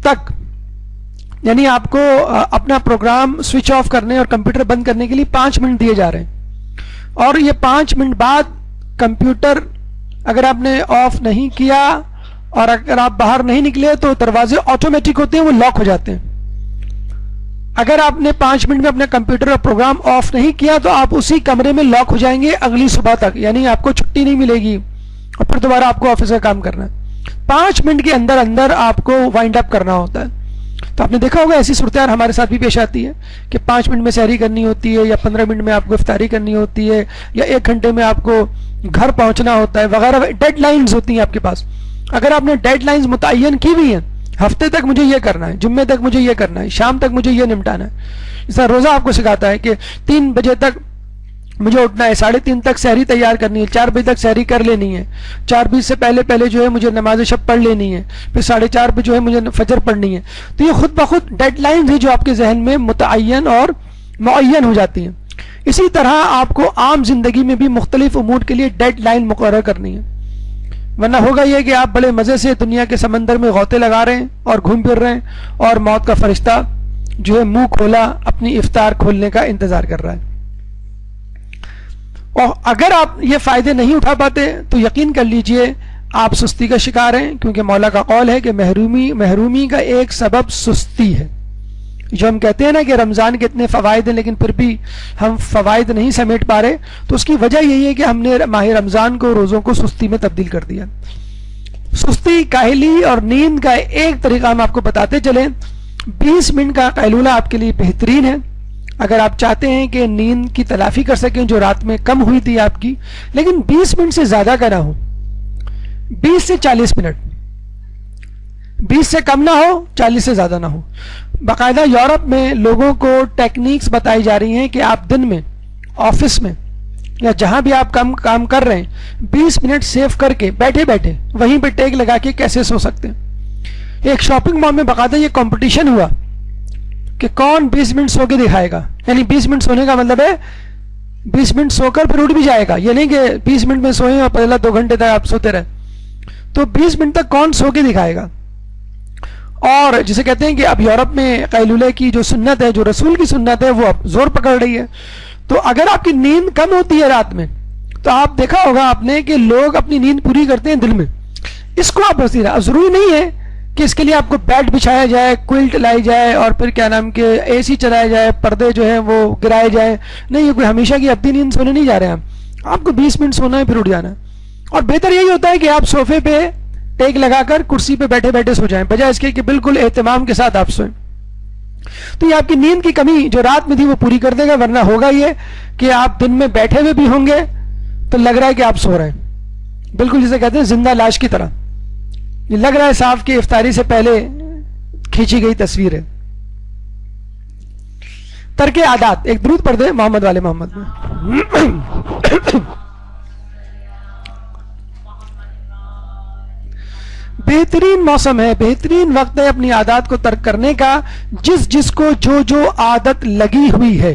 تک, یعنی آپ کو اپنا پروگرام سوئچ آف کرنے اور کمپیوٹر بند کرنے کے لیے 5 منٹ دیے جا رہے ہیں. اور یہ 5 منٹ بعد کمپیوٹر اگر آپ نے آف نہیں کیا اور اگر آپ باہر نہیں نکلے تو دروازے آٹومیٹک ہوتے ہیں, وہ لاک ہو جاتے ہیں. اگر آپ نے 5 منٹ میں اپنا کمپیوٹر اور پروگرام آف نہیں کیا تو آپ اسی کمرے میں لاک ہو جائیں گے اگلی صبح تک, یعنی آپ کو چھٹی نہیں ملے گی اور پھر دوبارہ آپ کو آفس کا کام کرنا ہے. 5 منٹ کے اندر اندر آپ کو وائنڈ اپ کرنا ہوتا ہے. تو آپ نے دیکھا ہوگا ایسی صورتحال ہمارے ساتھ بھی پیش آتی ہے کہ 5 منٹ میں سحری کرنی ہوتی ہے, یا 15 منٹ میں آپ کو افطاری کرنی ہوتی ہے, یا 1 گھنٹے میں آپ کو گھر پہنچنا ہوتا ہے وغیرہ. ڈیڈ لائنز ہوتی ہیں آپ کے پاس. اگر آپ نے ڈیڈ لائنز متعین کی ہوئی ہیں, ہفتے تک مجھے یہ کرنا ہے, جمعے تک مجھے یہ کرنا ہے, شام تک مجھے یہ نمٹانا ہے. اس طرح روزہ آپ کو سکھاتا ہے کہ 3 بجے تک مجھے اٹھنا ہے, 3:30 تک سحری تیار کرنی ہے, 4 بجے تک سحری کر لینی ہے, 4:20 سے پہلے جو ہے مجھے نماز شب پڑھ لینی ہے, پھر 4:30 پہ جو ہے مجھے فجر پڑھنی ہے. تو یہ خود بخود ڈیڈ لائنز ہیں جو آپ کے ذہن میں متعین اور معین ہو جاتی ہیں. اسی طرح آپ کو عام زندگی میں بھی مختلف امور کے لیے ڈیڈ لائن مقرر کرنی ہے, ورنہ ہوگا یہ کہ آپ بڑے مزے سے دنیا کے سمندر میں غوطے لگا رہے ہیں اور گھوم پھر رہے ہیں, اور موت کا فرشتہ جو ہے منہ کھولا اپنی افطار کھولنے کا انتظار کر رہا ہے. اور اگر آپ یہ فائدے نہیں اٹھا پاتے تو یقین کر لیجئے آپ سستی کا شکار ہیں, کیونکہ مولا کا قول ہے کہ محرومی کا ایک سبب سستی ہے. جو ہم کہتے ہیں نا کہ رمضان کے اتنے فوائد ہیں لیکن پھر بھی ہم فوائد نہیں سمیٹ پا رہے, تو اس کی وجہ یہی ہے کہ ہم نے ماہ رمضان کو, روزوں کو سستی میں تبدیل کر دیا. سستی, کاہلی اور نیند کا ایک طریقہ ہم آپ کو بتاتے چلیں. 20 منٹ کا قیلولہ آپ کے لیے بہترین ہے اگر آپ چاہتے ہیں کہ نیند کی تلافی کر سکیں جو رات میں کم ہوئی تھی آپ کی, لیکن 20 منٹ سے زیادہ کا نہ ہو, 20 سے 40 منٹ, 20 سے کم نہ ہو, 40 سے زیادہ نہ ہو. باقاعدہ یورپ میں لوگوں کو ٹیکنیکس بتائی جا رہی ہیں کہ آپ دن میں آفس میں یا جہاں بھی آپ کام کر رہے ہیں 20 منٹ سیو کر کے بیٹھے بیٹھے وہیں پہ ٹیک لگا کے کیسے سو سکتے ہیں. ایک شاپنگ مال میں باقاعدہ یہ کمپٹیشن ہوا کہ کون 20 منٹ سو کے دکھائے گا. یعنی 20 منٹ سونے کا مطلب ہے 20 منٹ سو کر پھر اٹھ بھی جائے گا, یہ نہیں کہ 20 منٹ میں سوئیں اور پہلا 2 گھنٹے تک آپ سوتے رہے. تو 20 منٹ تک کون سو کے دکھائے گا. اور جسے کہتے ہیں کہ اب یورپ میں قیلولے کی جو سنت ہے, جو رسول کی سنت ہے, وہ اب زور پکڑ رہی ہے. تو اگر آپ کی نیند کم ہوتی ہے رات میں تو آپ دیکھا ہوگا آپ نے کہ لوگ اپنی نیند پوری کرتے ہیں دن میں. اس کو آپ رسیدہ, اب ضروری نہیں ہے کہ اس کے لیے آپ کو بیڈ بچھایا جائے, کوئلٹ لائی جائے اور پھر کیا نام کہ اے سی چلایا جائے, پردے جو ہیں وہ گرائے جائیں. نہیں, یہ کوئی ہمیشہ کی ابدی نیند سونے نہیں جا رہے ہیں آپ کو 20 منٹ سونا ہے پھر اٹھ جانا. اور بہتر یہی ہوتا ہے کہ آپ صوفے پہ ٹیک لگا کر کرسی پہ بیٹھے بیٹھے سو جائیں, بجائے اس کے کہ بالکل اہتمام کے ساتھ آپ سوئیں. تو یہ آپ کی نیند کی کمی جو رات میں تھی وہ پوری کر دے گا. ورنہ ہوگا یہ کہ آپ دن میں بیٹھے ہوئے بھی ہوں گے تو لگ رہا ہے کہ آپ سو رہے ہیں, بالکل جسے کہتے ہیں زندہ لاش کی طرح. یہ لگ رہا ہے صاف کہ افطاری سے پہلے کھینچی گئی تصویر ہے. ترک عادات. ایک درود پڑھ دے محمد والے محمد میں. بہترین موسم ہے, بہترین وقت ہے اپنی عادات کو ترک کرنے کا. جس کو جو عادت لگی ہوئی ہے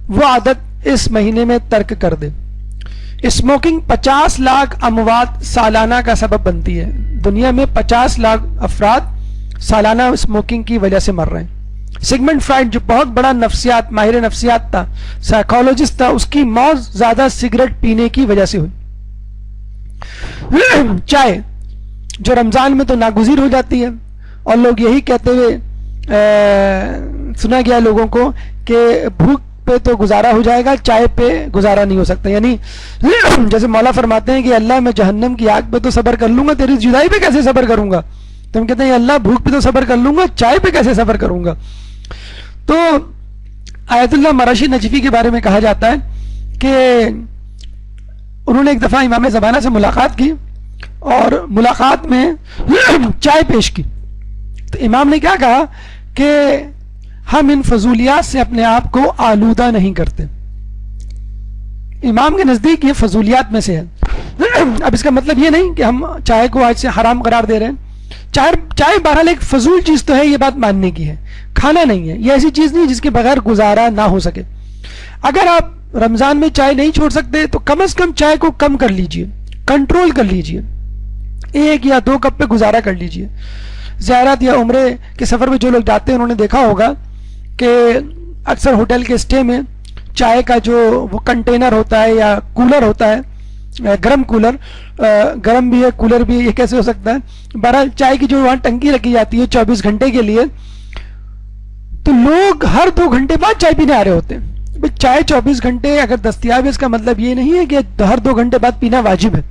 وہ عادت اس مہینے میں ترک کر دے. اسموکنگ 50 لاکھ اموات سالانہ کا سبب بنتی ہے. دنیا میں 50 لاکھ افراد سالانہ اسموکنگ کی وجہ سے مر رہے ہیں. سگمنڈ فرائڈ جو بہت بڑا ماہر نفسیات تھا, سائیکالوجسٹ تھا, اس کی موت زیادہ سگریٹ پینے کی وجہ سے ہوئی. چائے جو رمضان میں تو ناگزیر ہو جاتی ہے, اور لوگ یہی کہتے ہوئے سنا گیا لوگوں کو کہ بھوک پہ تو گزارا ہو جائے گا, چائے پہ گزارا نہیں ہو سکتا. یعنی جیسے مولا فرماتے ہیں کہ اللہ میں جہنم کی آگ پہ تو صبر کر لوں گا, تیری جدائی پہ کیسے صبر کروں گا. تو ہم کہتے ہیں اللہ بھوک پہ تو صبر کر لوں گا, چائے پہ کیسے صبر کروں گا. تو آیت اللہ مراشی نجفی کے بارے میں کہا جاتا ہے کہ انہوں نے ایک دفعہ امام زمانہ سے ملاقات کی اور ملاقات میں چائے پیش کی. تو امام نے کیا کہا کہ ہم ان فضولیات سے اپنے آپ کو آلودہ نہیں کرتے. امام کے نزدیک یہ فضولیات میں سے ہے. اب اس کا مطلب یہ نہیں کہ ہم چائے کو آج سے حرام قرار دے رہے ہیں. چائے بہرحال ایک فضول چیز تو ہے, یہ بات ماننے کی ہے, کھانا نہیں ہے. یہ ایسی چیز نہیں جس کے بغیر گزارا نہ ہو سکے. اگر آپ رمضان میں چائے نہیں چھوڑ سکتے تو کم از کم چائے کو کم کر لیجئے, کنٹرول کر لیجئے, 1 یا 2 کپ پہ گزارا کر لیجئے. زیارت یا عمرے کے سفر میں جو لوگ جاتے ہیں انہوں نے دیکھا ہوگا کہ اکثر ہوٹل کے اسٹے میں چائے کا جو وہ کنٹینر ہوتا ہے یا کولر ہوتا ہے, گرم کولر, گرم بھی ہے کولر بھی ہے, یہ کیسے ہو سکتا ہے. بہرحال چائے کی جو وہاں ٹنکی رکھی جاتی ہے 24 گھنٹے کے لیے, تو لوگ ہر 2 گھنٹے بعد چائے پینے آ رہے ہوتے ہیں. چائے 24 گھنٹے اگر دستیاب ہے اس کا مطلب یہ نہیں ہے کہ ہر 2 گھنٹے بعد پینا واجب ہے.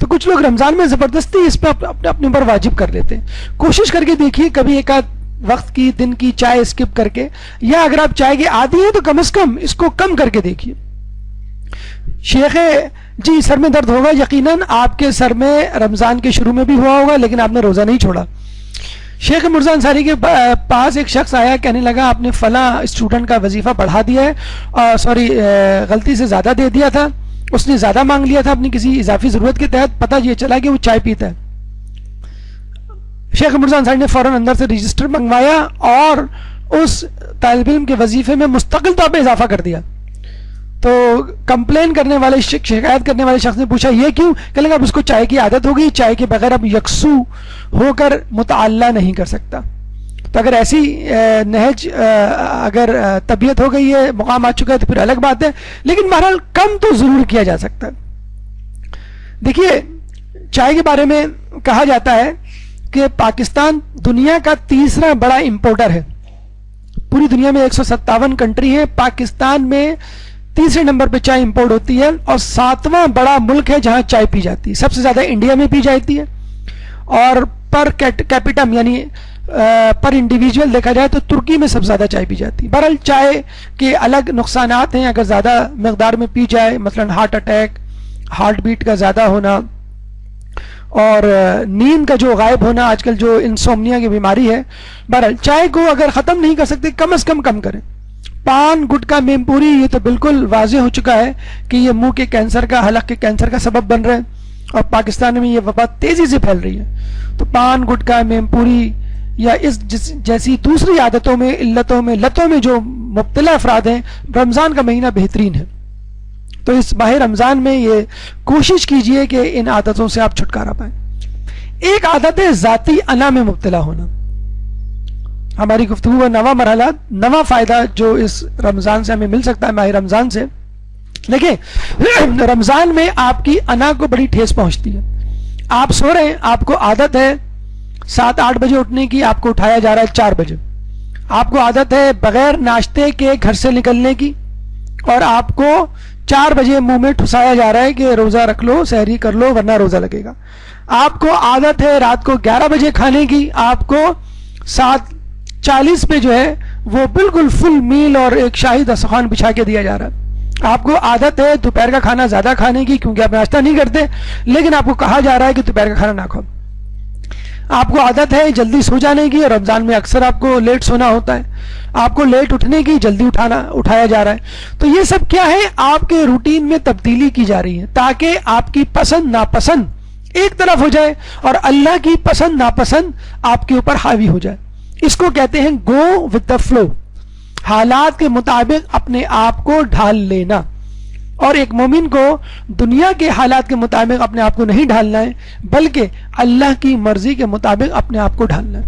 تو کچھ لوگ رمضان میں زبردستی اس پہ اپنے اوپر واجب کر لیتے ہیں. کوشش کر کے دیکھیے کبھی ایک آدھ وقت کی دن کی چائے اسکپ کر کے, یا اگر آپ چائے کے عادی ہیں تو کم از کم اس کو کم کر کے دیکھیے. شیخ جی سر میں درد ہوگا, یقیناً آپ کے سر میں رمضان کے شروع میں بھی ہوا ہوگا لیکن آپ نے روزہ نہیں چھوڑا. شیخ مرزا انصاری کے پاس ایک شخص آیا, کہنے لگا آپ نے فلاں اسٹوڈنٹ کا وظیفہ بڑھا دیا ہے, غلطی سے زیادہ دے دیا تھا, اس نے زیادہ مانگ لیا تھا اپنی کسی اضافی ضرورت کے تحت, پتہ یہ چلا کہ وہ چائے پیتا ہے. شیخ مرزا انصاری نے فوراً اندر سے رجسٹر منگوایا اور اس طالب علم کے وظیفے میں مستقل طور پہ اضافہ کر دیا. تو کمپلین کرنے والے شکایت کرنے والے شخص نے پوچھا یہ کیوں؟ کہ لگا اب اس کو چائے کی عادت ہو گئی, چائے کے بغیر اب یکسو ہو کر متعالہ نہیں کر سکتا. تو اگر ایسی نہج اگر طبیعت ہو گئی ہے, مقام آ چکا ہے, تو پھر الگ بات ہے, لیکن بہرحال کم تو ضرور کیا جا سکتا ہے. دیکھیے چائے کے بارے میں کہا جاتا ہے کہ پاکستان دنیا کا 3را بڑا امپورٹر ہے. پوری دنیا میں 157 کنٹری ہیں, پاکستان میں 3رے نمبر پہ چائے امپورٹ ہوتی ہے, اور 7واں بڑا ملک ہے جہاں چائے پی جاتی ہے. سب سے زیادہ انڈیا میں پی جاتی ہے, اور پر کیپیٹم یعنی پر انڈیویجول دیکھا جائے تو ترکی میں سب سے زیادہ چائے پی جاتی ہے. بہرحال چائے کے الگ نقصانات ہیں اگر زیادہ مقدار میں پی جائے, مثلا ہارٹ اٹیک, ہارٹ بیٹ کا زیادہ ہونا, اور نیند کا جو غائب ہونا, آج کل جو انسومنیا کی بیماری ہے. بہرحال چائے کو اگر ختم نہیں کر سکتے کم از کم کریں. پان گٹکا میم پوری یہ تو بالکل واضح ہو چکا ہے کہ یہ منہ کے کینسر کا حلق کے کینسر کا سبب بن رہے ہیں اور پاکستان میں یہ وبا تیزی سے پھیل رہی ہے. تو پان گٹکا میم پوری یا اس جیسی دوسری عادتوں میں علتوں میں لتوں میں جو مبتلا افراد ہیں رمضان کا مہینہ بہترین ہے. تو اس ماہ رمضان میں یہ کوشش کیجئے کہ ان عادتوں سے آپ چھٹکارا پائیں. ایک عادت ہے ذاتی انا میں مبتلا ہونا. ہماری گفتگو کا نواں مرحلہ نواں فائدہ جو اس رمضان سے ہمیں مل سکتا ہے ماہ رمضان سے. دیکھیں رمضان میں آپ کی انا کو بڑی ٹھیس پہنچتی ہے. آپ سو رہے ہیں, آپ کو عادت ہے 7-8 بجے اٹھنے کی, آپ کو اٹھایا جا رہا ہے 4 بجے. آپ کو عادت ہے بغیر ناشتے کے گھر سے نکلنے کی اور آپ کو 4 بجے منہ میں ٹھسایا جا رہا ہے کہ روزہ رکھ لو, سحری کر لو ورنہ روزہ لگے گا. آپ کو عادت ہے رات کو 11 بجے کھانے کی, آپ کو 7:40 پہ جو ہے وہ بالکل فل میل اور ایک شاہی دسترخوان بچھا کے دیا جا رہا ہے. آپ کو عادت ہے دوپہر کا کھانا زیادہ کھانے کی کیونکہ آپ ناشتہ نہیں کرتے, لیکن آپ کو کہا جا رہا ہے کہ دوپہر کا کھانا نہ کھاؤ. آپ کو عادت ہے جلدی سو جانے کی, اور رمضان میں اکثر آپ کو لیٹ سونا ہوتا ہے. آپ کو لیٹ اٹھنے کی, جلدی اٹھایا جا رہا ہے. تو یہ سب کیا ہے, آپ کے روٹین میں تبدیلی کی جا رہی ہے تاکہ آپ کی پسند ناپسند ایک طرف ہو جائے اور اللہ کی پسند ناپسند آپ کے اوپر حاوی ہو جائے. اس کو کہتے ہیں گو ود دا فلو, حالات کے مطابق اپنے آپ کو ڈھال لینا. اور ایک مومن کو دنیا کے حالات کے مطابق اپنے آپ کو نہیں ڈھالنا ہے بلکہ اللہ کی مرضی کے مطابق اپنے آپ کو ڈھالنا ہے.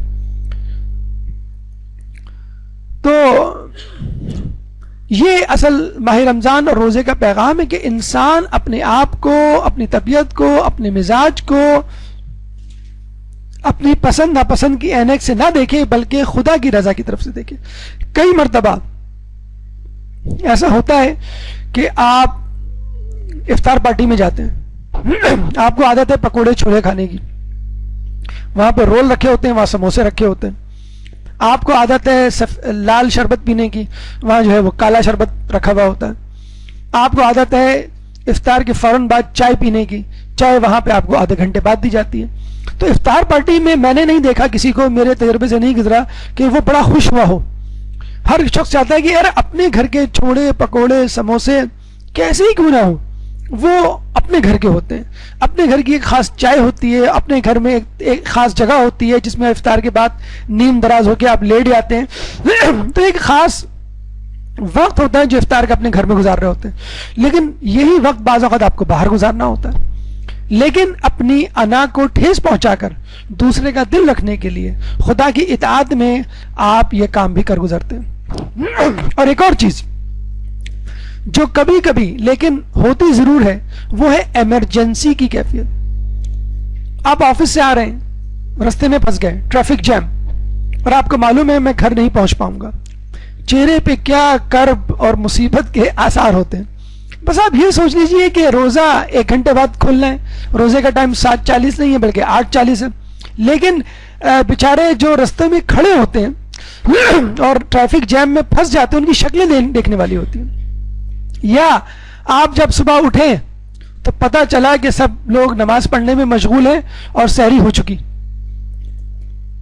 تو یہ اصل ماہ رمضان اور روزے کا پیغام ہے کہ انسان اپنے آپ کو, اپنی طبیعت کو, اپنے مزاج کو اپنی پسند ناپسند کی عینک سے نہ دیکھے بلکہ خدا کی رضا کی طرف سے دیکھے. کئی مرتبہ ایسا ہوتا ہے کہ آپ افطار پارٹی میں جاتے ہیں, آپ کو عادت ہے پکوڑے چھولے کھانے کی, وہاں پہ رول رکھے ہوتے ہیں, وہاں سموسے رکھے ہوتے ہیں. آپ کو عادت ہے لال شربت پینے کی, وہاں جو ہے وہ کالا شربت رکھا ہوا ہوتا ہے. آپ کو عادت ہے افطار کے فوراً بعد چائے پینے کی, چائے وہاں پہ آپ کو آدھے گھنٹے بعد دی جاتی ہے. تو افطار پارٹی میں میں نے نہیں دیکھا کسی کو, میرے تجربے سے نہیں گزرا کہ وہ بڑا خوش ہوا ہو. ہر شخص چاہتا ہے کہ یار اپنے گھر کے چھوڑے پکوڑے سموسے کیسے ہی کیوں نہ ہو, وہ اپنے گھر کے ہوتے ہیں. اپنے گھر کی ایک خاص چائے ہوتی ہے, اپنے گھر میں ایک خاص جگہ ہوتی ہے جس میں افطار کے بعد نیند دراز ہو کے آپ لیٹ جاتے ہیں. تو ایک خاص وقت ہوتا ہے جو افطار کا اپنے گھر میں گزار رہے ہوتے ہیں, لیکن یہی وقت بعض اوقات آپ کو باہر گزارنا ہوتا ہے. لیکن اپنی انا کو ٹھیس پہنچا کر دوسرے کا دل رکھنے کے لیے خدا کی اطاعت میں آپ یہ کام بھی کر گزرتے ہیں. اور ایک اور چیز جو کبھی کبھی لیکن ہوتی ضرور ہے وہ ہے ایمرجنسی کی کیفیت. آپ آفس سے آ رہے ہیں, رستے میں پھنس گئے, ٹریفک جیم, اور آپ کو معلوم ہے میں گھر نہیں پہنچ پاؤں گا. چہرے پہ کیا کرب اور مصیبت کے آثار ہوتے ہیں. بس آپ یہ سوچ لیجئے کہ روزہ 1 گھنٹے بعد کھلنا ہے, روزے کا ٹائم 7:40 نہیں ہے بلکہ 8:40 ہے, لیکن بیچارے جو رستے میں کھڑے ہوتے ہیں اور ٹریفک جیم میں پھنس جاتے ہیں ان کی شکلیں دیکھنے والی ہوتی ہیں. یا آپ جب صبح اٹھیں تو پتہ چلا کہ سب لوگ نماز پڑھنے میں مشغول ہیں اور سحری ہو چکی,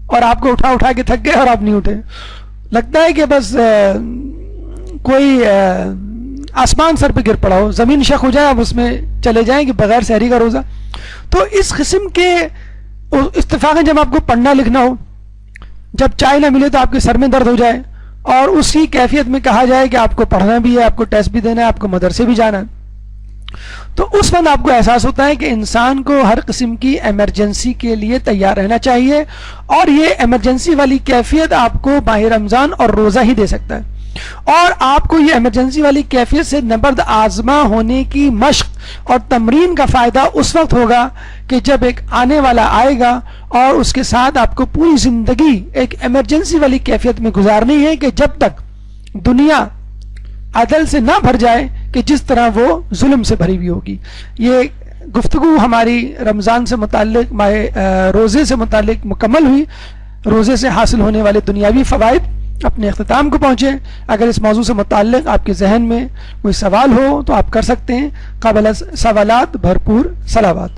اور آپ کو اٹھا کے تھک گئے اور آپ نہیں اٹھے. لگتا ہے کہ بس کوئی آسمان سر پہ گر پڑا ہو, زمین شق ہو جائے, آپ اس میں چلے جائیں کہ بغیر سحری کا روزہ. تو اس قسم کے اتفاقاً جب آپ کو پڑھنا لکھنا ہو, جب چائے نہ ملے تو آپ کے سر میں درد ہو جائے, اور اسی کیفیت میں کہا جائے کہ آپ کو پڑھنا بھی ہے, آپ کو ٹیسٹ بھی دینا ہے, آپ کو مدرسے بھی جانا ہے, تو اس وقت آپ کو احساس ہوتا ہے کہ انسان کو ہر قسم کی ایمرجنسی کے لیے تیار رہنا چاہیے. اور یہ ایمرجنسی والی کیفیت آپ کو ماہ رمضان اور روزہ ہی دے سکتا ہے. اور آپ کو یہ ایمرجنسی والی کیفیت سے نبرد آزما ہونے کی مشق اور تمرین کا فائدہ اس وقت ہوگا کہ جب ایک آنے والا آئے گا اور اس کے ساتھ آپ کو پوری زندگی ایک ایمرجنسی والی کیفیت میں گزارنی ہے کہ جب تک دنیا عدل سے نہ بھر جائے کہ جس طرح وہ ظلم سے بھری ہوئی ہوگی. یہ گفتگو ہماری رمضان سے متعلق روزے سے متعلق مکمل ہوئی. روزے سے حاصل ہونے والے دنیاوی فوائد اپنے اختتام کو پہنچے. اگر اس موضوع سے متعلق آپ کے ذہن میں کوئی سوال ہو تو آپ کر سکتے ہیں. قابل سوالات بھرپور صلوات.